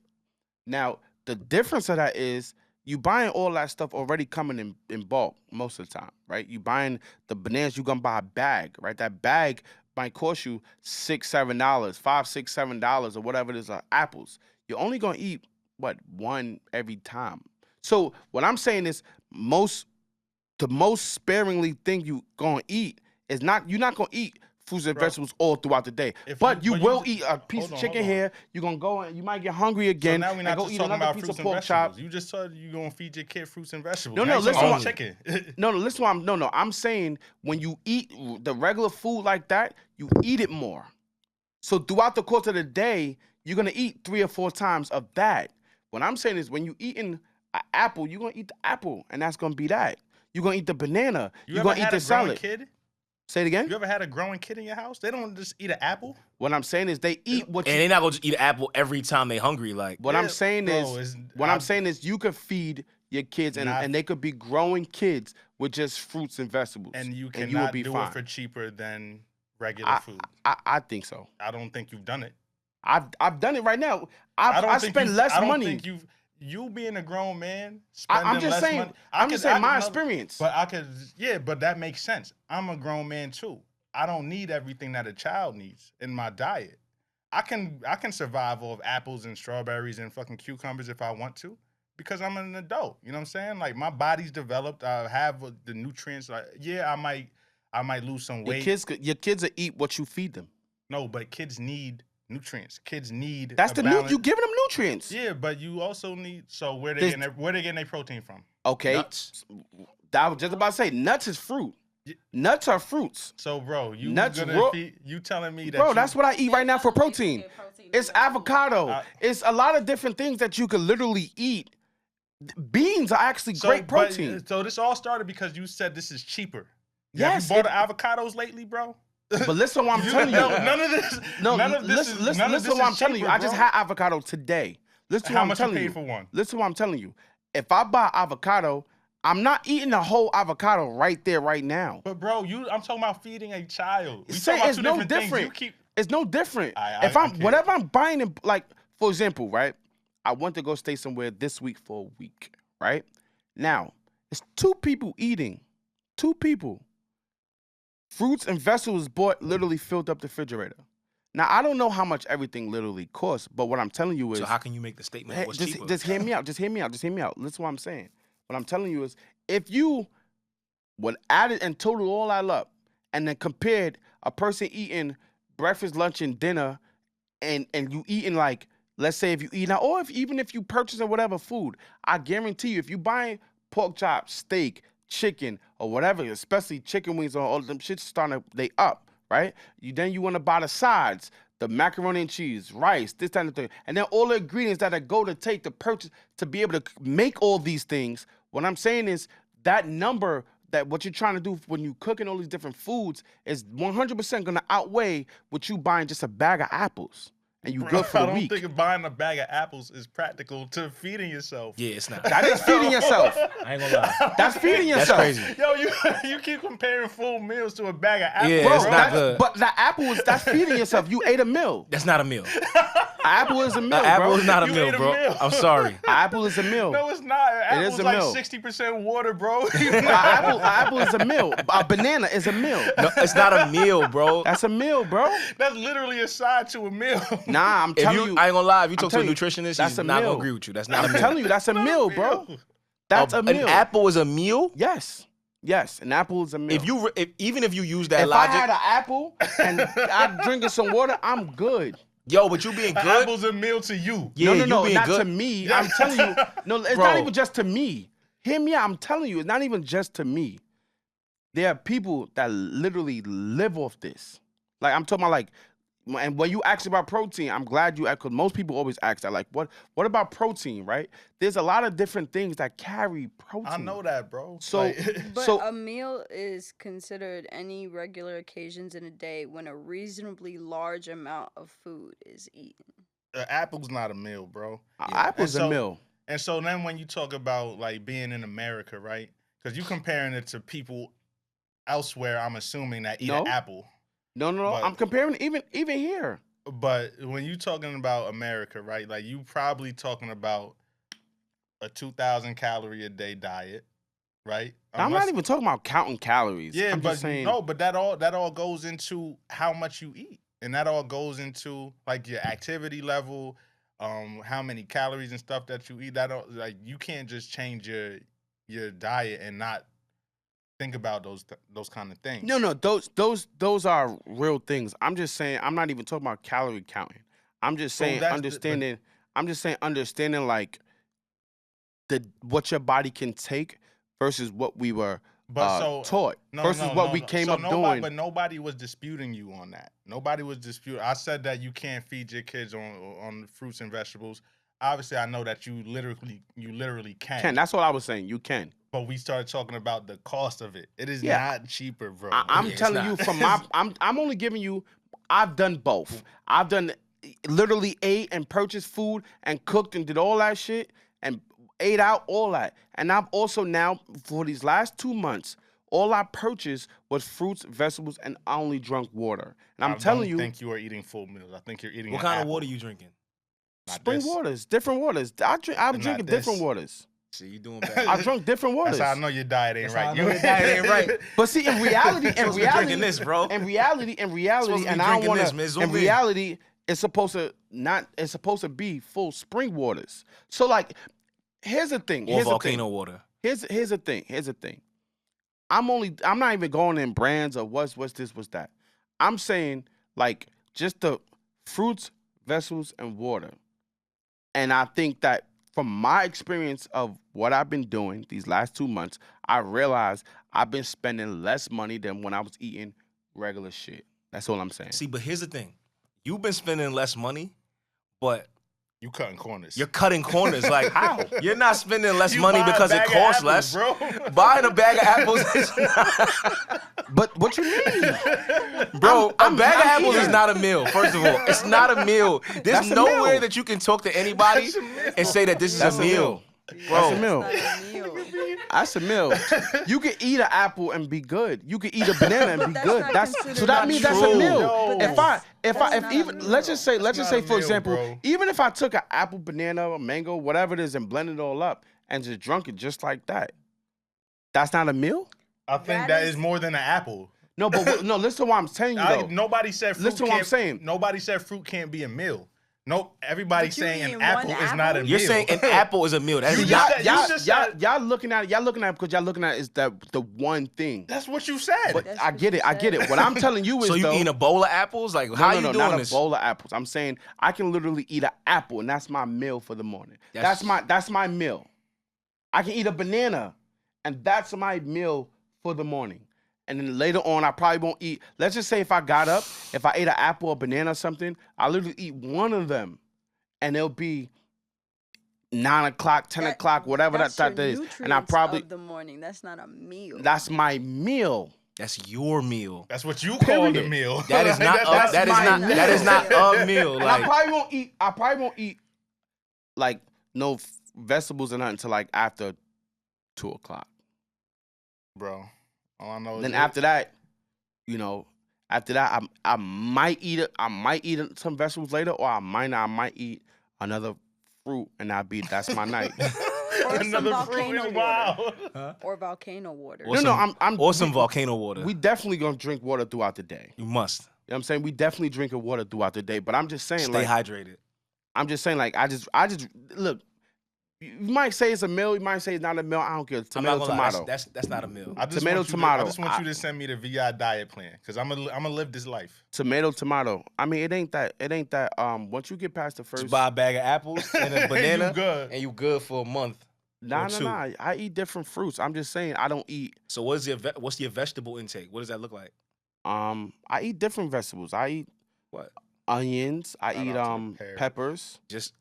Now the difference of that is you buying all that stuff already coming in bulk most of the time, right? You buying the bananas, you gonna buy a bag, right? That bag might cost you $6, $7, $5, $6, $7, or whatever it is of apples. You're only gonna eat what, one every time. So what I'm saying is the most sparingly thing you gonna eat is you're not gonna eat fruits and vegetables all throughout the day. But you will eat a piece of chicken here. You're gonna go and you might get hungry again. So now we're not and go just eat talking another about piece fruits of and pork vegetables. chop. You just said you're gonna feed your kid fruits and vegetables. No, Now no, you listen talking what about chicken. No, listen what I'm saying when you eat the regular food like that, you eat it more. So throughout the course of the day, you're gonna eat 3 or 4 times of that. What I'm saying is when you eating an apple, you're gonna eat the apple, and that's gonna be that. You're gonna eat the banana. You're ever gonna eat had the a growing salad. kid? Say it again. You ever had a growing kid in your house? They don't just eat an apple. What I'm saying is they eat what And you. they're not gonna just eat an apple every time they hungry. Like What Yeah, I'm saying bro, is, I'm- I'm saying is, you could feed your kids, and they could be growing kids with just fruits and vegetables, And you will cannot be do fine. it for cheaper than regular food. I think so. I don't think you've done it. I've done it right now. I spend less I don't money. think you being a grown man I'm spending just less saying. money. I'm just saying my experience. But but that makes sense. I'm a grown man too. I don't need everything that a child needs in my diet. I can survive off apples and strawberries and fucking cucumbers if I want to, because I'm an adult. You know what I'm saying? Like my body's developed. I have the nutrients. Like I might lose some weight. Your kids will eat what you feed them. No, but kids need nutrients. Kids need. That's the new. You giving them nutrients. Yeah, but you also need. So where they getting their protein from? Okay. nuts. I was just about to say nuts is fruit. Nuts are fruits. So bro, you telling me that? Bro, that's what I eat right now for protein. It's avocado. It's a lot of different things that you could literally eat. Beans are actually great protein. So this all started because you said this is cheaper. Yes. Have you bought avocados lately, bro? But listen to what I'm telling you. None of this. None of this is. None of Listen this to what I'm is telling you. cheaper, I just bro. had avocado today. Listen to How what I'm much you telling paid you. for one? Listen to what I'm telling you. If I buy avocado, I'm not eating the whole avocado right there, right now. But bro, I'm talking about feeding a child. We Say talking about it's two no different things. different. You keep. It's no different. I If I'm can't. whatever I'm buying, like for example, right? I want to go stay somewhere this week for a week, right? Now it's 2 people eating, 2 people. Fruits and vegetables bought literally filled up the refrigerator. Now I don't know how much everything literally costs, but what I'm telling you is, So how can you make the statement? What's cheaper? just hear me out. Just hear me out. Listen to what I'm saying. What I'm telling you is, if you would add it and total all that up, and then compared a person eating breakfast, lunch, and dinner, and you eating like, let's say if you eat out, or even if you purchase or whatever food, I guarantee you, if you buying pork chops, steak, chicken or whatever, especially chicken wings or all them shit's starting to, they up, right? Then you want to buy the sides, the macaroni and cheese, rice, this kind of thing. And then all the ingredients that go to take to purchase to be able to make all these things. What I'm saying is that number, that what you're trying to do when you cooking all these different foods is 100% going to outweigh what you buying just a bag of apples. And you good for the week. I don't think buying a bag of apples is practical to feeding yourself. Yeah, it's not. That is feeding yourself. I ain't gonna lie. That's feeding yourself. That's crazy. Yo, you keep comparing full meals to a bag of apples. Yeah, Bro, it's not good. But the apple that's feeding yourself. You ate a meal. That's not a meal. An apple is a meal, An apple bro. is not a You meal, ate a bro. meal. I'm sorry. An apple is a meal. No, it's not. An is apple's a like meal. 60% water, bro. An apple is a meal. A banana is a meal. No, it's not a meal, bro. That's a meal, bro. That's literally a side to a meal. Nah, I'm If telling you, you. I ain't gonna lie. If you talk to a telling you, nutritionist, that's he's a not meal. gonna agree with you. That's not a I'm meal. telling you, that's a meal, bro. That's a meal. An apple is a meal. Yes. Yes, an apple is a meal. Even if you use that if logic, I had an apple and I'm drinking some water, I'm good. yo, but you being An good. apple's a meal to you. Yeah, no, you being not good. to me. I'm telling you. No, it's Bro. not even just to me. Hear me out. I'm telling you, it's not even just to me. There are people that literally live off this. Like, I'm talking about, like, and when you ask about protein, I'm glad you asked, because most people always ask that, like, what about protein, right? There's a lot of different things that carry protein. I know that, bro. So, Like, But so a meal is considered any regular occasions in a day when a reasonably large amount of food is eaten. an apple's not a meal, bro. an apple's And a so- meal. And so then when you talk about like being in America, right? Because you comparing it to people elsewhere, I'm assuming that eat No. an apple. No. but- I'm comparing even here. But when you talking about America, right? Like you probably talking about a 2,000 calorie a day diet, right? I'm not even talking about counting calories. Yeah, I'm but just saying. no, but that all goes into how much you eat, and that all goes into like your activity level, how many calories and stuff that you eat. That all, like you can't just change your diet and not think about those kind of things. No, those are real things. I'm just saying. I'm not even talking about calorie counting. I'm just So saying that's understanding. I'm just saying understanding like what your body can take versus what we were taught versus what we came up doing. But nobody was disputing you on that. Nobody was disputing. I said that you can't feed your kids on fruits and vegetables. Obviously, I know that you literally can. That's what I was saying. You can. But we started talking about the cost of it. It is Yeah. not cheaper, bro. I'm Yeah, it's telling not. you from my. I'm only giving you. I've done both. I've done literally ate and purchased food and cooked and did all that shit and ate out all that. And I've also now for these last 2 months, all I purchased was fruits, vegetables, and I only drunk water. And I'm telling you, I think you are eating full meals. I think you're eating. What an kind of apple. water you drinking? Not spring this. waters, different waters. I'm Not drinking this. different waters. See, you doing bad. I drunk different waters. That's how I know your diet ain't That's how right. I know your diet ain't right. But see, in reality, Supposed to be drinking this, bro. in reality, Supposed to be and I don't drinking want this, to. man. Zoom In in. reality, it's supposed to not. It's supposed to be full spring waters. So like, here's the thing. Or Here's the volcano thing. water. Here's the thing. Here's the thing. I'm not even going in brands or what's this, what's that. I'm saying like just the fruits, vegetables, and water. And I think that from my experience of what I've been doing these last 2 months, I realized I've been spending less money than when I was eating regular shit. That's all I'm saying. See, but here's the thing. You've been spending less money, but You cutting corners. you're cutting corners. Like, How? You're not spending less You money buy a because it bag of costs apples, less. bro. Buying a bag of apples is not... But what you mean? Bro, a bag of I'm apples is eating. not a meal, first of all. It's not a meal. There's That's a nowhere meal. that you can talk to anybody That's a meal. and say that this is That's a meal. That's Bro, a meal. Not a meal. That's a meal. You can eat an apple and be good. You can eat a banana and But be that's good. not That's considered so that not means that's true. a meal. No. If That's not even a let's just say not a for meal, example, bro. even if I took an apple, banana, or mango, whatever it is, and blended it all up and just drunk it just like that, that's not a meal. I think That that is- is more than an apple. No, but no. Listen to what I'm telling you though. Nobody said fruit Listen to what I'm can't- saying. Nobody said fruit can't be a meal. Nope. Everybody's But you saying an eating apple one is not a apple? you're meal. saying an apple is a meal. That's You See, not... just said- you just said- y'all looking at it because y'all looking at it is the one thing. That's what you said. But That's I what get you it. I get said. it. What I'm telling you is So you though, eating a bowl of apples? Like, how you no, doing not this? a bowl of apples. I'm saying I can literally eat an apple, and that's my meal for the morning. That's- That's my meal. I can eat a banana And that's my meal for the morning. And then later on, I probably won't eat. Let's just say if I got up, if I ate an apple or banana or something, I'll literally eat one of them. And it'll be 9 o'clock, 10 o'clock, whatever that is. And I probably of the morning. That's not a meal. That's my meal. That's your meal. That's what you call the meal. That is not. That is not a meal. And Like, I probably won't eat like no vegetables or nothing until like after 2 o'clock. Bro, all I know is Then after that, I might eat it. I might eat some vegetables later, or I might not. I might eat another fruit, and that's my night. Or some another fruit volcano is water. wild. Or volcano water. Or some volcano water. We definitely gonna drink water throughout the day. You must. You know what I'm saying? We definitely drinking water throughout the day. But I'm just saying, Stay hydrated. I'm just saying, like, I just look. You might say it's a meal. You might say it's not a meal. I don't care. Tomato, tomato. That's not a meal. Tomato, tomato. I just want you to send me the VI diet plan because I'm gonna live this life. Tomato, tomato. I mean, it ain't that. Once you get past the first, Just buy a bag of apples and a banana, You good. and you good for a month. Nah. or two. I eat different fruits. I'm just saying I don't eat. So what's your vegetable intake? What does that look like? I eat different vegetables. I eat What? onions. I Shout eat out to the pears. peppers. Just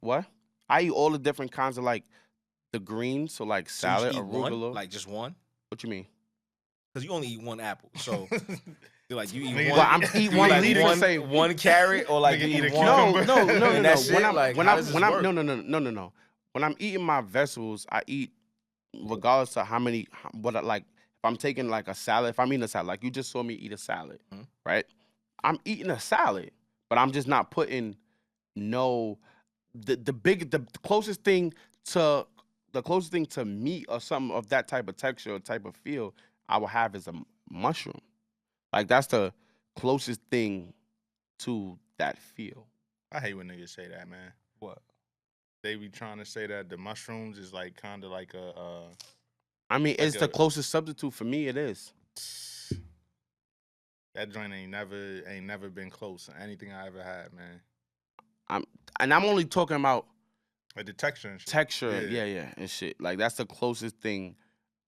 What? I eat all the different kinds of like the greens. So like So you salad, just eat arugula. one? Like just one? What you mean? Because you only eat one apple. So you're like you eat Nigga, one. Well, I'm eat you one like liter. one, Say one carrot or like Nigga you eat eat a one. cucumber. no. And that's it? Like, how does this work? No. When I'm eating my vegetables, I eat regardless of if I'm taking like a salad, if I'm eating a salad, like you just saw me eat a salad, Mhm. right? I'm eating a salad, but I'm just not putting the closest thing to meat or something of that type of texture or type of feel I will have is a mushroom. Like that's the closest thing to that feel. I hate when niggas say that, man. What? They be trying to say that the mushrooms is like kind of like I mean, Like it's the closest substitute for me. It is. that joint ain't never been close to anything I ever had, man. And I'm only talking about Like the texture and shit. texture, yeah, and shit. Like that's the closest thing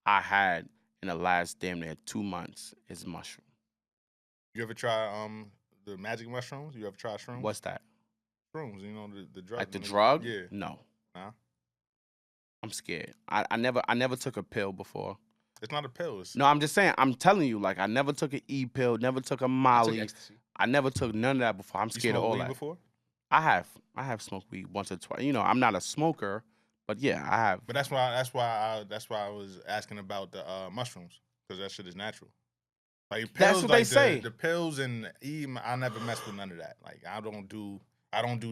I had in the last damn near 2 months is mushroom. You ever try the magic mushrooms? You ever try shrooms? What's that? Shrooms? You know the drug. Like the when they- drug? Yeah. No. Nah. I'm scared. I never took a pill before. It's not a pill. It's, No, I'm just saying. I'm telling you, like I never took an E pill, never took a I took Molly. ecstasy. I never took none of that before. I'm you scared of smoked all weed that. before? I have smoked weed once or twice. You know, I'm not a smoker, but yeah, I have. But that's why I was asking about the mushrooms because that shit is natural. Like pills, That's what they say. The pills and E, I never mess with none of that. Like I don't do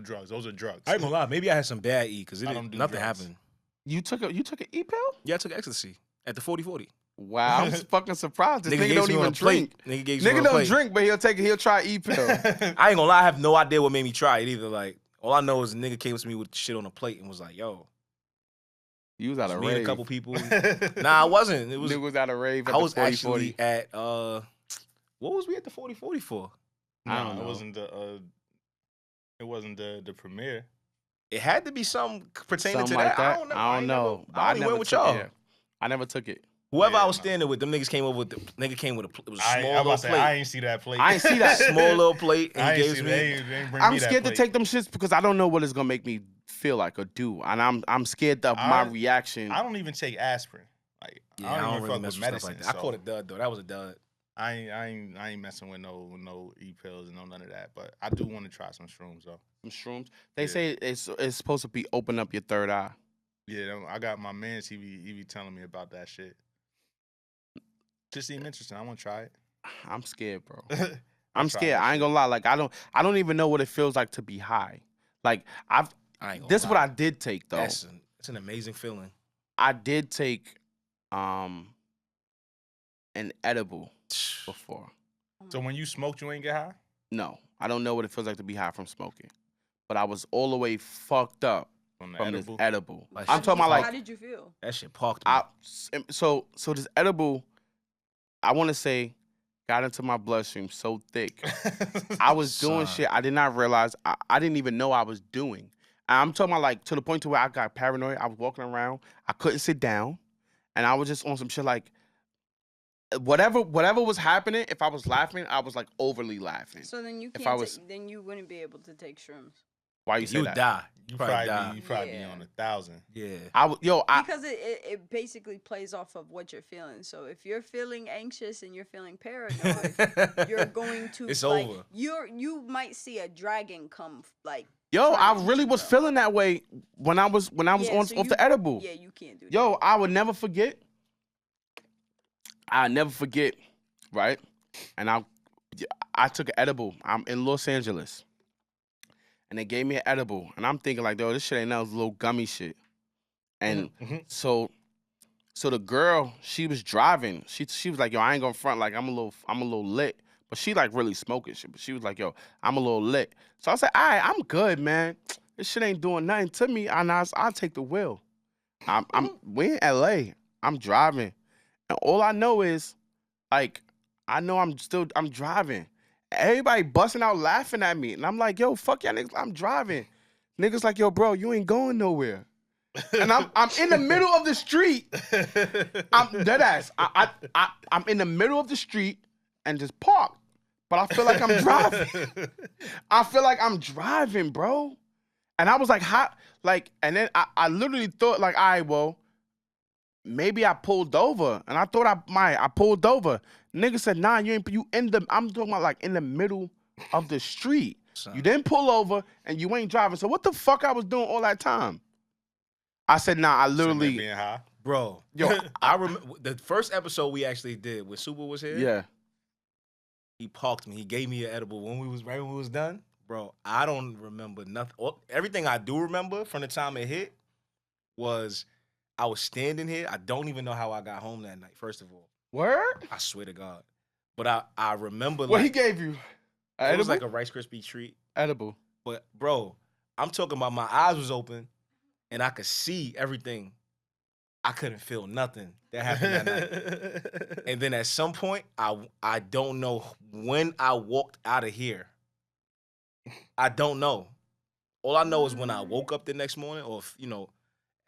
drugs. Those are drugs. I ain't gonna lie. Maybe I had some bad E because I don't do nothing drugs. happened. You took an E pill? Yeah, I took ecstasy at the 40-40. Wow, I'm fucking surprised. This nigga gave don't me on even a plate. drink. Nigga gave me on Nigga a don't plate. drink, but he'll try E pill. I ain't gonna lie. I have no idea what made me try it either. Like all I know is a nigga came to me with shit on a plate and was like, "Yo, You was at a me and rave. a couple people." Nah, I wasn't. It was. Nigga was at a rave. At I the was 40, actually at what was we at the 40-40 for? I Nah, don't know. It wasn't the premiere. It had to be something pertaining something to like that. that. I don't know. I only went with took y'all. it. I never took it. Whoever Yeah, I was no. standing with, them niggas came over with the nigga came with it was a I small about little to say, plate. I ain't see that plate. I ain't see that. Small little plate, and I he ain't gave see me. they ain't bring I'm me that scared to plate. take them shits because I don't know what it's gonna make me feel like or do, and I'm scared of my reaction. I don't even take aspirin. Like Yeah, I don't even really fuck mess with with medicine. stuff like that. I so caught a dud though. That was a dud. I ain't messing with no E pills and none of that. But I do want to try some shrooms though. Some shrooms. They Yeah. say it's supposed to be open up your third eye. Yeah, I got my mans. He be telling me about that shit. Just seem interesting. I want to try it. I'm scared, bro. I'll I'm try scared. that I ain't shit. gonna lie. Like I don't even know what it feels like to be high. Like I ain't gonna this is what lie. I did take though. It's an amazing feeling. I did take an edible before. So when you smoke, you ain't get high. No, I don't know what it feels like to be high from smoking, but I was all the way fucked up From the from edible. this edible. Like, I'm shit talking about How like did you feel? That shit parked me. so this edible, I want to say, got into my bloodstream so thick. I was doing Son. shit I did not realize. I didn't even know I was doing. I'm talking about like to the point to where I got paranoid. I was walking around. I couldn't sit down, and I was just on some shit like whatever was happening. If I was laughing, I was like overly laughing. So then you If can't. I was- then you wouldn't be able to take shrooms Why you say You that? die. You probably die. probably be Yeah. on 1,000. Yeah. because it basically plays off of what you're feeling. So if you're feeling anxious and you're feeling paranoid, you're going to. It's like, over. You might see a dragon come like. Yo, trying I to hit really you, was bro. feeling that way when I was Yeah, on so off you- the edible. Yeah, you can't do that. Yo, I would never forget. I never forget, right? And I took an edible. I'm in Los Angeles, and they gave me an edible, and I'm thinking like, yo, this shit ain't no little gummy shit. And so the girl, she was driving. She was like, yo, I ain't gonna front, like I'm a little lit, but she like really smoking shit. But she was like, yo, I'm a little lit. So I said, all right, I'm good, man. This shit ain't doing nothing to me. And I'll take the wheel. We in LA. I'm driving. And all I know is, like, I know I'm driving. Everybody busting out laughing at me. And I'm like, yo, fuck y'all niggas, I'm driving. Niggas like, yo, bro, you ain't going nowhere. And I'm in the middle of the street. I'm dead ass. I'm in the middle of the street and just parked. But I feel like I'm driving. I feel like I'm driving, bro. And I was like, how? Like, and then I literally thought, like, all right, well, maybe I pulled over. And I thought I pulled over. Nigga said, nah, I'm talking about like in the middle of the street. Son. You didn't pull over and you ain't driving. So what the fuck I was doing all that time? I said, nah, I Sitting there literally, being high. Bro, yo, I remember the first episode we actually did when Super was here. yeah. He parked me. He gave me an edible when we was done. Bro, I don't remember nothing. Everything I do remember from the time it hit was I was standing here. I don't even know how I got home that night, first of all. Word? I swear to God. But I remember What he like gave you? it was Edible? like a Rice Krispie treat. Edible. But bro, I'm talking about my eyes was open and I could see everything. I couldn't feel nothing that happened that night. And then at some point, I don't know when I walked out of here. I don't know. All I know is when I woke up the next morning, or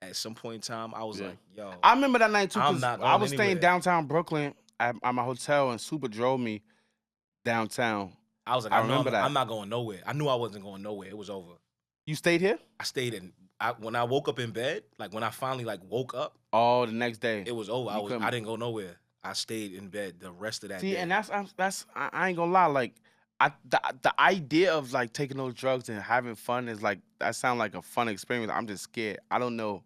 at some point in time, I was Yeah. like, "Yo, I remember that night too, I'm 'cause not I going was staying anywhere. downtown Brooklyn at my hotel, and Super drove me downtown. I was like, I I know remember that. I'm not going nowhere. I knew I wasn't going nowhere. It was over. You stayed here? I stayed in. When I woke up in bed, like when I finally like woke up, Oh, the next day. it was over. You couldn't- I didn't go nowhere. I stayed in bed the rest of that See, day. and that's I ain't gonna lie. Like, the idea of like taking those drugs and having fun is like that sound like a fun experience. I'm just scared. I don't know.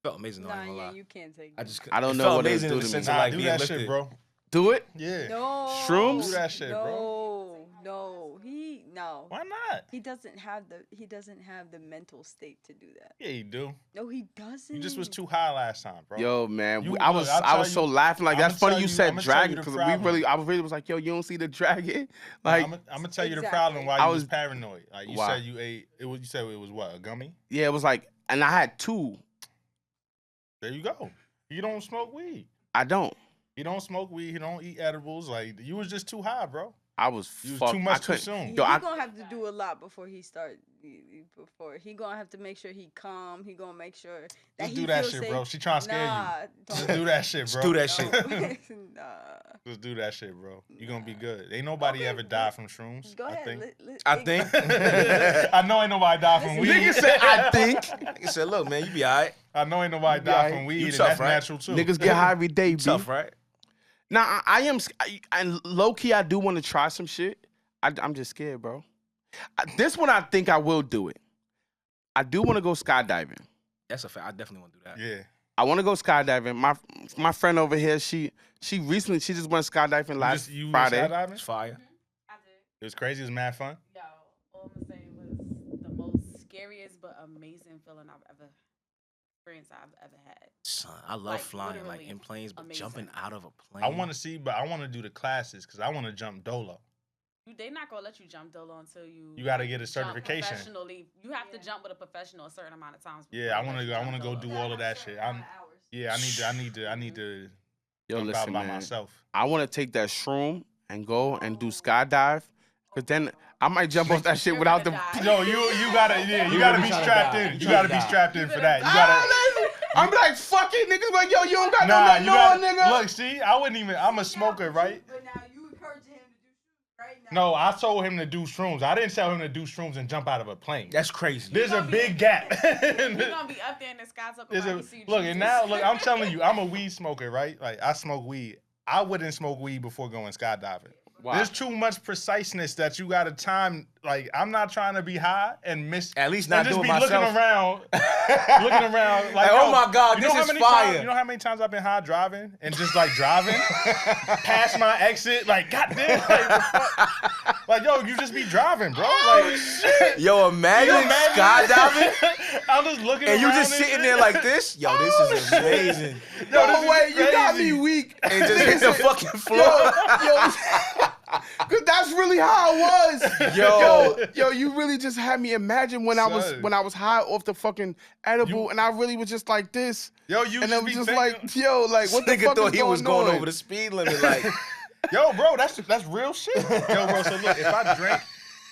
felt amazing. Though, I Nah, ain't gonna yeah, lie. you can't take. I that. just I don't it know felt what it amazing do in the to sense me. of Nah, like do being that lifted. shit, bro. Do it. Yeah. No. Shrooms? Do that shit, bro. No. No. Why not? He doesn't have the mental state to do that. Yeah, you do. No, he doesn't. You just was too high last time, bro. Yo, man, You- I look, was I'll I tell was so you- laughing. Like I'ma that's funny tell you you- said I'ma tell dragon you the because problem. I really was like, yo, you don't see the dragon? Like, I'm gonna tell you the Exactly. problem why I you was was- paranoid. Like you Why? said you ate it was you said it was what, a gummy? yeah, it was like, and I had two. There you go. You don't smoke weed. I don't. He don't smoke weed. He don't eat edibles. Like you was just too high, bro. I was You was fucked. too I much too couldn't- soon. Yo, He I- gonna have to do a lot before he start. Before he gonna have to make sure he calm. He gonna make sure that Just he do that feels shit, safe. bro. She trying to scare Nah, you. don't Just do that shit, Just bro. do that shit. Nah. Just do that shit, bro. You gonna be good. Ain't nobody ever died from shrooms. Go ahead. I think. I know ain't nobody died from Listen, weed. Nigga said, I think. He said, "Look, man, you be all right. I know ain't nobody You died alright? from weed, You and tough, that's right? natural too. Niggas get high every day, B. Tough, right?" Nah, I am, and low key, I do want to try some shit. I'm just scared, bro. This one, I think I will do it. I do want to go skydiving. That's a fact. I definitely want to do that. Yeah. I want to go skydiving. My friend over here, she just went skydiving last You Friday. went skydiving? It's fire. I did. It was crazy. It was mad fun. Yo, all I'm gonna say was the most scariest but amazing feeling experience I've ever had. Son, I love Like, flying like literally in planes, but amazing. jumping out of a plane. I want to see, but I want to do the classes because I want to jump dolo. They not gonna let you jump dolo until you. You gotta get a jump certification. professionally. You have to jump with a professional a certain amount of times. Yeah, I before want they to. let I you want to jump go dolo. do all of that shit. Yeah, I need to Yo, jump out listen, by man. myself. I want to take that shroom and go and do skydive, cause then I might jump off that shit You're without the. gonna die. No, you gotta You gotta really be tryna strapped die. in. You You gotta tryna be die. strapped in You for better that. You gotta. I'm like, fuck it, niggas. Like, yo, you don't got Nah, no you got nigga. Look, see, I wouldn't even. I'm a smoker, right? But now you encouraging him to do shrooms right now. No, I told him to do shrooms. I didn't tell him to do shrooms and jump out of a plane. That's crazy. There's a big gap. You're gonna be up there in the sky talking There's about a, you see look, Jesus. and now, look, I'm telling you, I'm a weed smoker, right? Like, I smoke weed. I wouldn't smoke weed before going skydiving. Wow. There's too much preciseness that you got to time. Like, I'm not trying to be high and miss. At least not and just do it be looking myself. around, like, oh yo, my God, you know this how is many fire. Times, you know how many times I've been high driving and just like driving past my exit, like, goddamn, like, the fuck? Like, yo, you just be driving, bro. Like, shit. Yo, imagine skydiving I'm just looking and you around just and sitting shit. there like this. Yo, this is amazing. Yo, No this is way, you got crazy. me weak. And just hit the fucking floor. Yo, cause that's really how I was. Yo, you really just had me imagine when I Son. was high off the fucking edible, and I really was just like this, Yo, you and just it was be just thinking, like, yo, like what the Nigga fuck thought is he was going on? over the speed limit. Like, yo, bro, that's real shit. Yo, bro, so look, if I drink,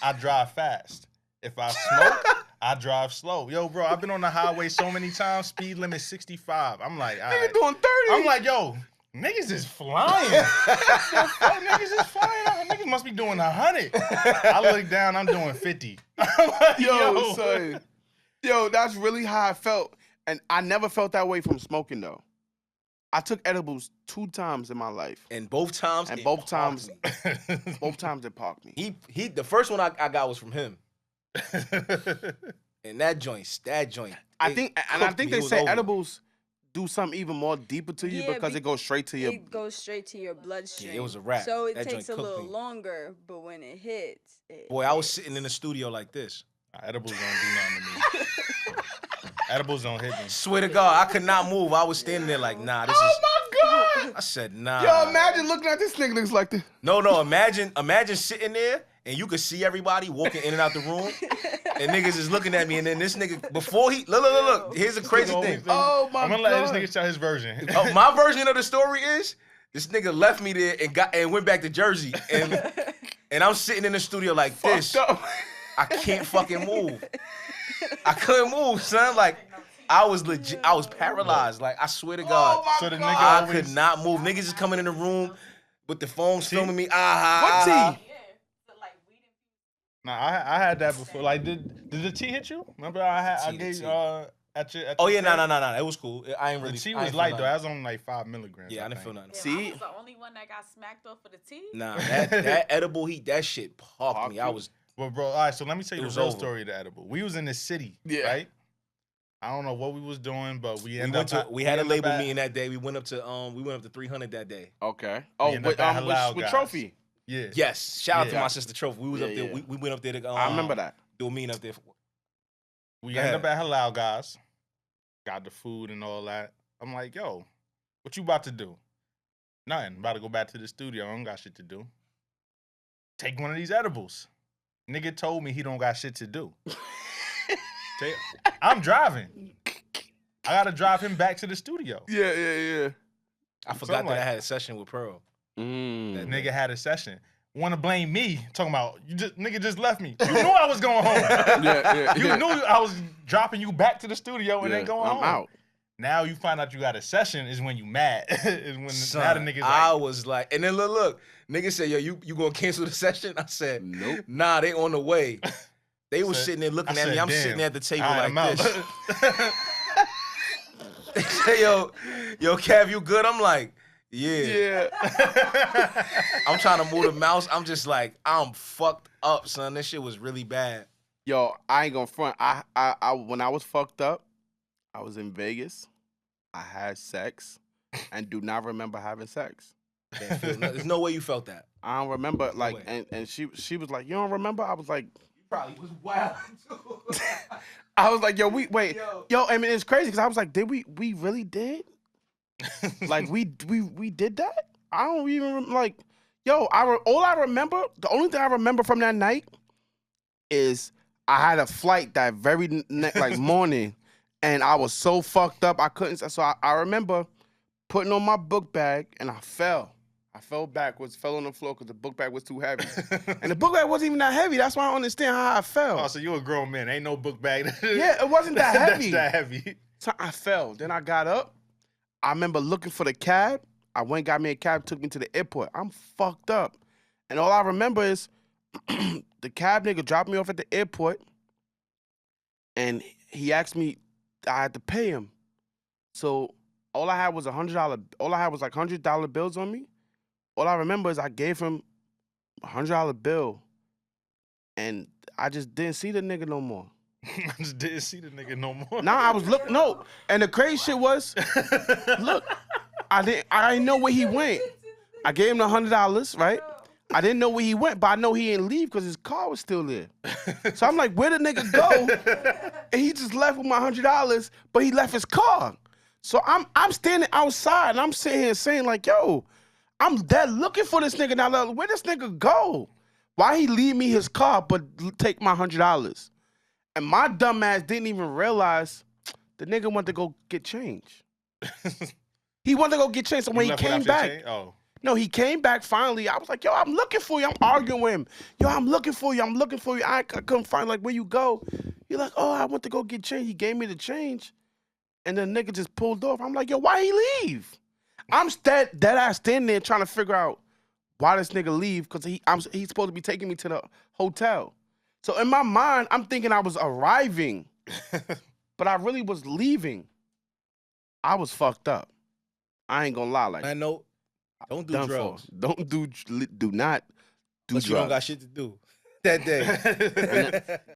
I drive fast. If I smoke, I drive slow. Yo, bro, I've been on the highway so many times, speed limit 65. I'm like, all Nigga right. doing 30. I'm like, yo, niggas is flying. Niggas is flying. Niggas must be doing 100. I look down, I'm doing 50. I'm like, yo, son. Yo, that's really how I felt. And I never felt that way from smoking, though. I took edibles 2 times in my life. and both times, And it both parked times, me. both times it parked me. He the first one I got was from him. And that joint. I it think cooked me. they It was say over. edibles do something even more deeper to you Yeah, because it goes straight to your. It goes straight to your bloodstream. Yeah, it was a wrap. So it That takes a joint cooked little me. longer, but when it hits, Boy, I was sitting in the studio like this. Edibles don't do nothing to me. Edibles don't hit me. Swear to God, I could not move. I was standing there like, nah, this is. Oh my God! I said, nah. Yo, imagine looking at this nigga looks like this. No, imagine sitting there and you could see everybody walking in and out the room, and niggas is looking at me, and then this nigga before he look. Here's the crazy thing. Oh my I'm gonna let God! this nigga tell his version. My version of the story is this nigga left me there and went back to Jersey, and I'm sitting in the studio like this. Fucked up. I can't fucking move. I couldn't move, son. Like I was legit. I was paralyzed. Like I swear to God. Oh my So the God! nigga I always- could not move. Niggas is coming in the room with the phones filming me. What Ah, tea? Nah, I had that before. Like, did the tea hit you? Remember, I The gave tea. at your. Oh your yeah, crib? no. It was cool. I ain't The really. tea I was ain't feel light though. nothing. That was only like 5 milligrams. Yeah, I didn't think. feel nothing. Damn, See? I was the only one that got smacked off for the tea. Nah, that edible heat, that shit parked me. I was. Well, bro, all right. So let me tell It you was the real over. story of the edible. We was in the city, Yeah. right? I don't know what we was doing, but We had a ended label up meeting that day. We went up to 300 that day. Okay. Oh, end with, up at Halal with guys. Trophy. Yeah. Yes, shout out to Yeah. my sister Trophy. We was Yeah, up there. yeah. We went up there to. I remember that. Do a meeting up there. We Go end up ahead. at Halal guys. Got the food and all that. I'm like, yo, what you about to do? Nothing. About to go back to the studio. I don't got shit to do. Take one of these edibles. Nigga told me he don't got shit to do. I'm driving. I gotta drive him back to the studio. Yeah. I forgot like- that I had a session with Pearl. Mm. That nigga had a session. Want to blame me? Talking about nigga just left me. You knew I was going home. Yeah. You knew I was dropping you back to the studio and then going I'm home. out. Now you find out you got a session is when you mad. Is when Son, now the niggas I like, was like, and then look, nigga said, yo, you gonna cancel the session? I said, Nope. nah, they on the way. They was said- sitting there looking I at me. said, I'm sitting damn. there at the table All right, like I'm this. out. They say, yo, Kev, you good? I'm like, yeah. Yeah. I'm trying to move the mouse. I'm just like, I'm fucked up, son. This shit was really bad. Yo, I ain't gonna front. I when I was fucked up, I was in Vegas. I had sex, and do not remember having sex. There's no way you felt that. I don't remember. way. Like, and she was like, you don't remember? I was like, You probably was wild too. I was like, yo, wait, Yo. yo. I mean, it's crazy because I was like, did we really did? Like we did that? I don't even like. Yo, all I remember, the only thing I remember from that night is I had a flight that very morning, and I was so fucked up I couldn't. So I remember putting on my book bag and I fell. I fell backwards, fell on the floor because the book bag was too heavy, and the book bag wasn't even that heavy. That's why I don't understand how I fell. Oh, so you a grown man? Ain't no book bag. Yeah, it wasn't that heavy. That's that heavy. So I fell. Then I got up. I remember looking for the cab. I went, got me a cab, took me to the airport. I'm fucked up. And all I remember is the cab nigga dropped me off at the airport. And he asked me, I had to pay him. So all I had was $100. All I had was like $100 bills on me. All I remember is I gave him a $100 bill. And I just didn't see the nigga no more. I just didn't see the nigga no more. Now I was looking, no. And the crazy shit was, look, I didn't know where he went. I gave him the $100, right? I didn't know where he went, but I know he didn't leave because his car was still there. So I'm like, where the nigga go? And he just left with my $100, but he left his car. So I'm standing outside and I'm sitting here saying like, yo, I'm dead looking for this nigga now. Where this nigga go? Why he leave me his car but take my $100? And my dumb ass didn't even realize the nigga went to go get change. He wanted to go get change. So when he came back, no, he came back finally. I was like, yo, I'm looking for you. I'm arguing with him. Yo, I'm looking for you. I'm looking for you. I couldn't find, like, where you go? You're like, oh, I went to go get change. He gave me the change. And the nigga just pulled off. I'm like, yo, why he leave? I'm dead ass standing there trying to figure out why this nigga leave because he's supposed to be taking me to the hotel. So in my mind, I'm thinking I was arriving, but I really was leaving. I was fucked up. I ain't gonna lie. Like, I know. Don't do drugs. Don't do not do drugs. You don't got shit to do that day.